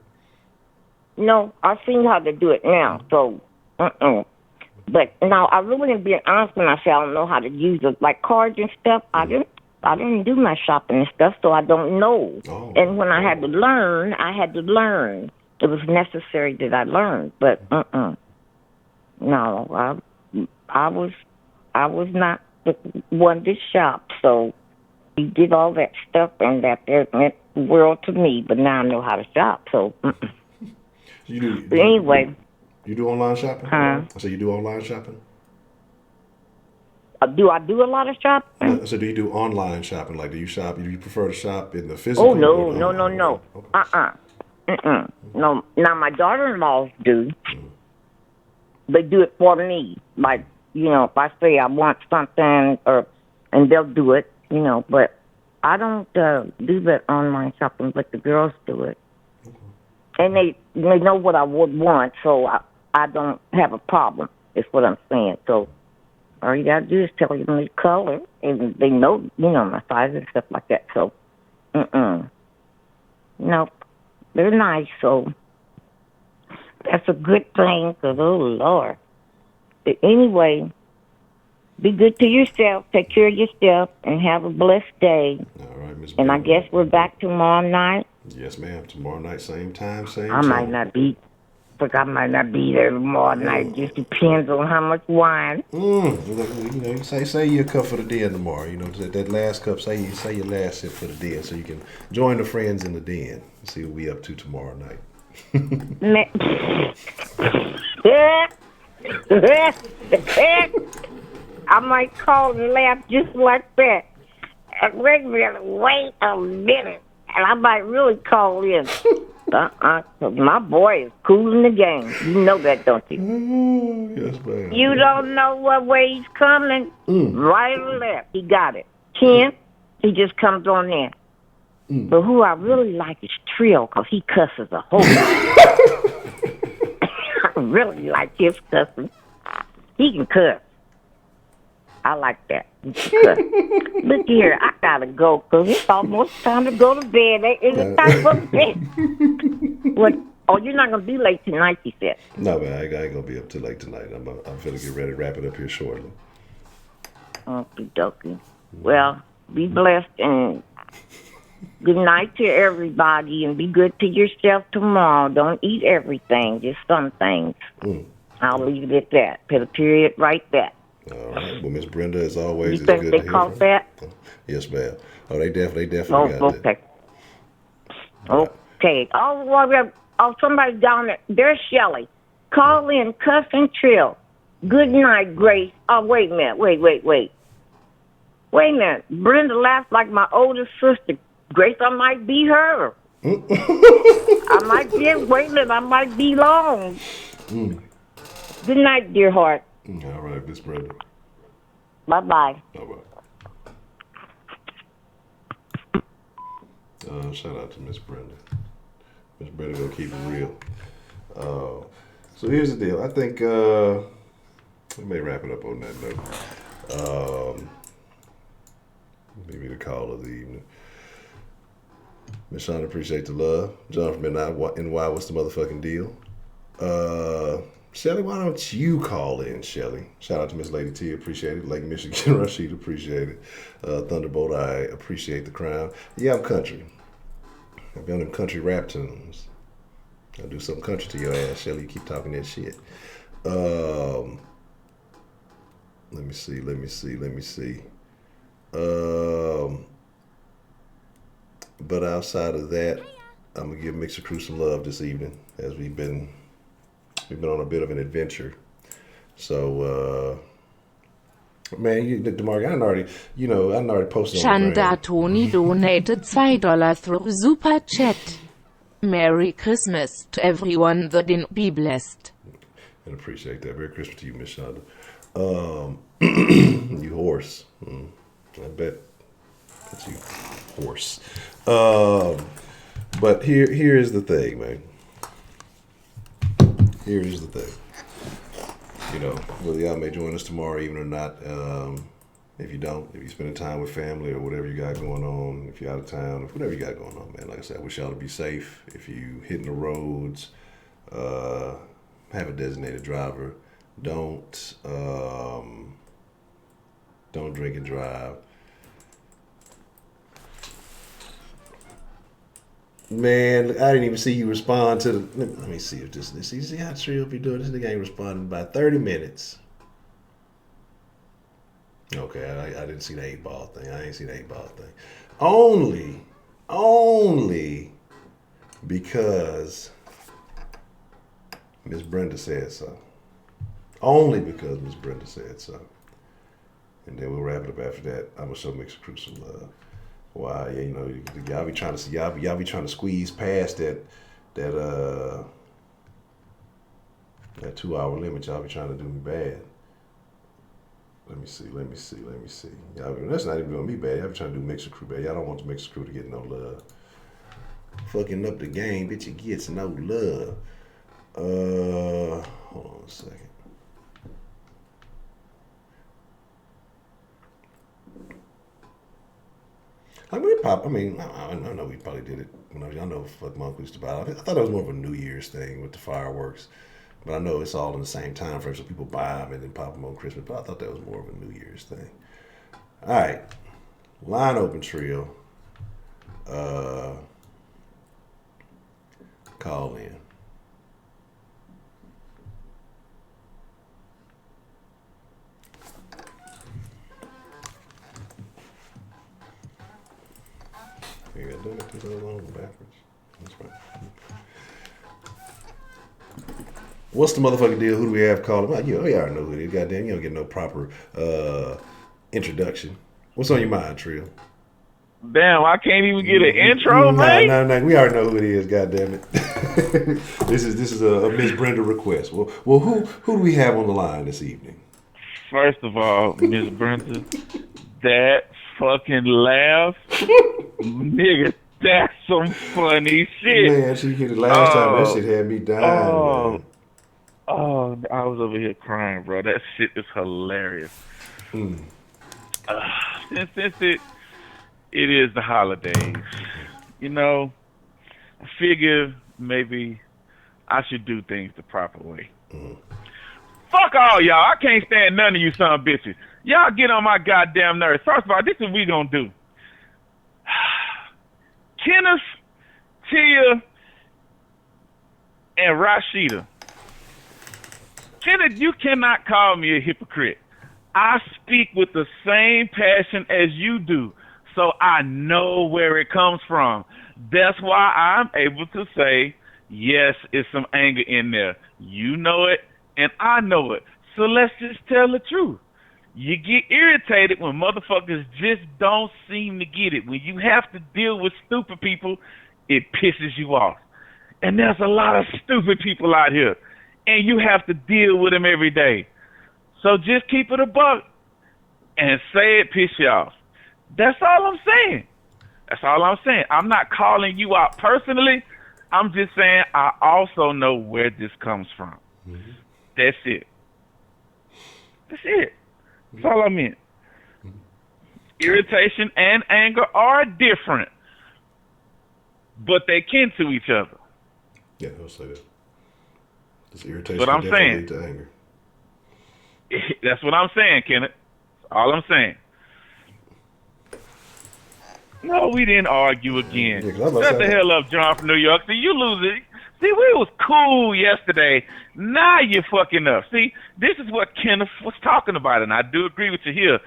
J: No, I've seen how to do it now, so, But now I really am being honest when I say I don't know how to use it, like cards and stuff. I didn't do my shopping and stuff, so I don't know. And when I had to learn, I had to learn. It was necessary that I learn, but no, I was not the one to shop. So he did all that stuff, and that meant the world to me. But now I know how to shop. So
A: You do.
J: But anyway.
A: You do online shopping? So you do online shopping?
J: Do I do a lot of shopping?
A: So do you do online shopping? Like, do you shop? Do you prefer to shop in the physical?
J: Oh, no.
A: Okay.
J: No. Now, my daughter-in-laws do. They do it for me. Like, if I say I want something, and they'll do it, But I don't do that online shopping, but the girls do it. And they know what I would want, so I don't have a problem, is what I'm saying. So all you got to do is tell them the color, and they know, my size and stuff like that. So, no, they're nice, so that's a good thing, because, oh, Lord. But anyway, be good to yourself, take care of yourself, and have a blessed day.
A: All right, Ms.
J: And I guess we're back tomorrow night.
A: Yes, ma'am. Tomorrow night, same time, same
J: I might not be there tomorrow night. It just depends on how much wine.
A: You say your cup for the den tomorrow. That last cup, say your last sip for the den, so you can join the friends in the den and see what we up to tomorrow night.
J: I might call and laugh just like that. Wait a minute. And I might really call in. 'Cause my boy is cool in the game. You know that, don't you?
A: Yes, ma'am.
J: You don't know what way he's coming. Right or left. He got it. 10, he just comes on in. But who I really like is Trill, because he cusses a whole lot. I really like his cussing. He can cuss. I like that. Look here, I gotta go because it's almost time to go to bed. Is it time to go to bed? What? Oh, you're not gonna be late tonight, you said.
A: No, man, I ain't gonna be up too late tonight. I'm gonna get ready to wrap it up here shortly.
J: Okie dokie. Well, be blessed and good night to everybody, and be good to yourself tomorrow. Don't eat everything, just some things. I'll leave it at that. Put a period right there.
A: All right. Well, Miss Brenda, as always,
J: you
A: it's
J: think
A: good
J: they
A: to hear
J: caught
A: from
J: that?
A: Yes, ma'am. Oh, they definitely
J: Oh,
A: got
J: okay.
A: that.
J: Okay. Oh, somebody down there. There's Shelly. Call in, cuss and chill. Good night, Grace. Oh, wait a minute. Wait a minute. Brenda laughed like my oldest sister. Grace, I might be her. I might be, wait a minute, I might be long. Good night, dear heart.
A: All right, Miss Brenda.
J: Bye-bye.
A: Bye-bye. Shout out to Miss Brenda. Miss Brenda gonna keep it real. So here's the deal. I think we may wrap it up on that note. Maybe the call of the evening. Miss Shonda, appreciate the love. John from NY, what's the motherfucking deal? Shelly, why don't you call in, Shelly? Shout out to Miss Lady T, appreciate it. Lake Michigan, Rashid, appreciate it. Thunderbolt, I appreciate the crown. Yeah, I'm country. I've been in country rap tunes. I'll do some country to your ass, Shelly. You keep talking that shit. Let me see. But outside of that, I'm gonna give Mixer Crew some love this evening, as we've been on a bit of an adventure. So, man, DeMarc, I already posted on the
B: Shanda Tony donated $2 through Super Chat. Merry Christmas to everyone that didn't be blessed.
A: And appreciate that. Merry Christmas to you, Miss Shonda. You horse. I bet that's you, horse. But here is the thing, man. Here is the thing. Whether y'all may join us tomorrow evening or not. If you're spending time with family or whatever you got going on, if you're out of town, whatever you got going on, man. Like I said, I wish y'all to be safe. If you hitting the roads, have a designated driver. Don't drink and drive. Man, I didn't even see you respond to the. Let me see if this. See how Trill be doing this. Nigga ain't responding by 30 minutes. Okay, I didn't see the 8-ball thing. I ain't see the 8-ball thing. Only because Miss Brenda said so. Only because Miss Brenda said so. And then we'll wrap it up after that. I'm gonna show Mixer Crew some love. Why? Yeah, y'all be trying to squeeze past that 2-hour limit. Y'all be trying to do me bad. Let me see. Y'all, that's not even doing me bad. Y'all be trying to do Mixer Crew bad. Y'all don't want the Mixer Crew to get no love. Fucking up the game, bitch. It gets no love. Hold on a second. I know we probably did it. I know fuck Monk used to buy it. I thought it was more of a New Year's thing with the fireworks. But I know it's all in the same time frame, so people buy them and then pop them on Christmas. But I thought that was more of a New Year's thing. All right. Line open trio. Call in. You gotta do it because I was on backwards. That's right. What's the motherfucking deal? Who do we have calling? Well, you already know who it is. Goddamn, you don't get no proper introduction. What's on your mind, Trill?
K: Damn, I can't even get an intro, man.
A: No. We already know who it is. Goddamn it. This is a Miss Brenda request. Well, who do we have on the line this evening?
K: First of all, Miss Brenda, that fucking laugh, nigga, that's some funny shit.
A: Man, she hit it last time. That shit had me dying. Man.
K: Oh, I was over here crying, bro. That shit is hilarious. Since it is the holidays, I figure maybe I should do things the proper way. Fuck all y'all. I can't stand none of you son of bitches. Y'all get on my goddamn nerves. First of all, this is what we gonna do. Kenneth, Tia, and Rashida. Kenneth, you cannot call me a hypocrite. I speak with the same passion as you do. So I know where it comes from. That's why I'm able to say, yes, it's some anger in there. You know it, and I know it. So let's just tell the truth. You get irritated when motherfuckers just don't seem to get it. When you have to deal with stupid people, it pisses you off. And there's a lot of stupid people out here, and you have to deal with them every day. So just keep it a buck and say it piss you off. That's all I'm saying. That's all I'm saying. I'm not calling you out personally. I'm just saying I also know where this comes from. Mm-hmm. That's it. That's it. That's all I meant. Mm-hmm. Irritation and anger are different, but they kin to each other.
A: Yeah, I'll say that. This irritation
K: what I'm saying.
A: Lead to anger.
K: That's what I'm saying, Kenneth. That's all I'm saying. No, we didn't argue again.
A: Yeah,
K: shut the hell up, John from New York. See, you lose it. See, we was cool yesterday. Now you're fucking up. See, this is what Kenneth was talking about, and I do agree with you here.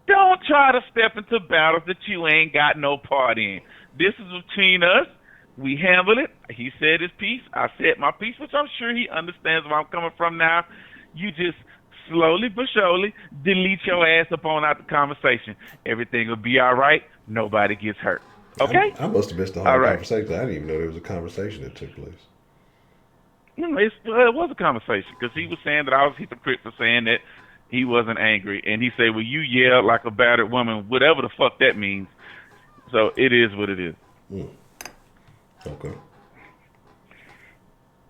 K: Don't try to step into battles that you ain't got no part in. This is between us. We handled it. He said his piece. I said my piece, which I'm sure he understands where I'm coming from now. You just slowly but surely delete your ass up on out the conversation. Everything will be all right. Nobody gets hurt. Okay?
A: I must have missed the whole conversation. I didn't even know there was a conversation that took place.
K: No, it was a conversation because he was saying that I was a hypocrite for saying that he wasn't angry. And he said, well, you yelled like a battered woman, whatever the fuck that means. So it is what it is.
A: Mm. Okay.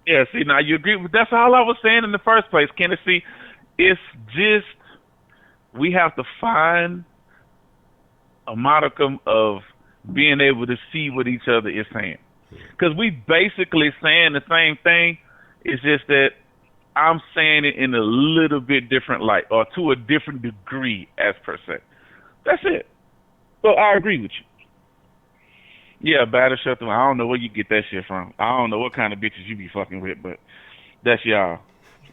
K: Yeah, see, now you agree. That's all I was saying in the first place, Kenneth. See, it's just we have to find a modicum of being able to see what each other is saying. Because we basically saying the same thing. It's just that I'm saying it in a little bit different light or to a different degree as per se. That's it. So I agree with you. Yeah, batter shut them. I don't know where you get that shit from. I don't know what kind of bitches you be fucking with, but that's y'all.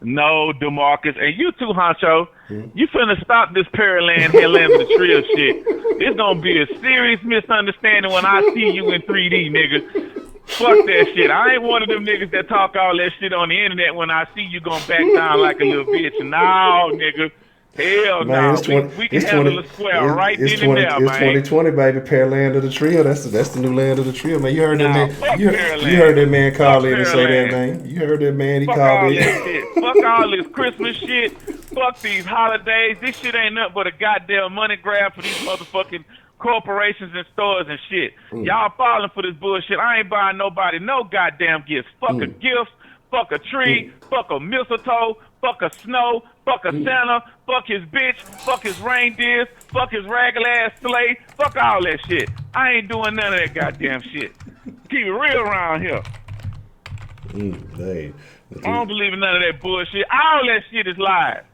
K: No, DeMarcus, and you too, Honcho. You finna stop this Pearland Headland of the Trill shit. It's gonna be a serious misunderstanding when I see you in 3D, nigga. Fuck that shit. I ain't one of them niggas that talk all that shit on the internet when I see you gonna back down like a little bitch. No, nigga. Hell no. We can handle the square right then and there, man.
A: It's 2020, baby. Pearland of the Trio. That's the new land of the trio, man. You heard that man. You heard that man call in and say that, man. You heard that man. He called in.
K: Fuck all this Christmas shit. Fuck these holidays. This shit ain't nothing but a goddamn money grab for these motherfucking corporations and stores and shit. Y'all falling for this bullshit. I ain't buying nobody no goddamn gifts. Fuck a gift. Fuck a tree. Fuck a mistletoe. Fuck a snow. Fuck a Santa. Fuck his bitch. Fuck his reindeers. Fuck his regular ass sleigh. Fuck all that shit. I ain't doing none of that goddamn shit. Keep it real around here.
A: I
K: don't believe in none of that bullshit. All that shit is lies.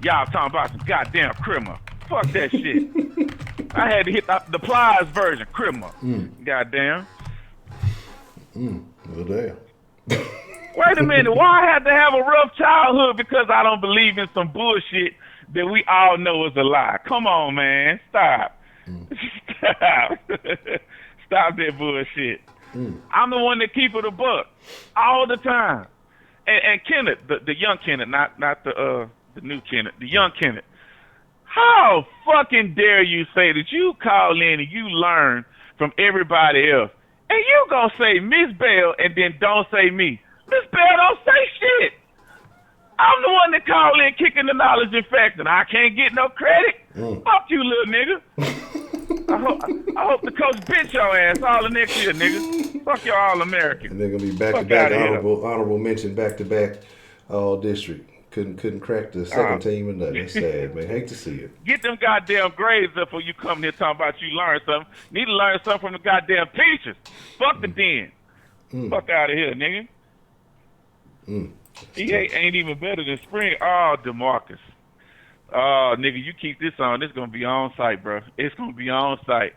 K: Y'all talking about some goddamn Kemah. Fuck that shit. I had to hit the Plies version, Kemah. Goddamn.
A: Well, damn.
K: Wait a minute. Why I had to have a rough childhood because I don't believe in some bullshit that we all know is a lie? Come on, man. Stop. Stop. Stop that bullshit. I'm the one that keep it a buck all the time. And Kenneth, the young Kenneth, not the new Kenneth, the young Kenneth. How fucking dare you say that you call in and you learn from everybody else, and you gonna say Miss Bell and then don't say me? Miss Bell don't say shit. I'm the one that call in kicking the knowledge and facts, and I can't get no credit. Fuck you, little nigga. I hope the coach bitch your ass all the next year, nigga. Fuck your All-American.
A: And they're gonna be back-to-back honorable mention, back-to-back all district. Couldn't crack the second team or nothing. That's sad, man. Hate to see it.
K: Get them goddamn grades up before you come here talking about you learn something. Need to learn something from the goddamn teachers. Fuck the den. Fuck out of here, nigga. He ain't even better than Spring. Oh, DeMarcus. Oh, nigga, you keep this on. It's going to be on site, bro. It's going to be on site.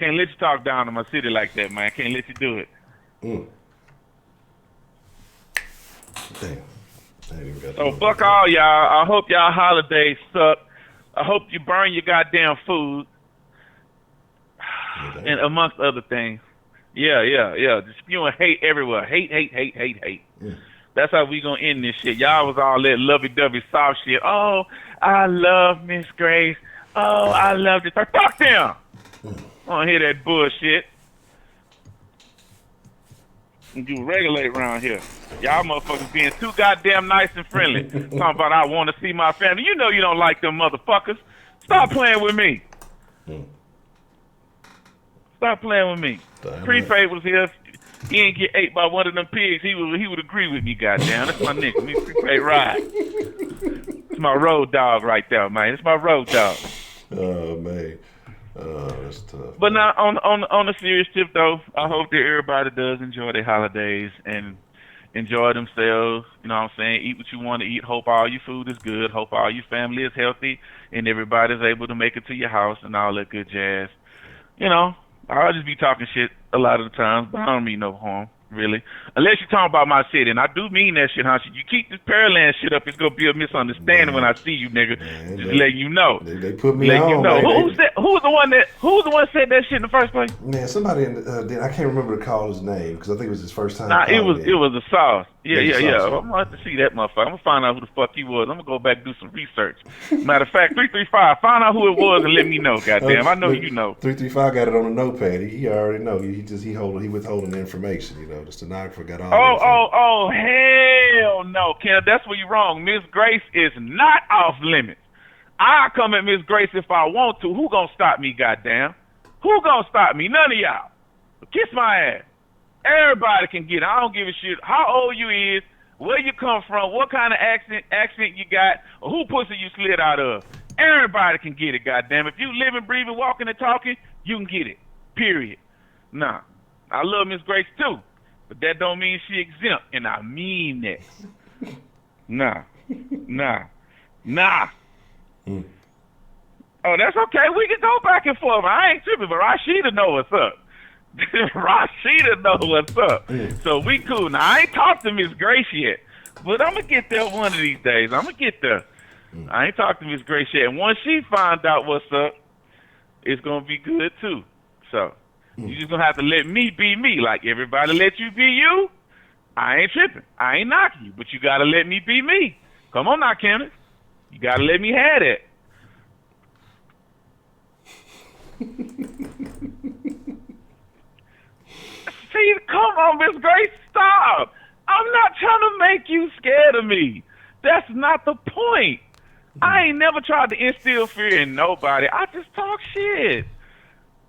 K: Can't let you talk down to my city like that, man. Can't let you do it.
A: Damn.
K: So fuck all y'all. I hope y'all holidays suck. I hope you burn your goddamn food. and amongst other things. Yeah. Just spewing hate everywhere. Hate.
A: Yeah.
K: That's how we gonna end this shit. Y'all was all that lovey-dovey soft shit. Oh, I love Miss Grace. Oh, I love this. Fuck them. I don't hear that bullshit. You regulate around here. Y'all motherfuckers being too goddamn nice and friendly. Talking about I want to see my family. You know you don't like them motherfuckers. Stop playing with me. Stop playing with me. Prepaid was here. He ain't get ate by one of them pigs. He would agree with me, goddamn. That's my nigga. Me Prepaid ride. It's my road dog right there, man. It's my road dog.
A: Oh man. Oh, that's tough.
K: But now on a serious tip though, I hope that everybody does enjoy their holidays and enjoy themselves. You know what I'm saying? Eat what you want to eat. Hope all your food is good. Hope all your family is healthy and everybody's able to make it to your house and all that good jazz. You know, I'll just be talking shit a lot of the times, but I don't mean no harm, really. Unless you're talking about my city, and I do mean that shit, Honcho. You keep this Pearland shit up, it's gonna be a misunderstanding when I see you, nigga.
A: Man,
K: just letting you know.
A: They put me on.
K: You know. Who was the one that said that shit in the first place?
A: Man, somebody I can't remember the caller's name because I think it was his first time.
K: Nah, it was a sauce. Yeah. I'm gonna have to see that motherfucker. I'm gonna find out who the fuck he was. I'm gonna go back and do some research. Matter of fact, 335, find out who it was and let me know. Goddamn, I know you know.
A: 335 got it on a notepad. He already know. He withholding the information. You know, the stenographer got all.
K: Oh, hell no, Ken. That's where you're wrong. Miss Grace is not off limits. I come at Miss Grace if I want to. Who gonna stop me? Goddamn, who gonna stop me? None of y'all. Kiss my ass. Everybody can get it. I don't give a shit how old you is, where you come from, what kind of accent you got, or who pussy you slid out of. Everybody can get it, goddamn. If you living, breathing, walking, and talking, you can get it. Period. Nah. I love Miss Grace too, but that don't mean she exempt, and I mean that. Nah. Oh, that's okay. We can go back and forth. I ain't tripping, but Rashida know what's up. Rashida know what's up. So we cool. Now, I ain't talked to Miss Grace yet, but I'm going to get there one of these days. I'm going to get there. I ain't talked to Miss Grace yet. And once she find out what's up, it's going to be good, too. So you just going to have to let me be me. Like everybody let you be you. I ain't tripping. I ain't knocking you, but you got to let me be me. Come on now, Kenneth. You got to let me have that. See, come on, Miss Grace, stop. I'm not trying to make you scared of me. That's not the point. I ain't never tried to instill fear in nobody. I just talk shit.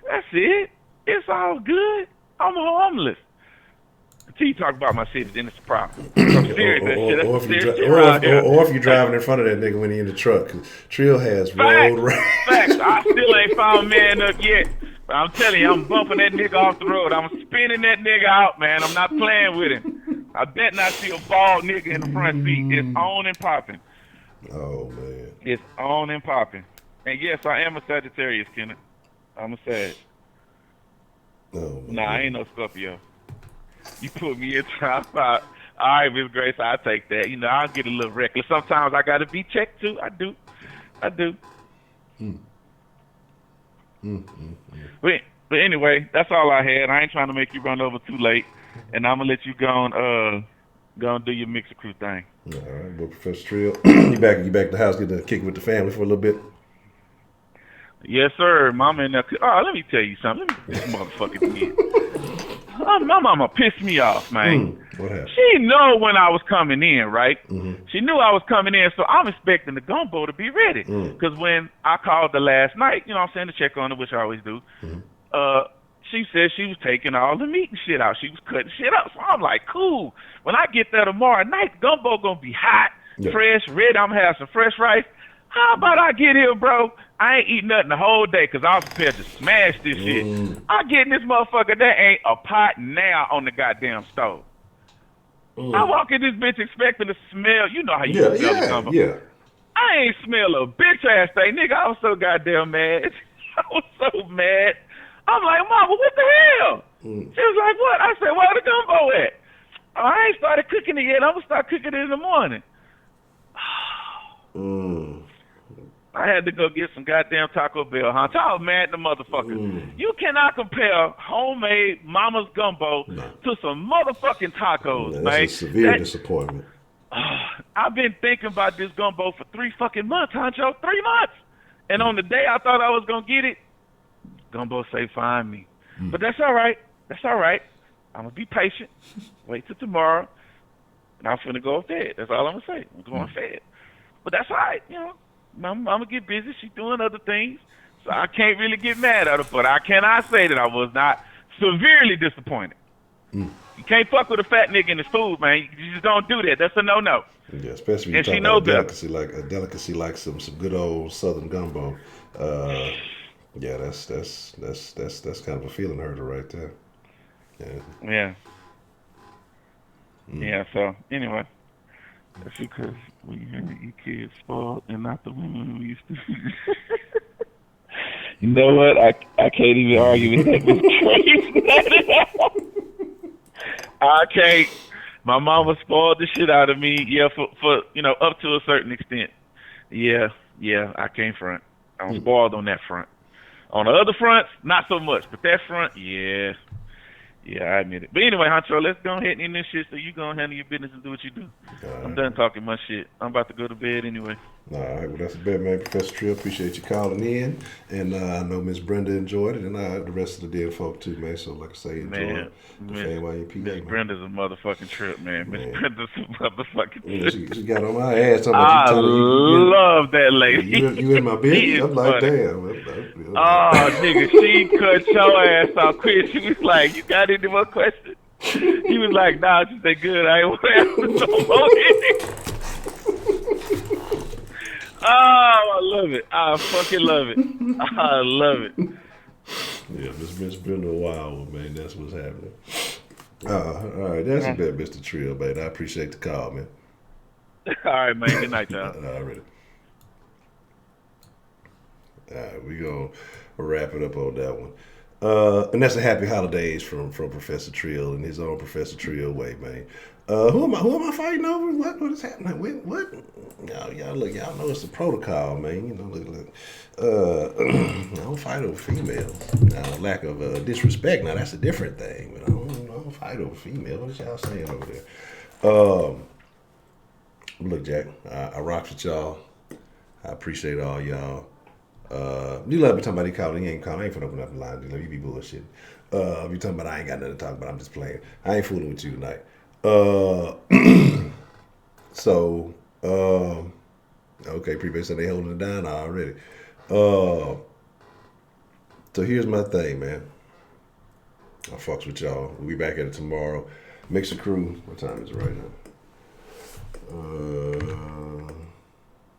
K: That's it. It's all good. I'm harmless. Until you talk about my city, then it's a problem. I'm serious.
A: Or if you're driving in front of that nigga when he in the truck. Trill has road rage.
K: Facts. I still ain't found man up yet. But I'm telling you, I'm bumping that nigga off the road. I'm spinning that nigga out, man. I'm not playing with him. I bet not see a bald nigga in the front seat. It's on and popping.
A: Oh, man.
K: It's on and popping. And yes, I am a Sagittarius, Kenneth. I'm a Sag.
A: Oh,
K: nah, I ain't no Scorpio. You put me in trying to fight. All right, Miss Grace, I'll take that. You know, I'll get a little reckless. Sometimes I got to be checked, too. I do. But anyway, that's all I had. I ain't trying to make you run over too late. And I'm going to let you go and do your mixer crew thing.
A: All right, well, Professor Trill, you back at the house, get to kick with the family for a little bit?
K: Yes, sir. Mama in there. Oh, let me tell you something. Let me this motherfucker did. My mama pissed me off, man.
A: What happened?
K: She knew when I was coming in, right? She knew I was coming in, so I'm expecting the gumbo to be ready. Because when I called the last night, you know what I'm saying, to check on her, which I always do, she said she was taking all the meat and shit out. She was cutting shit up. So I'm like, cool. When I get there tomorrow night, the gumbo going to be hot, fresh, ready. I'm going to have some fresh rice. How about I get here, bro? I ain't eating nothing the whole day because I was prepared to smash this shit. I get in this motherfucker, there ain't a pot now on the goddamn stove. I walk in this bitch expecting to smell, you know how you smell the gumbo. I ain't smell a bitch ass thing. Nigga, I was so goddamn mad. I was so mad. I'm like, Mama, what the hell? She was like, what? I said, where the gumbo at? Oh, I ain't started cooking it yet. I'm going to start cooking it in the morning. I had to go get some goddamn Taco Bell, Honcho. I was mad at the motherfuckers. You cannot compare homemade mama's gumbo to some motherfucking tacos, man.
A: That's a severe disappointment.
K: I've been thinking about this gumbo for 3 fucking months, Honcho. 3 months. And on the day I thought I was going to get it, gumbo say find me. But that's all right. That's all right. I'm going to be patient. Wait till tomorrow. And I'm finna go fed. That's all I'm going to say. I'm going fed. But that's all right. You know, Mama get busy. She's doing other things. So I can't really get mad at her. But I cannot say that I was not severely disappointed. You can't fuck with a fat nigga in his food, man. You just don't do that. That's a no-no.
A: Yeah, especially when you talk about a delicacy like some good old Southern gumbo. Yeah, that's kind of a feeling hurter right there.
K: Yeah. Yeah. So anyway, that's because when you hear your kids spoiled and not the women we used to. You know what? I can't even argue with that. I can't. My mama spoiled the shit out of me. Yeah, for up to a certain extent. Yeah, I can't front. I'm spoiled on that front. On the other fronts, not so much. But that front, yeah, I admit it. But anyway, Honcho, let's go ahead and end this shit so you go and handle your business and do what you do. I'm done talking my shit. I'm about to go to bed anyway.
A: All right, well, that's a bet, man. Professor Trill, appreciate you calling in. And I know Miss Brenda enjoyed it, and the rest of the dead folk, too, man. So, like I say, enjoy the FanYP.
K: Miss Brenda's a motherfucking trip, man. Miss Brenda's a motherfucking trip.
A: She got on my ass.
K: I love that lady.
A: You in my business? I'm like, damn.
K: Nigga, she cut your ass off quick. She was like, you got any more questions? He was like, nah. She said, good. I ain't want to answer no more. Oh, I love it. I fucking love it. I love it.
A: Yeah, Miss Brenda, wild, man. That's what's happening. All right, that's a bet, Mr. Trill, man. I appreciate the call, man.
K: All right, man. Good night, y'all.
A: All right. All right, we gonna wrap it up on that one. And that's a happy holidays from Professor Trill in his own Professor Trill way, man. Who am I fighting over? What is happening? What? Y'all know it's the protocol, man. You know, look. I don't fight over females. Now, lack of disrespect. Now that's a different thing. But I don't fight over females. What y'all saying over there? Look, Jack, I rocks with y'all. I appreciate all y'all. You love me talking about he calling. He ain't calling. I ain't finna open up the line. You know, you be bullshitting. You talking about I ain't got nothing to talk about. I'm just playing. I ain't fooling with you tonight. Okay, prepaid said they holding it down already. So here's my thing, man. I fucks with y'all. We'll be back at it tomorrow. Mix the crew. What time is it right now?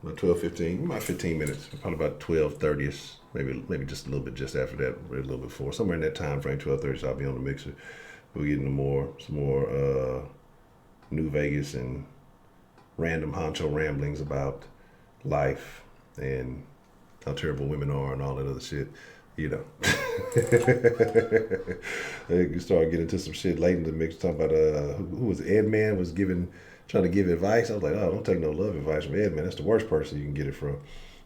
A: About 12:15. About 15 minutes. Probably about 12:30ish. Maybe just a little bit just after that, or a little bit before. Somewhere in that time frame, 12:30. So I'll be on the mixer. We'll get into some more New Vegas and random Honcho ramblings about life and how terrible women are and all that other shit. You know. You start getting into some shit late in the mix, talking about who was Ed Man was trying to give advice. I was like, oh, don't take no love advice from Ed Man. That's the worst person you can get it from.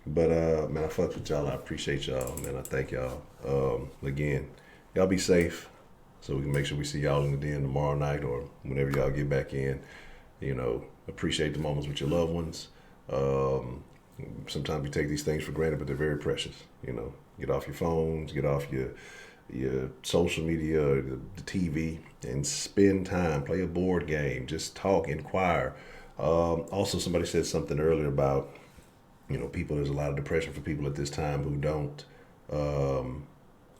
A: But man, I fucks with y'all. I appreciate y'all, man. I thank y'all. Again, y'all be safe, so we can make sure we see y'all in the den tomorrow night or whenever y'all get back in. You know, appreciate the moments with your loved ones. Sometimes we take these things for granted, but they're very precious. You know, get off your phones, get off your social media, or the TV, and spend time. Play a board game. Just talk, inquire. Also, somebody said something earlier about, you know, people. There's a lot of depression for people at this time who don't, who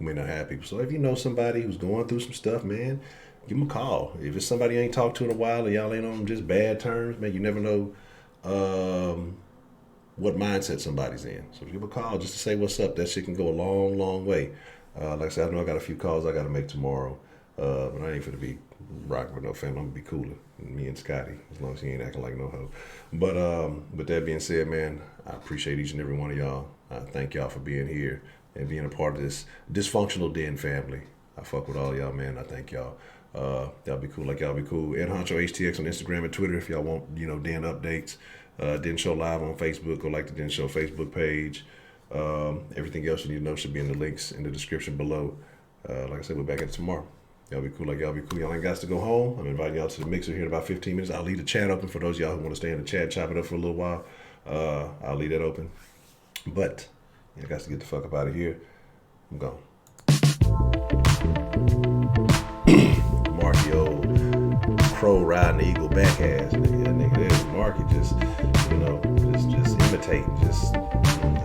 A: may not have people. So if you know somebody who's going through some stuff, man, give them a call. If it's somebody you ain't talked to in a while and y'all ain't on just bad terms, man, you never know what mindset somebody's in. So give a call just to say what's up. That shit can go a long, long way. Like I said, I know I got a few calls I got to make tomorrow, but I ain't finna be rocking with no family. I'm gonna be cooler than me and Scotty, as long as he ain't acting like no hoe. But with that being said, man, I appreciate each and every one of y'all. I thank y'all for being here and being a part of this dysfunctional den family. I fuck with all y'all, man. I thank y'all. Y'all be cool like y'all be cool. Ed Honcho HTX on Instagram and Twitter if y'all want, you know, den updates. Den Show Live on Facebook. Go like the Den Show Facebook page. Everything else you need to know should be in the links in the description below. Like I said, we're back at it tomorrow. Y'all be cool like y'all be cool. Y'all ain't got to go home. I'm inviting y'all to the mixer here in about 15 minutes. I'll leave the chat open for those of y'all who want to stay in the chat, chop it up for a little while. I'll leave that open. But I got to get the fuck up out of here. I'm gone. Marky old crow riding the eagle back ass nigga. That nigga there's Marky just, you know, just imitating. Just I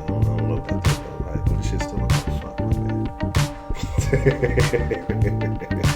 A: don't know about that though. Like, but the shit's still on. Fuck, my man.